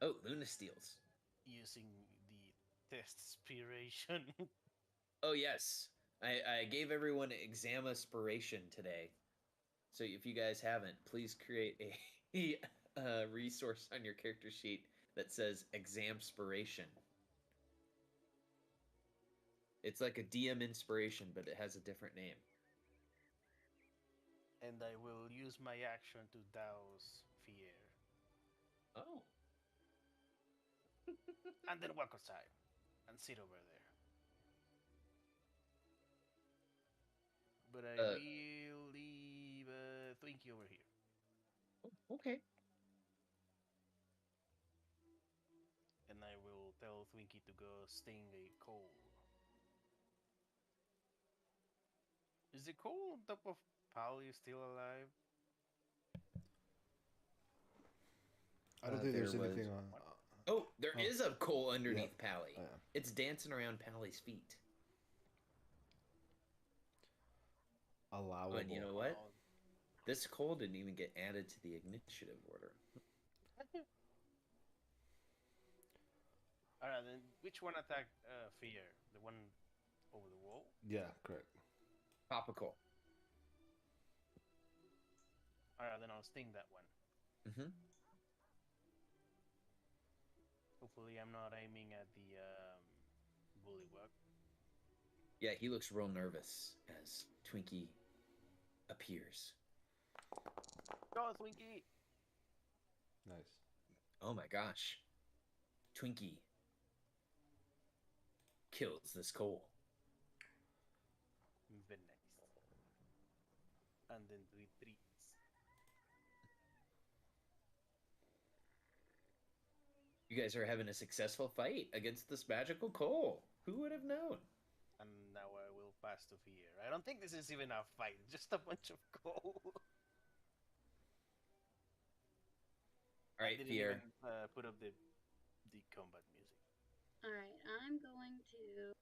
Oh, Luna steals. Using the Testspiration. Oh yes, I gave everyone exam aspiration today. So if you guys haven't, please create a resource on your character sheet that says examspiration. It's like a DM inspiration, but it has a different name. And I will use my action to douse Fier. Oh. And then walk outside and sit over there. But I will leave Twinkie over here. Okay. And I will tell Twinkie to go sting a coal. Is the coal on top of Pally still alive? I don't think There there's was- anything on. Oh, there is a coal underneath Yeah. Pally. Yeah. It's dancing around Pally's feet. Allowable. Oh, and you know what? This coal didn't even get added to the initiative order. Alright, then which one attacked Fier? The one over the wall? Yeah, correct. Topical. Alright, then I'll sting that one. Mm-hmm. Hopefully I'm not aiming at the bullywug. Yeah, he looks real nervous as Twinkie appears. Go, Twinkie! Nice. Oh my gosh. Twinkie kills this coal. Very nice. And then retreats. You guys are having a successful fight against this magical coal. Who would have known? And now I will pass to Fier. I don't think this is even a fight, just a bunch of coal. All right, I didn't Fier. even put up the combat music. Alright, I'm going to.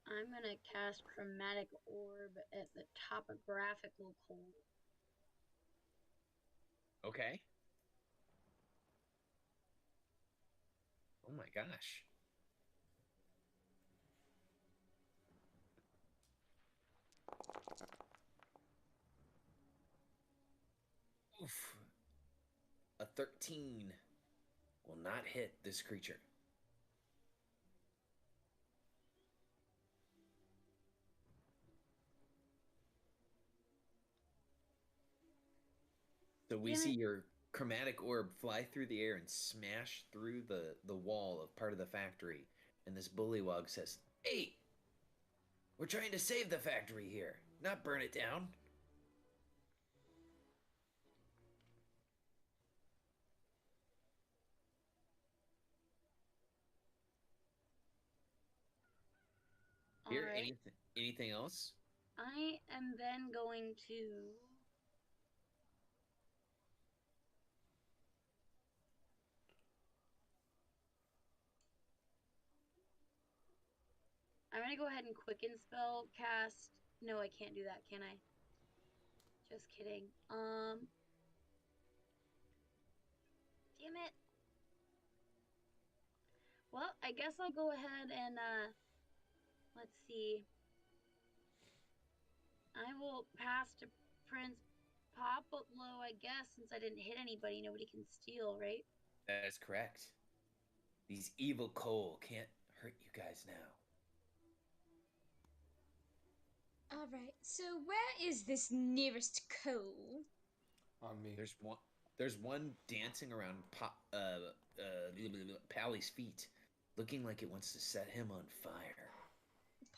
I'm gonna cast Chromatic Orb at the topographical coal. Okay. Oh my gosh. Oof. A 13 will not hit this creature. So we Damn see it. your chromatic orb fly through the air and smash through the wall of part of the factory. And this bullywug says, "Hey, we're trying to save the factory here, not burn it down." Here, Alright. anything else? I am then going to. I'm gonna go ahead and quicken spell cast. No, I can't do that, can I? Just kidding. Damn it. Well, I guess I'll go ahead and let's see. I will pass to Prince Popolo, I guess, since I didn't hit anybody. Nobody can steal, right? That is correct. These evil coal can't hurt you guys now. All right. So where is this nearest coal? On me. There's one dancing around Pally's feet, looking like it wants to set him on fire.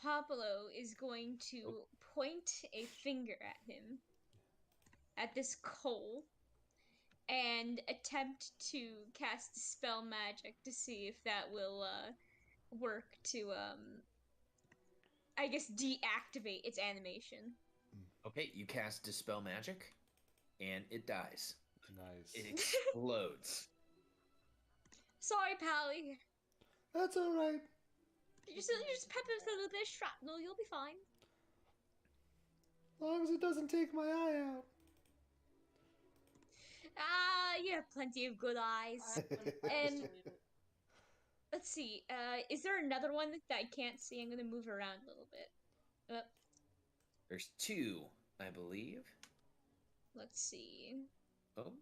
Popolo is going to point a finger at him, at this coal, and attempt to cast spell magic to see if that will work to I guess deactivate its animation. Okay, you cast Dispel Magic, and it dies. Nice. It explodes. Sorry, Pally. That's all right. You just pepper with a little bit of shrapnel, you'll be fine. As long as it doesn't take my eye out. You have plenty of good eyes. Let's see, is there another one that I can't see? I'm gonna move around a little bit. There's two, I believe. Let's see. Oh.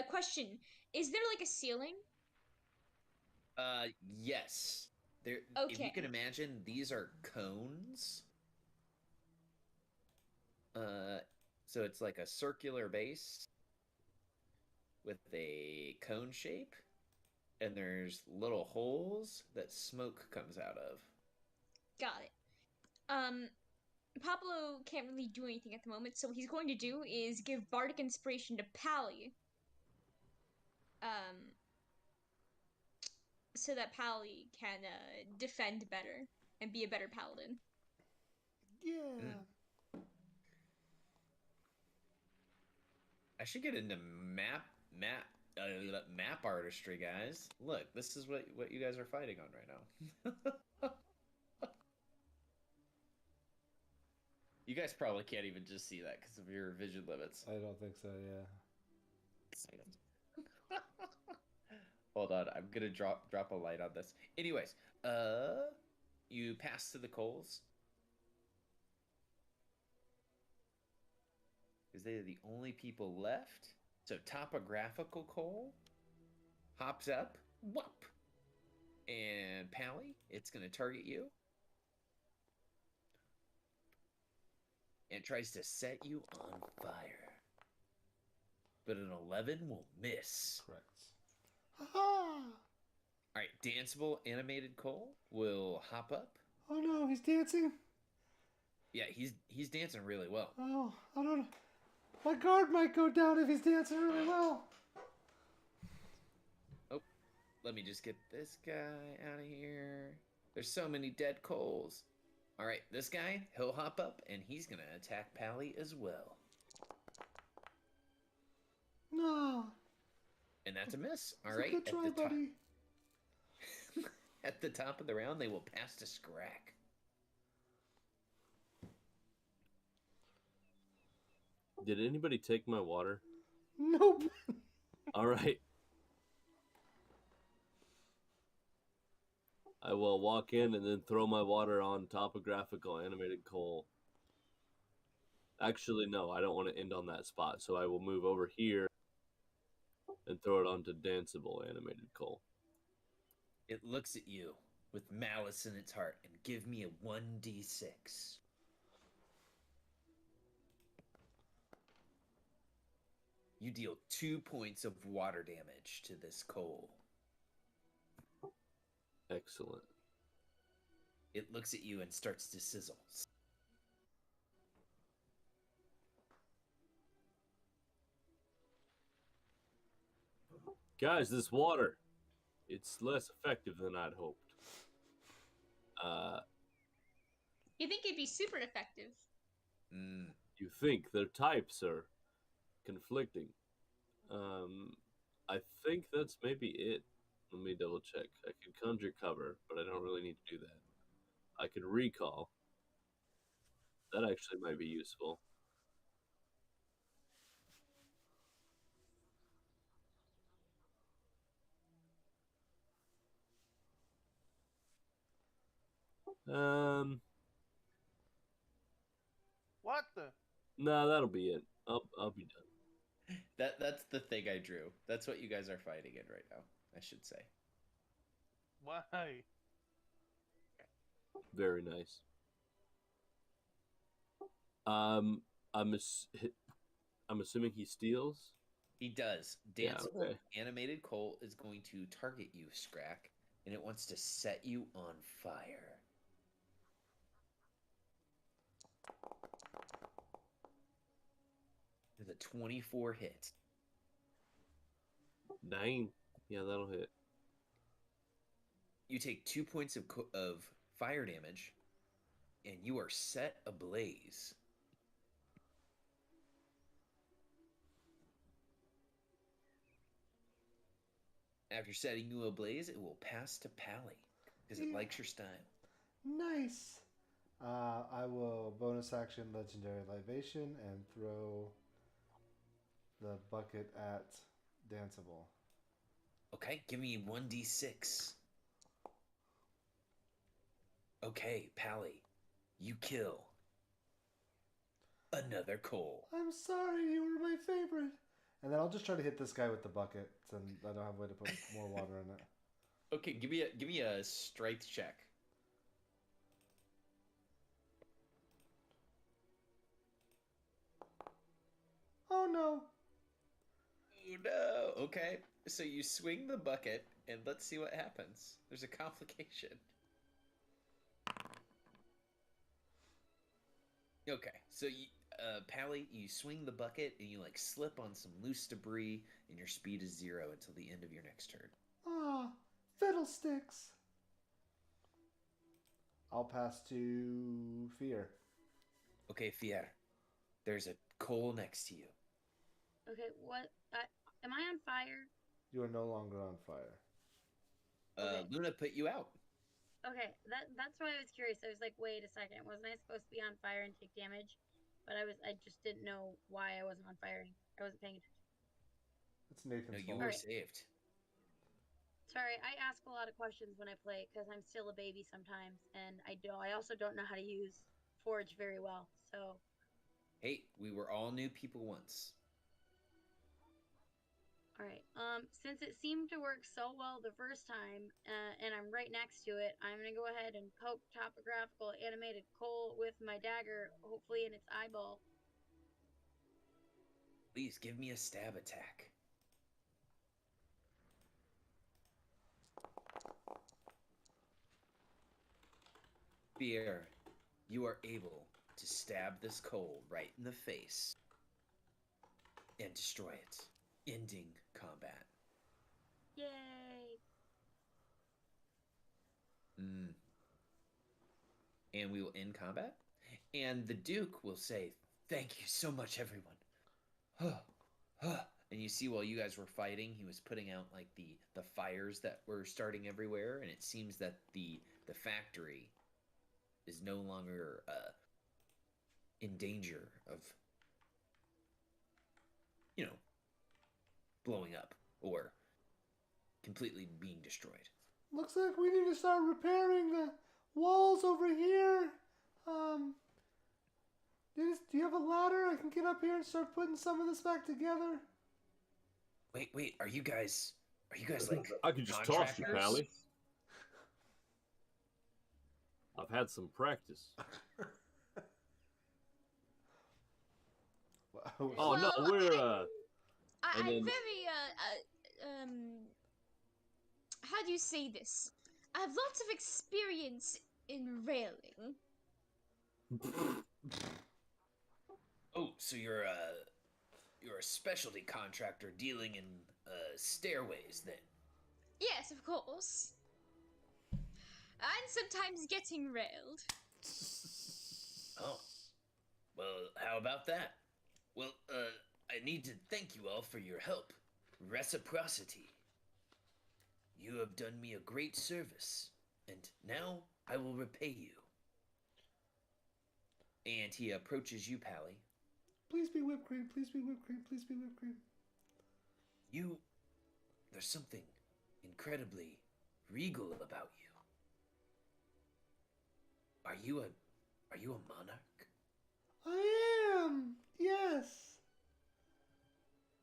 Question. Is there like a ceiling? Yes. There. If you Okay. can imagine, these are cones. So it's like a circular base with a cone shape, and there's little holes that smoke comes out of. Got it. Pablo can't really do anything at the moment, so what he's going to do is give Bardic Inspiration to Pally. So that Pally can defend better and be a better paladin. Yeah. I should get into map artistry, guys. Look, this is what you guys are fighting on right now. You guys probably can't even just see that because of your vision limits. I don't think so, yeah. Hold on, I'm gonna drop a light on this. Anyways, you pass to the coals. Because they're the only people left. So topographical coal hops up, whoop, and Pally, it's gonna target you. And tries to set you on fire. But an 11 will miss. Correct. Ha! Alright, danceable animated coal will hop up. Oh no, he's dancing. Yeah, he's dancing really well. Oh, I don't know. My guard might go down if he's dancing really well. Oh, let me just get this guy out of here. There's so many dead coals. Alright, this guy, he'll hop up, and he's gonna attack Pally as well. No. And that's a miss. It's Alright, a good try, buddy. At the top of the round, they will pass to Scrack. Did anybody take my water? Nope. All right. I will walk in and then throw my water on topographical animated coal. Actually, no, I don't want to end on that spot, so I will move over here and throw it onto danceable animated coal. It looks at you with malice in its heart and give me a 1d6. You deal 2 points of water damage to this coal. Excellent. It looks at you and starts to sizzle. Guys, this water, it's less effective than I'd hoped. You think it'd be super effective? You think their types are conflicting? I think that's maybe it. Let me double check. I can conjure cover, but I don't really need to do that. I can recall. That actually might be useful. What the? No, that'll be it. I'll be done. That's the thing I drew. That's what you guys are fighting in right now, I should say. Why? Very nice. Um, I'm I'm assuming he steals. He does. Yeah, Danceable okay. animated coal is going to target you, Scrack, and it wants to set you on fire. There's a 24 hit. 9. Yeah, that'll hit. You take 2 points of fire damage, and you are set ablaze. After setting you ablaze, it will pass to Pally, because it likes your style. Nice. I will bonus action Legendary Libation and throw the bucket at Danceable. Okay, give me 1d6. Okay, Pally, you kill another coal. I'm sorry, you were my favorite. And then I'll just try to hit this guy with the bucket, since I don't have a way to put more water in it. Okay, give me a strength check. Oh no. Oh no. Okay, so you swing the bucket, and let's see what happens. There's a complication. Okay, so you, Pally, you swing the bucket, and you like slip on some loose debris, and your speed is 0 until the end of your next turn. Ah, fiddlesticks. I'll pass to Fear. Okay, Fier, there's a coal next to you. Okay, what? Am I on fire? You are no longer on fire. Okay. Luna put you out. Okay, that's why I was curious. I was like, wait a second, wasn't I supposed to be on fire and take damage? But I just didn't know why I wasn't on fire. I wasn't paying attention. It's Nathan's No, you fault. were saved. Sorry, I ask a lot of questions when I play because I'm still a baby sometimes, and I also don't know how to use Forge very well. So. Hey, we were all new people once. All right. Since it seemed to work so well the first time, and I'm right next to it, I'm gonna go ahead and poke topographical animated coal with my dagger, hopefully in its eyeball. Please give me a stab attack. Fear, you are able to stab this coal right in the face and destroy it, ending combat. Yay! And we will end combat. And the Duke will say, "Thank you so much, everyone." And you see, while you guys were fighting, he was putting out like the fires that were starting everywhere, and it seems that the factory is no longer in danger of, blowing up or completely being destroyed. Looks like we need to start repairing the walls over here. Do you have a ladder? I can get up here and start putting some of this back together. Wait, are you guys like I could just toss you, contractors? Pally. I've had some practice. Oh no, we're I'm then- very how do you say this? I have lots of experience in railing. Oh, so you're a specialty contractor dealing in stairways then. Yes, of course. And sometimes getting railed. Oh. Well, how about that? Well, I need to thank you all for your help. Reciprocity. You have done me a great service, and now I will repay you. And he approaches you, Pally. Please be whipped cream. Please be whipped cream. Please be whipped cream. There's something incredibly regal about you. Are you a monarch? I am. Yes.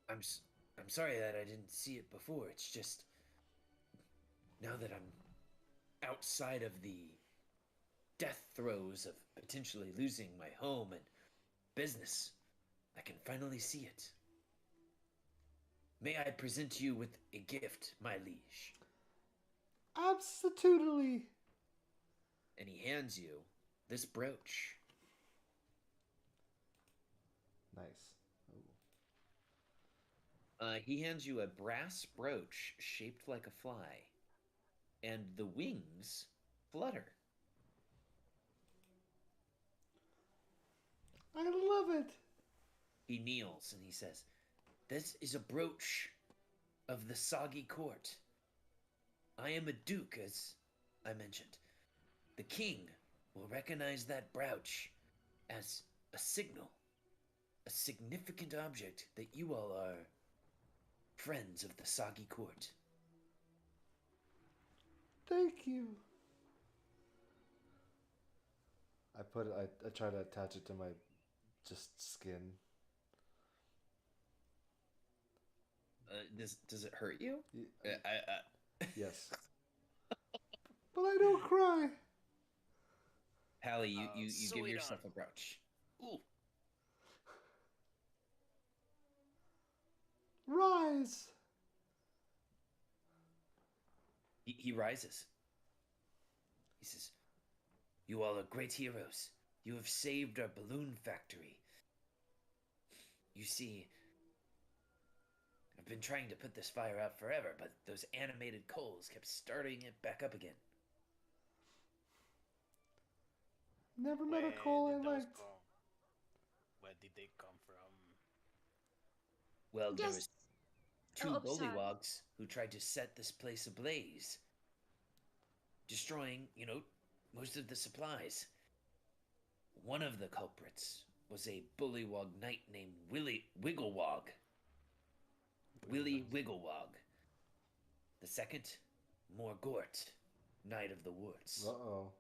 I'm sorry that I didn't see it before. It's just now that I'm outside of the death throes of potentially losing my home and business. I can finally see it. May I present you with a gift, my liege? Absolutely. And he hands you this brooch. Nice. He hands you a brass brooch shaped like a fly, and the wings flutter. I love it. He kneels and he says, "This is a brooch of the Soggy Court. I am a duke, as I mentioned. The king will recognize that brooch as a signal, a significant object that you all are friends of the Soggy Court." Thank you. I try to attach it to my just skin. Does it hurt you? Yes. But I don't cry. Hallie, you give sew it yourself on. a brooch. Ooh. Rise. He rises. He says, "You all are great heroes. You have saved our balloon factory. You see, I've been trying to put this fire out forever, but those animated coals kept starting it back up again. Never met a Where coal I did those liked. come? Where did they come from? Well, there Yes. was two Sorry. bullywogs who tried to set this place ablaze, destroying, most of the supplies. One of the culprits was a bullywog knight named Willie Wigglewog. Willie Wigglewog. The second, Morgort, Knight of the Woods. Uh-oh.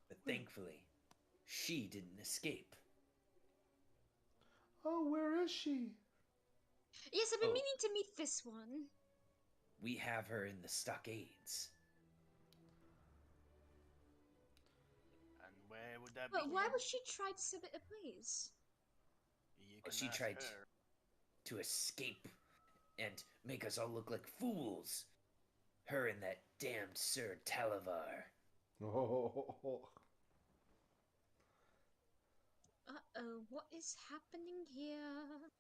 But thankfully, she didn't escape. Oh, where is she? Yes, I've been Oh. meaning to meet this one. We have her in the stockades. And where would that But be? why would she try to set it ablaze? You Well, can she ask tried her. to escape and make us all look like fools. Her and that damned Sir Talavar. Oh. Uh-oh, what is happening here?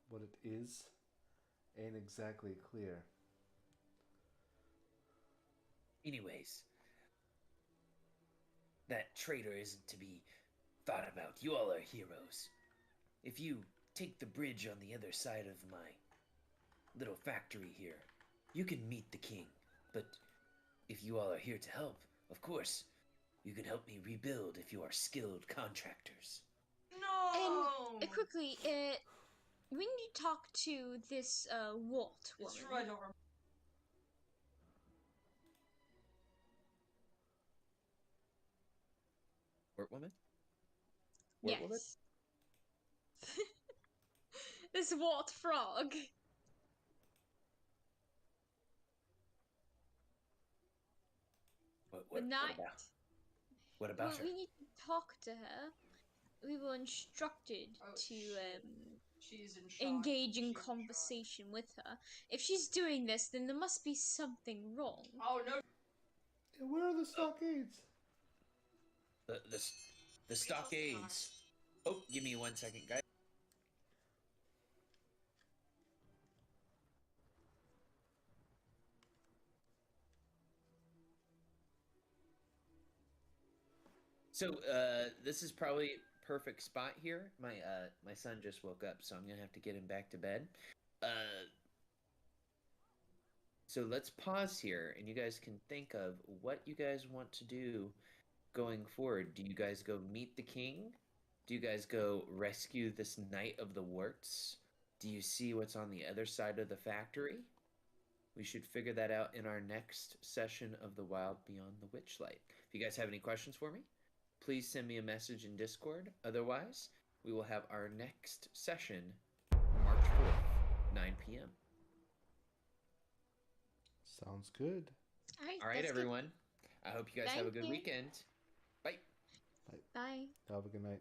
What it is ain't exactly clear. Anyways, that traitor isn't to be thought about. You all are heroes. If you take the bridge on the other side of my little factory here, you can meet the king. But if you all are here to help, of course, you can help me rebuild if you are skilled contractors. No! Quickly, we need to talk to this, Walt woman. It's true, I don't remember. Wart woman? Wart woman? Yes. This Walt frog. What Not. about? What Well, about her? we need to talk to her. We were instructed Oh, to She's in shock. engage in She's shock. conversation with her. If she's doing this, then there must be something wrong. Oh no! And where are the stockades? The stockades. Oh, give me 1 second, guys. So, this is probably perfect spot here. My son just woke up, so I'm gonna have to get him back to bed. So let's pause here, and you guys can think of what you guys want to do going forward. Do you guys go meet the king? Do you guys go rescue this Knight of the Warts? Do you see what's on the other side of the factory? We should figure that out in our next session of the Wild Beyond the Witchlight. If you guys have any questions for me, please send me a message in Discord. Otherwise, we will have our next session March 4th, 9 p.m. Sounds good. All right, that's good. everyone. I hope you guys have a Thank good you. weekend. Bye. Bye. Have a good night.